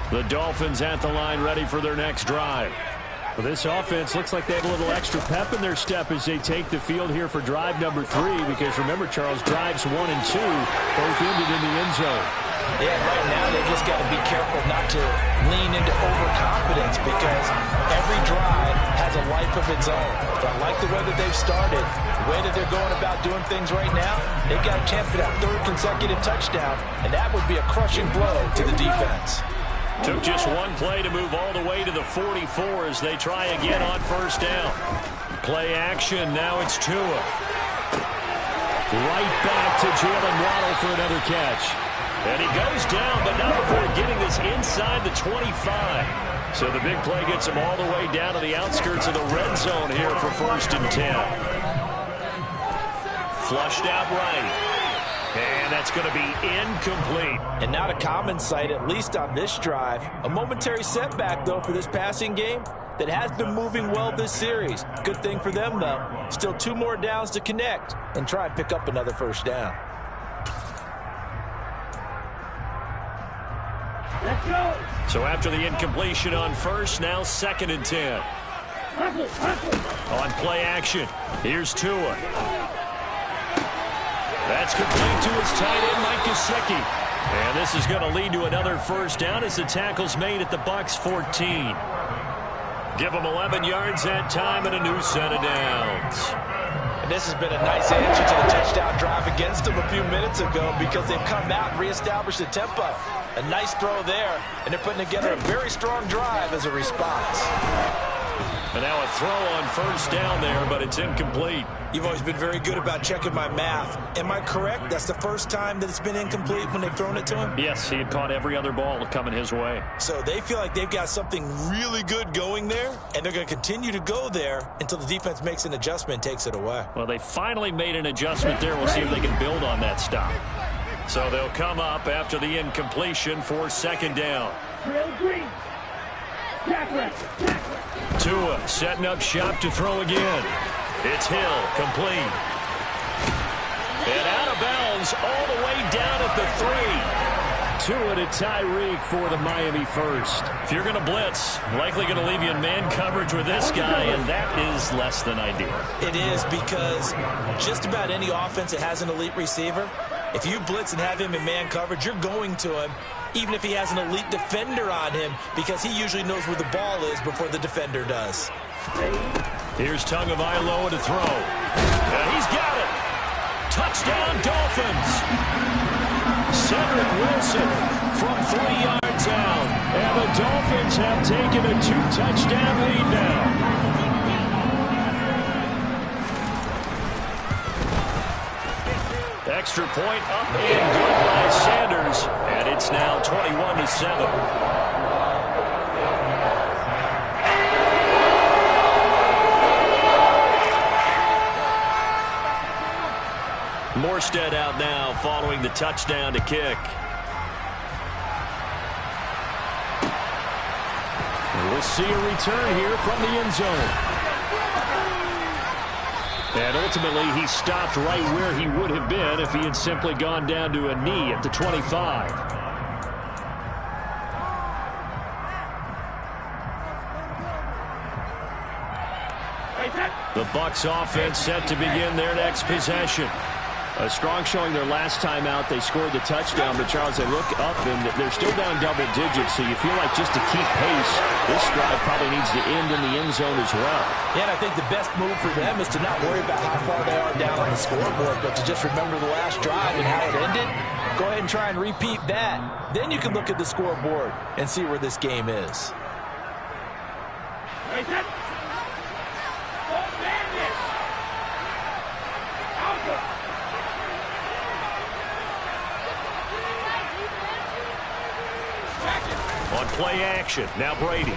The Dolphins at the line, ready for their next drive. Well, this offense looks like they have a little extra pep in their step as they take the field here for drive number 3, because remember, Charles, drives 1 and 2 both ended in the end zone. Yeah, right now they've just got to be careful not to lean into overconfidence, because every drive has a life of its own. But I like the way that they've started, the way that they're going about doing things right now. They've got a chance for that 3rd consecutive touchdown, and that would be a crushing blow to the defense. Took just one play to move all the way to the 44 as they try again on 1st down. Play action, now it's Tua. Right back to Jalen Waddle for another catch. And he goes down, but not before getting this inside the 25. So the big play gets him all the way down to the outskirts of the red zone here for 1st and 10. Flushed out right. And that's going to be incomplete. And not a common sight, at least on this drive. A momentary setback, though, for this passing game that has been moving well this series. Good thing for them, though. Still 2 more downs to connect and try and pick up another 1st down. Let's go. So after the incompletion on 1st, now 2nd and 10. On play action, here's Tua. That's complete to his tight end, Mike Gesicki. And this is going to lead to another 1st down as the tackle's made at the Bucs 14. Give them 11 yards that time and a new set of downs. And this has been a nice answer to the touchdown drive against them a few minutes ago, because they've come out and reestablished the tempo. A nice throw there, and they're putting together a very strong drive as a response. And now a throw on 1st down there, but it's incomplete. You've always been very good about checking my math. Am I correct? That's the first time that it's been incomplete when they've thrown it to him? Yes, he had caught every other ball coming his way. So they feel like they've got something really good going there, and they're going to continue to go there until the defense makes an adjustment and takes it away. Well, they finally made an adjustment there. We'll see if they can build on that stop. So they'll come up after the incompletion for 2nd down. Tua setting up shop to throw again. It's Hill, complete. And out of bounds all the way down at the 3. Tua to Tyreek for the Miami 1st. If you're going to blitz, likely going to leave you in man coverage with this guy, and that is less than ideal. It is, because just about any offense that has an elite receiver, if you blitz and have him in man coverage, you're going to him, even if he has an elite defender on him, because he usually knows where the ball is before the defender does. Here's Tagovailoa to throw. And he's got it. Touchdown, Dolphins. Cedric Wilson from 3 yards out. And the Dolphins have taken a 2-touchdown lead now. Extra point up and good by Sanders. And it's now 21-7. Morstead out now following the touchdown to kick. We'll see a return here from the end zone. And ultimately, he stopped right where he would have been if he had simply gone down to a knee at the 25. The Bucs offense set to begin their next possession. A strong showing their last time out. They scored the touchdown, but Charles, they look up and they're still down double digits, so you feel like just to keep pace, this drive probably needs to end in the end zone as well. Yeah, and I think the best move for them is to not worry about how far they are down on the scoreboard, but to just remember the last drive and how it ended. Go ahead and try and repeat that. Then you can look at the scoreboard and see where this game is. On play action, now Brady.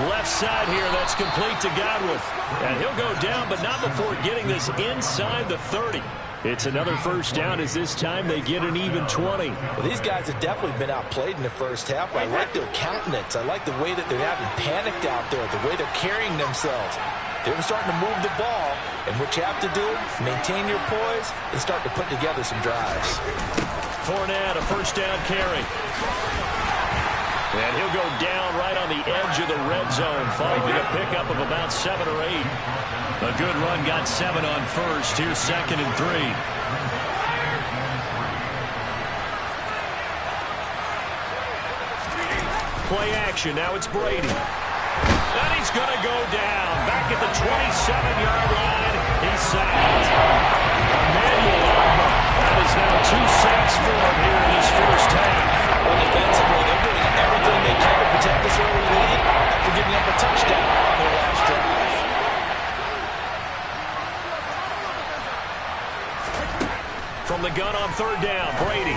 Left side here, that's complete to Godwin. And he'll go down, but not before getting this inside the 30. It's another first down as this time they get an even 20. Well, these guys have definitely been outplayed in the first half. I like their countenance. I like the way that they're having panicked out there, the way they're carrying themselves. They're starting to move the ball, and what you have to do, maintain your poise and start to put together some drives. Fournette, a first down carry. And he'll go down right on the edge of the red zone, following a pickup of about 7 or 8. A good run, got 7 on first. Here's 2nd and 3. Play action, now it's Brady. And he's going to go down. Back at the 27-yard line, he's sacked. Emmanuel Ogbah. That is now 2 sacks for him here in his first half. Well, defensively, they're doing everything they can to protect this early lead after giving up a touchdown on their last drive. From the gun on 3rd down, Brady.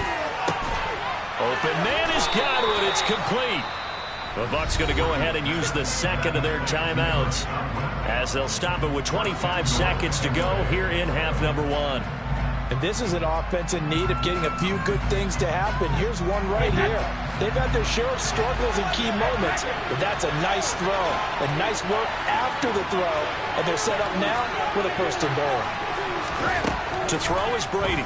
Open man is Godwin. It's complete. The Bucs going to go ahead and use the second of their timeouts as they'll stop it with 25 seconds to go here in half number 1. And this is an offense in need of getting a few good things to happen. Here's one right here. They've had their share of struggles in key moments, but that's a nice throw. A nice work after the throw, and they're set up now with a 1st and goal. To throw is Brady.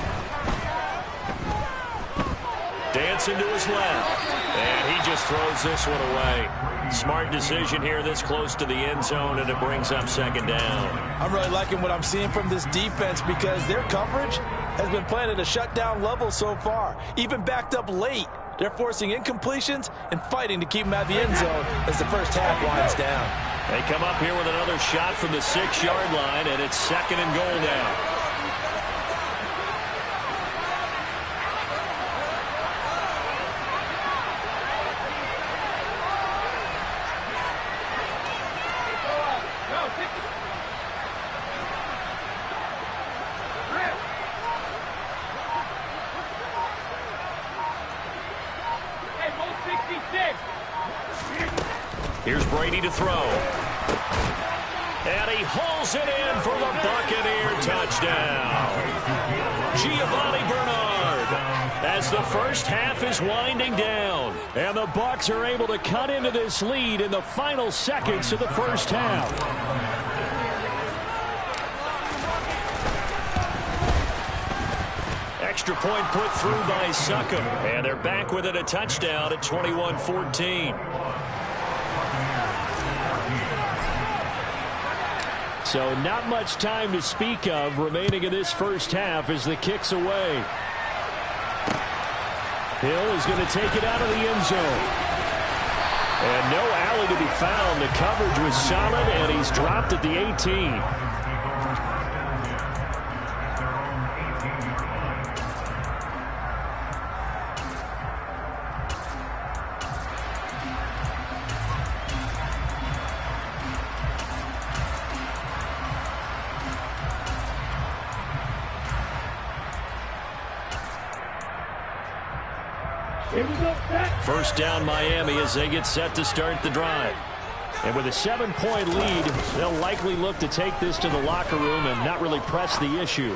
Dancing to his left. And he just throws this one away. Smart decision here this close to the end zone, and it brings up 2nd down. I'm really liking what I'm seeing from this defense because their coverage has been playing at a shutdown level so far. Even backed up late, they're forcing incompletions and fighting to keep them at the end zone as the first half winds down. They come up here with another shot from the 6-yard line, and it's 2nd and goal now. Here's Brady to throw. And he hauls it in for the Buccaneer touchdown. Giovanni Bernard as the first half is winding down. And the Bucs are able to cut into this lead in the final seconds of the first half. Extra point put through by Succop. And they're back with it, a touchdown at 21-14. So not much time to speak of remaining in this first half as the kick's away. Hill is going to take it out of the end zone. And no alley to be found. The coverage was solid, and he's dropped at the 18. First down Miami as they get set to start the drive. And with a 7-point lead, they'll likely look to take this to the locker room and not really press the issue.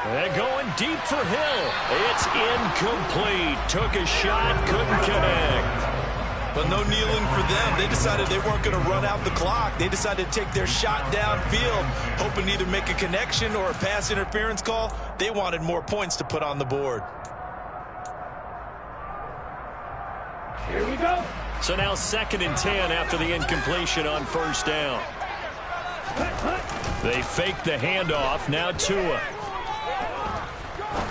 And going deep for Hill. It's incomplete. Took a shot, couldn't connect. But no kneeling for them. They decided they weren't going to run out the clock. They decided to take their shot downfield, hoping to either make a connection or a pass interference call. They wanted more points to put on the board. Here we go. So now 2nd and 10 after the incompletion on first down. They fake the handoff. Now Tua.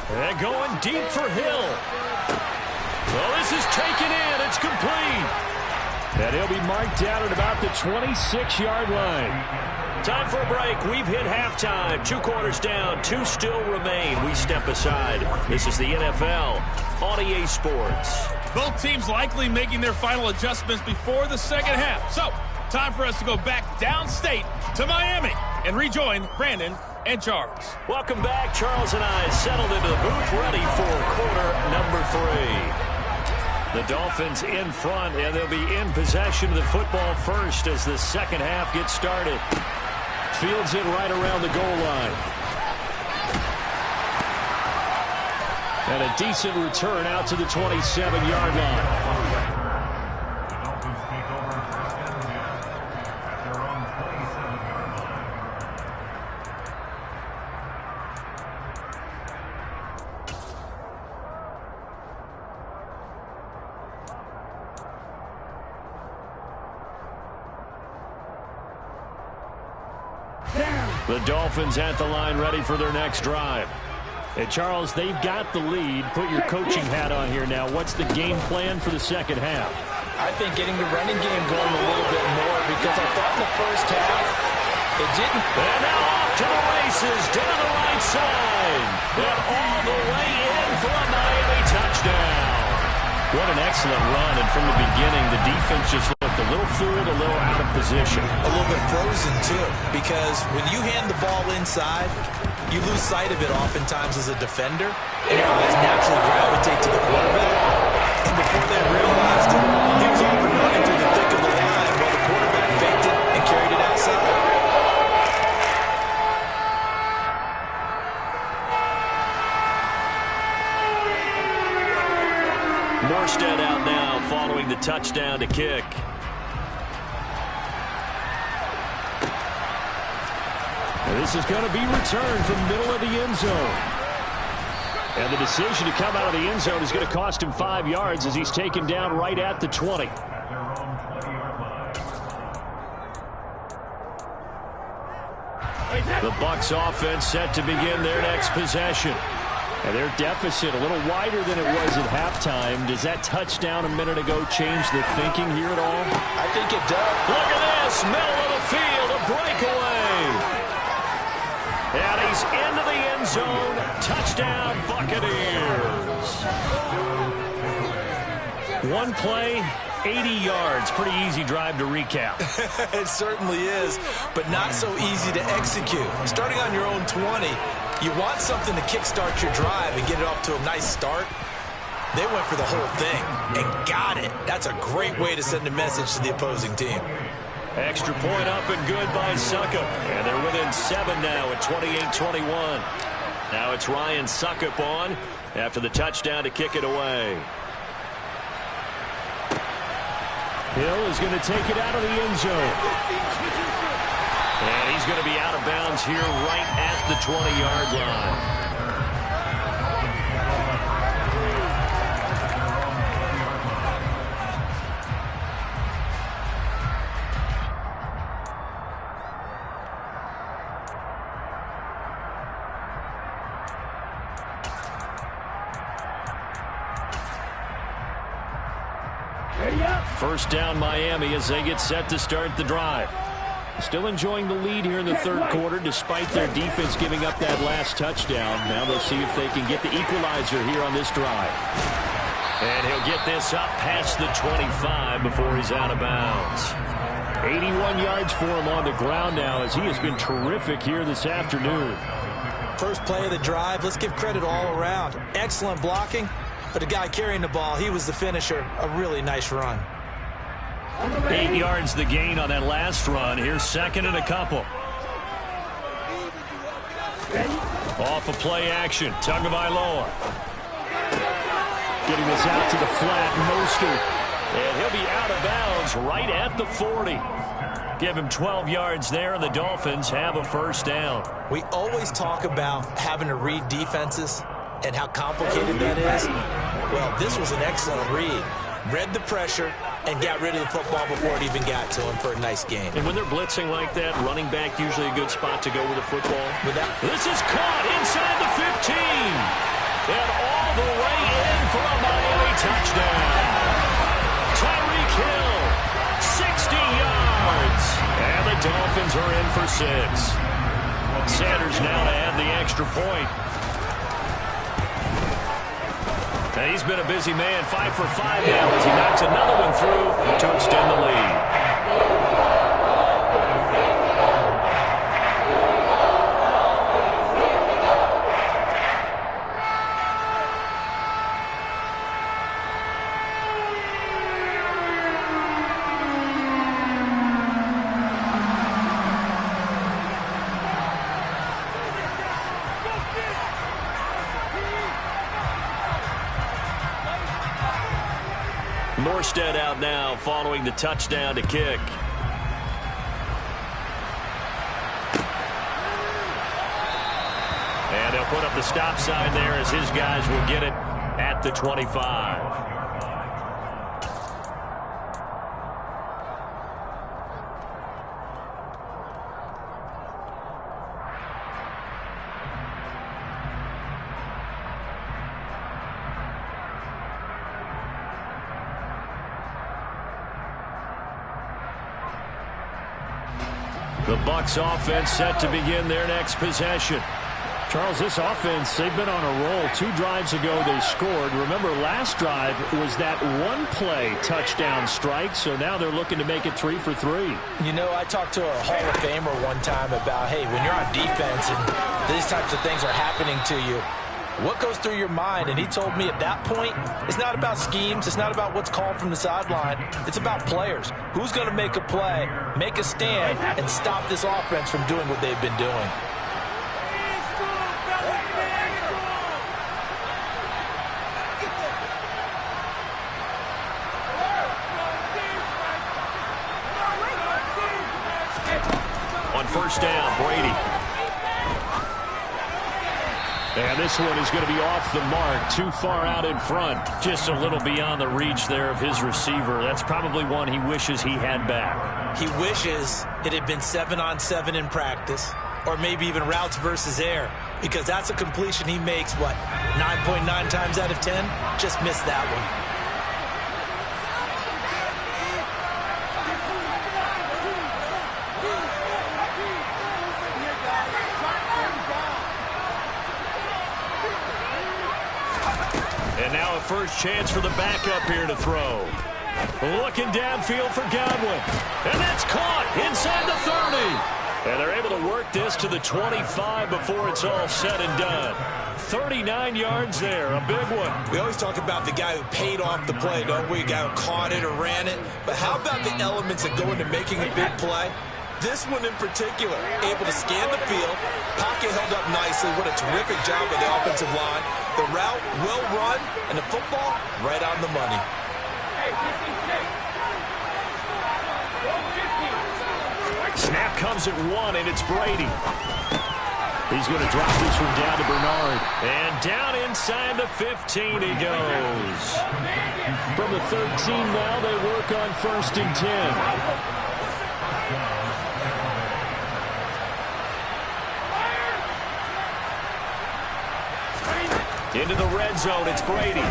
They're going deep for Hill. Well, this is taken in. It's complete. And he'll be marked down at about the 26-yard line. Time for a break. We've hit halftime. 2 quarters down. 2 still remain. We step aside. This is the NFL on EA Sports. Both teams likely making their final adjustments before the second half. So, time for us to go back downstate to Miami and rejoin Brandon and Charles. Welcome back. Charles and I settled into the booth, ready for quarter number 3. The Dolphins in front, and they'll be in possession of the football first as the second half gets started. Fields it right around the goal line. And a decent return out to the 27-yard line. The Dolphins at the line, ready for their next drive. And Charles, they've got the lead. Put your coaching hat on here now. What's the game plan for the second half? I think getting the running game going a little bit more, because I thought in the first half it didn't. And now off to the races, down the right side. And all the way in for a Miami touchdown. What an excellent run. And from the beginning, the defense just looked a little fooled, a little out of position. A little bit frozen, too, because when you hand the ball inside, you lose sight of it oftentimes as a defender, and your eyes naturally gravitate to the quarterback. And before they realized it, he was off and running through the thick of the line while the quarterback faked it and carried it outside. Morstead out now following the touchdown to kick. And this is going to be returned from the middle of the end zone. And the decision to come out of the end zone is going to cost him 5 yards as he's taken down right at the 20. The Bucs offense set to begin their next possession. And their deficit a little wider than it was at halftime. Does that touchdown a minute ago change the thinking here at all? I think it does. Look at this, middle of the field, a breakaway. And he's into the end zone. Touchdown, Buccaneers. One play, 80 yards. Pretty easy drive to recap. It certainly is, but not so easy to execute. Starting on your own 20, you want something to kickstart your drive and get it off to a nice start. They went for the whole thing and got it. That's a great way to send a message to the opposing team. Extra point up and good by Succop. And they're within 7 now at 28-21. Now it's Ryan Succop on after the touchdown to kick it away. Hill is going to take it out of the end zone. And he's going to be out of bounds here right at the 20-yard line. First down Miami as they get set to start the drive. Still enjoying the lead here in the third quarter despite their defense giving up that last touchdown. Now they'll see if they can get the equalizer here on this drive. And he'll get this up past the 25 before he's out of bounds. 81 yards for him on the ground now as he has been terrific here this afternoon. First play of the drive, let's give credit all around. Excellent blocking, but the guy carrying the ball, he was the finisher. A really nice run. 8 yards the gain on that last run. Here's second and a couple. Off of play action. Tagovailoa. Getting this out to the flat. Mostert And he'll be out of bounds right at the 40. Give him 12 yards there, and the Dolphins have a first down. We always talk about having to read defenses and how complicated that is. Well, this was an excellent read. Read the pressure and got rid of the football before it even got to him for a nice game. And when they're blitzing like that, running back usually a good spot to go with the football. This is caught inside the 15. And all the way in for a Miami touchdown. Tyreek Hill, 60 yards. And the Dolphins are in for 6. Sanders now to add the extra point. And he's been a busy man, 5 for 5 now as he knocks another one through to extend the lead. Morstead out now following the touchdown to kick. And they'll put up the stop sign there as his guys will get it at the 25. The Bucs offense set to begin their next possession. Charles, this offense, they've been on a roll. 2 drives ago they scored. Remember, last drive was that one-play touchdown strike, so now they're looking to make it 3 for 3. You know, I talked to a Hall of Famer one time about, hey, when you're on defense and these types of things are happening to you, what goes through your mind? And he told me at that point, it's not about schemes. It's not about what's called from the sideline. It's about players. Who's going to make a play, make a stand, and stop this offense from doing what they've been doing? On first down, Brady. And this one is going to be off the mark, too far out in front. Just a little beyond the reach there of his receiver. That's probably one he wishes he had back. He wishes it had been 7-on-7 in practice, or maybe even routes versus air, because that's a completion he makes, 9.9 times out of 10? Just missed that one. First chance for the backup here to throw. Looking downfield for Godwin. And that's caught inside the 30. And they're able to work this to the 25 before it's all said and done. 39 yards there, a big one. We always talk about the guy who paid off the play, don't we? The guy who caught it or ran it. But how about the elements that go into making a big play? This one in particular, able to scan the field, pocket held up nicely. What a terrific job by the offensive line. The route well run, and the football right on the money. Snap comes at 1, and it's Brady. He's going to drop this one down to Bernard. And down inside the 15 he goes. From the 13 now, they work on 1st and 10. Into the red zone, it's Brady.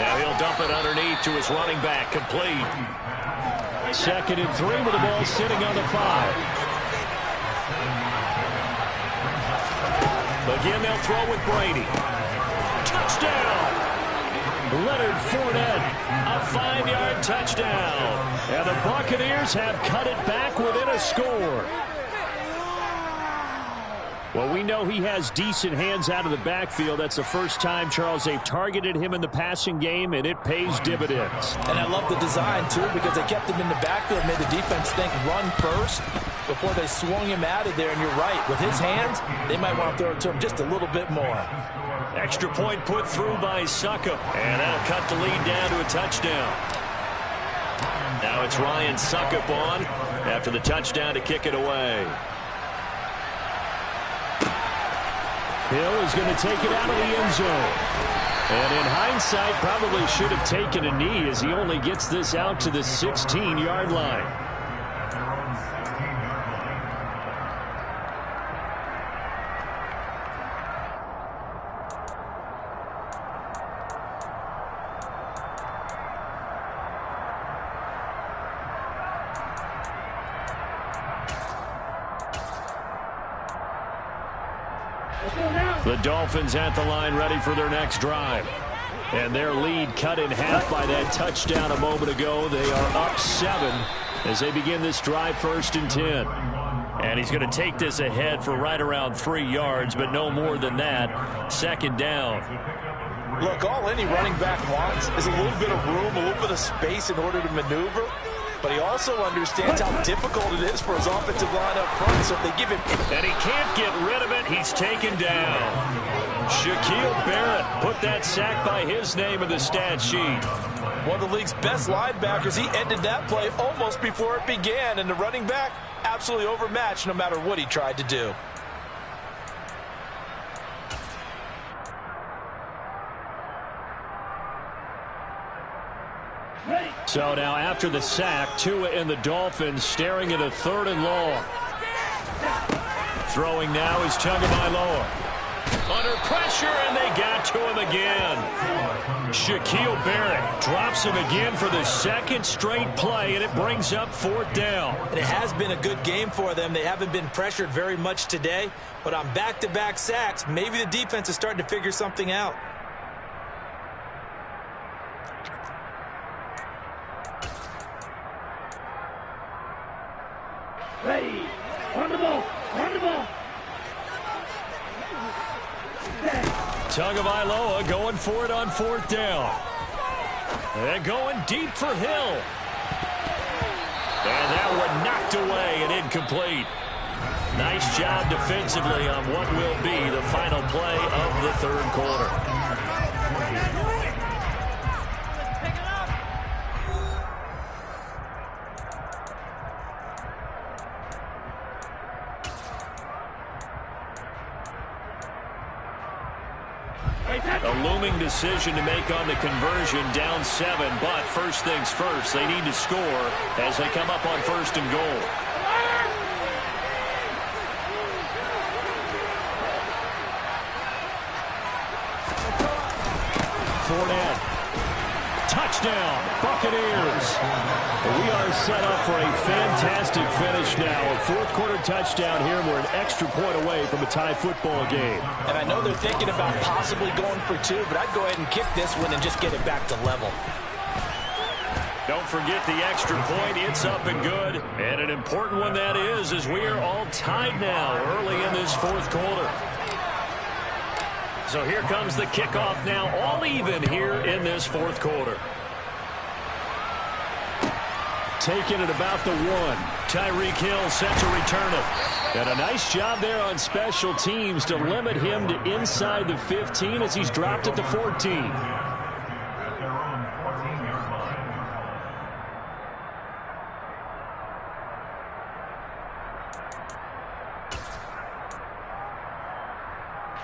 Now he'll dump it underneath to his running back, complete. 2nd and 3 with the ball sitting on the 5. Again, they'll throw with Brady. Touchdown! Leonard Fournette, a 5-yard touchdown. And the Buccaneers have cut it back within a score. Well, we know he has decent hands out of the backfield. That's the first time, Charles, they've targeted him in the passing game, and it pays dividends. And I love the design, too, because they kept him in the backfield, made the defense think run first before they swung him out of there. And you're right, with his hands, they might want to throw it to him just a little bit more. Extra point put through by Succop. And that'll cut the lead down to a touchdown. Now it's Ryan Succop on after the touchdown to kick it away. Hill is going to take it out of the end zone. And in hindsight, probably should have taken a knee as he only gets this out to the 16-yard line. The Dolphins at the line ready for their next drive. And their lead cut in half by that touchdown a moment ago. They are up 7 as they begin this drive 1st and 10. And he's going to take this ahead for right around 3 yards, but no more than that. 2nd down. Look, all any running back wants is a little bit of room, a little bit of space in order to maneuver. But he also understands how difficult it is for his offensive line up front, so if they give him... And he can't get rid of it. He's taken down. Shaquille Barrett put that sack by his name in the stat sheet. One of the league's best linebackers. He ended that play almost before it began, and the running back absolutely overmatched no matter what he tried to do. So now after the sack, Tua and the Dolphins staring at a 3rd and long. Throwing now is Tagovailoa. Under pressure, and they got to him again. Shaquille Barrett drops him again for the 2nd straight play, and it brings up 4th down. And it has been a good game for them. They haven't been pressured very much today, but on back-to-back sacks, maybe the defense is starting to figure something out. Ready. On the ball. On the ball. Tagovailoa going for it on 4th down. And going deep for Hill. And that one knocked away and incomplete. Nice job defensively on what will be the final play of the 3rd quarter. A looming decision to make on the conversion, down 7, but first things first, they need to score as they come up on 1st and goal. Fournette. Touchdown, Buccaneers. We are set up for a fantastic finish now. A 4th quarter touchdown here, and we're an extra point away from a tie football game. And I know they're thinking about possibly going for 2, but I'd go ahead and kick this one and just get it back to level. Don't forget the extra point. It's up and good. And an important one that is, as we are all tied now early in this 4th quarter. So here comes the kickoff now, all even here in this 4th quarter. Taking it about the 1. Tyreek Hill set to return it. And a nice job there on special teams to limit him to inside the 15 as he's dropped at the 14.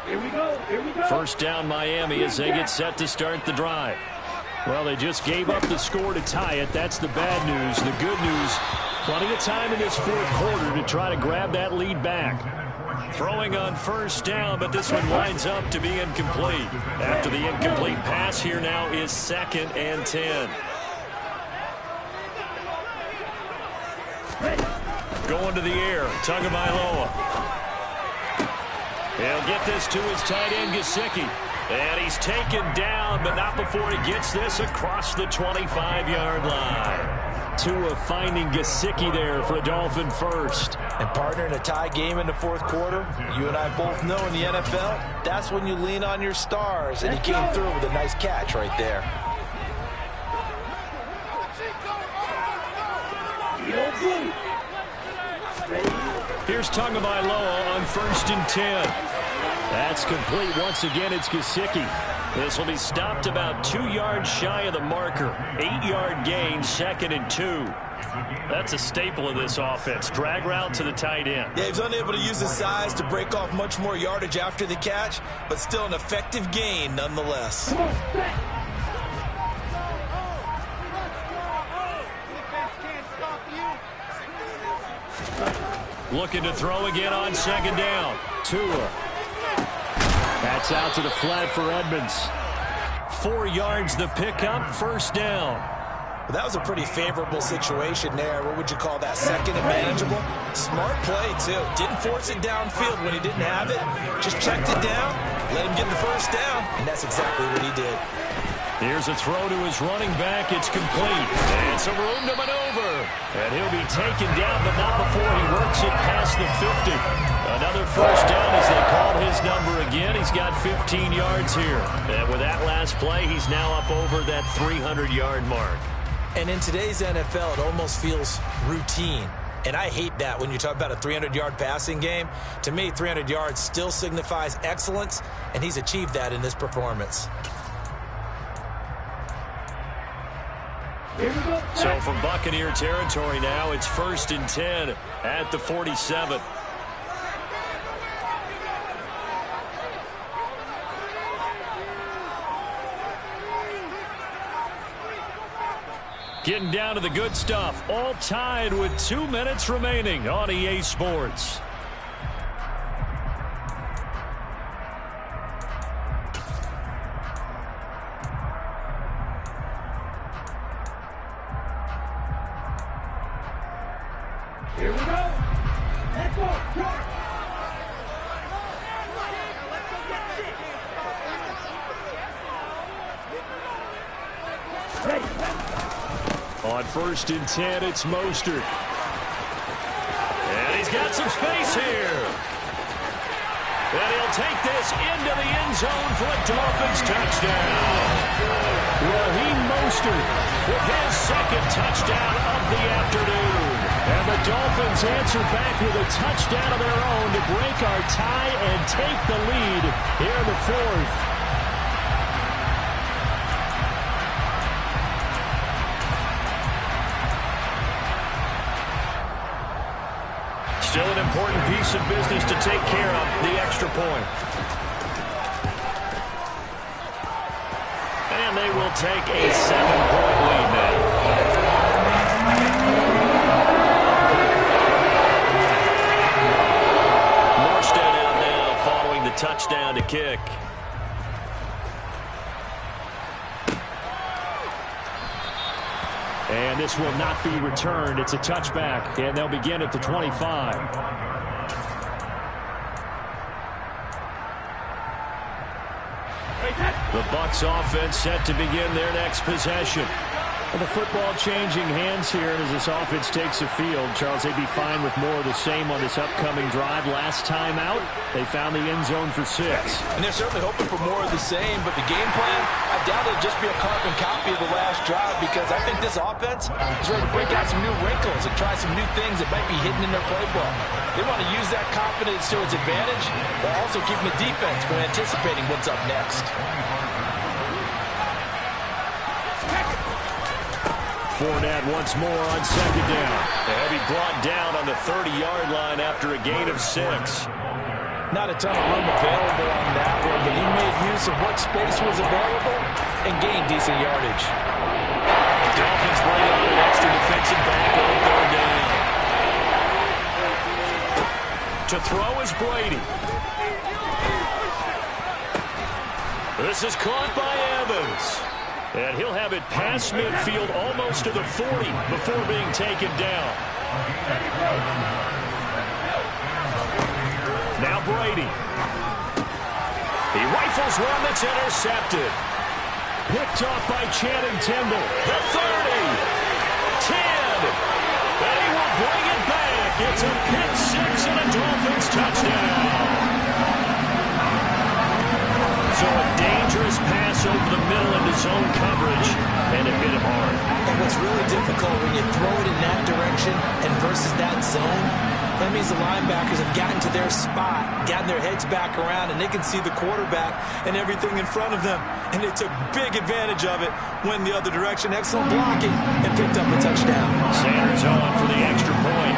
Here we go. Here we go. 1st down Miami as they get set to start the drive. Well, they just gave up the score to tie it. That's the bad news. The good news, plenty of time in this 4th quarter to try to grab that lead back. Throwing on 1st down, but this one winds up to be incomplete. After the incomplete pass, here now is 2nd and 10. Going to the air, Tagovailoa. He'll get this to his tight end, Gesicki. And he's taken down, but not before he gets this across the 25-yard line. Tua finding Gesicki there for a Dolphin first. And partner, in a tie game in the 4th quarter, you and I both know in the NFL, that's when you lean on your stars. And he came through with a nice catch right there. Here's Tagovailoa on 1st and 10. That's complete. Once again, it's Gesicki. This will be stopped about 2 yards shy of the marker. 8-yard gain, 2nd and 2. That's a staple of this offense. Drag route to the tight end. Yeah, he's unable to use his size to break off much more yardage after the catch, but still an effective gain nonetheless. Looking to throw again on 2nd down. Tua. That's out to the flat for Edmonds. 4 yards the pickup, 1st down. Well, that was a pretty favorable situation there. What would you call that? 2nd and manageable? Smart play, too. Didn't force it downfield when he didn't have it. Just checked it down, let him get the 1st down, and that's exactly what he did. Here's a throw to his running back. It's complete. And some room to maneuver. And he'll be taken down, but not before he works it past the 50. Another 1st down as they call his number again. He's got 15 yards here. And with that last play, he's now up over that 300-yard mark. And in today's NFL, it almost feels routine. And I hate that when you talk about a 300-yard passing game. To me, 300 yards still signifies excellence, and he's achieved that in this performance. So from Buccaneer territory now, it's 1st and 10 at the 47. Getting down to the good stuff. All tied with 2 minutes remaining on EA Sports. Here we go. Let's go. On 1st and 10, it's Mostert. And he's got some space here. And he'll take this into the end zone for a Dolphins touchdown. Raheem Mostert with his 2nd touchdown of the afternoon. And the Dolphins answer back with a touchdown of their own to break our tie and take the lead here in the 4th. Still an important piece of business to take care of, the extra point. And they will take a 7-point lead now. Morstead out now following the touchdown to kick. And this will not be returned. It's a touchback, and they'll begin at the 25. The Bucs offense set to begin their next possession. Well, the football changing hands here as this offense takes the field. Charles, they'd be fine with more of the same on this upcoming drive. Last time out, they found the end zone for 6. And they're certainly hoping for more of the same, but the game plan, I doubt it'll just be a carbon copy of the last drive, because I think this offense is ready to break out some new wrinkles and try some new things that might be hidden in their playbook. They want to use that confidence to its advantage, while also keeping the defense from anticipating what's up next. Fournette once more on 2nd down. And he brought down on the 30-yard line after a gain of 6. Not a ton of room available on that one, but he made use of what space was available and gained decent yardage. The Dolphins bring on an extra defensive back on 3rd down. To throw is Brady. This is caught by Evans. And he'll have it past midfield almost to the 40 before being taken down. Now Brady. He rifles one that's intercepted. Picked off by Channing Tindall. The 30. 10. And he will bring it back. It's a pick 6 and a Dolphins touchdown. So a dangerous pass over the middle into zone coverage, and it hit him hard. And what's really difficult when you throw it in that direction and versus that zone, That means the linebackers have gotten to their spot, gotten their heads back around, and they can see the quarterback and everything in front of them. And they took big advantage of it, went the other direction, excellent blocking, and picked up a touchdown. Sanders on for the extra point.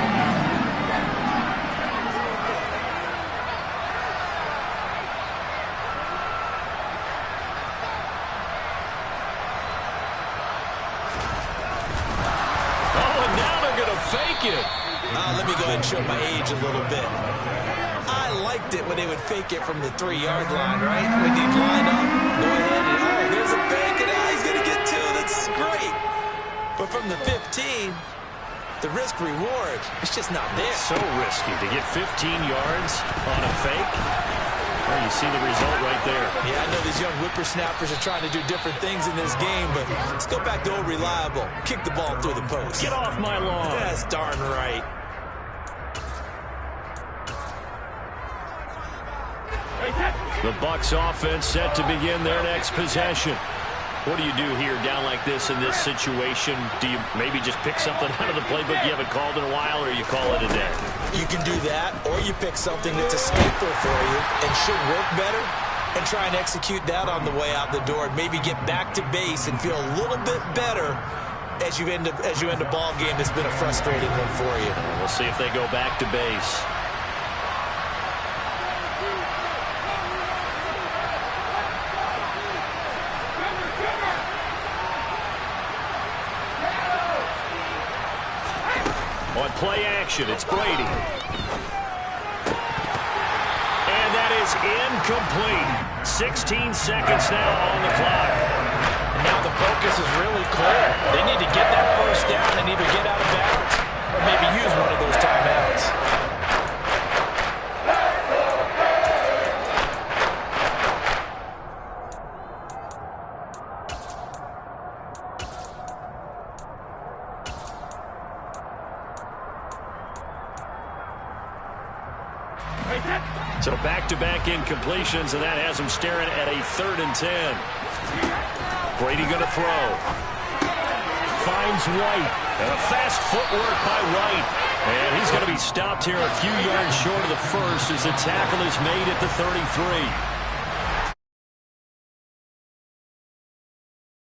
Oh, and now they're going to fake it. Let me go ahead and show my age a little bit. I liked it when they would fake it from the 3-yard line, right? When they'd line up, go ahead and, oh, there's a fake, and he's going to get 2. That's great. But from the 15, the risk-reward, it's just not there. So risky to get 15 yards on a fake. Well, you see the result right there. Yeah, I know these young whippersnappers are trying to do different things in this game, but let's go back to old reliable. Kick the ball through the post. Get off my lawn. That's darn right. The Bucs offense set to begin their next possession. What do you do here down like this in this situation? Do you maybe just pick something out of the playbook you haven't called in a while, or you call it a day? You can do that, or you pick something that's a staple for you and should work better and try and execute that on the way out the door and maybe get back to base and feel a little bit better as you end a ball game that's been a frustrating one for you. We'll see if they go back to base. On play action, it's Brady. And that is incomplete. 16 seconds now on the clock. And now the focus is really clear. They need to get that first down and either get out of bounds or maybe use one of those timeouts. So back-to-back incompletions, and that has him staring at a 3rd and 10. Brady going to throw. Finds White. And a fast footwork by White. And he's going to be stopped here a few yards short of the first as the tackle is made at the 33.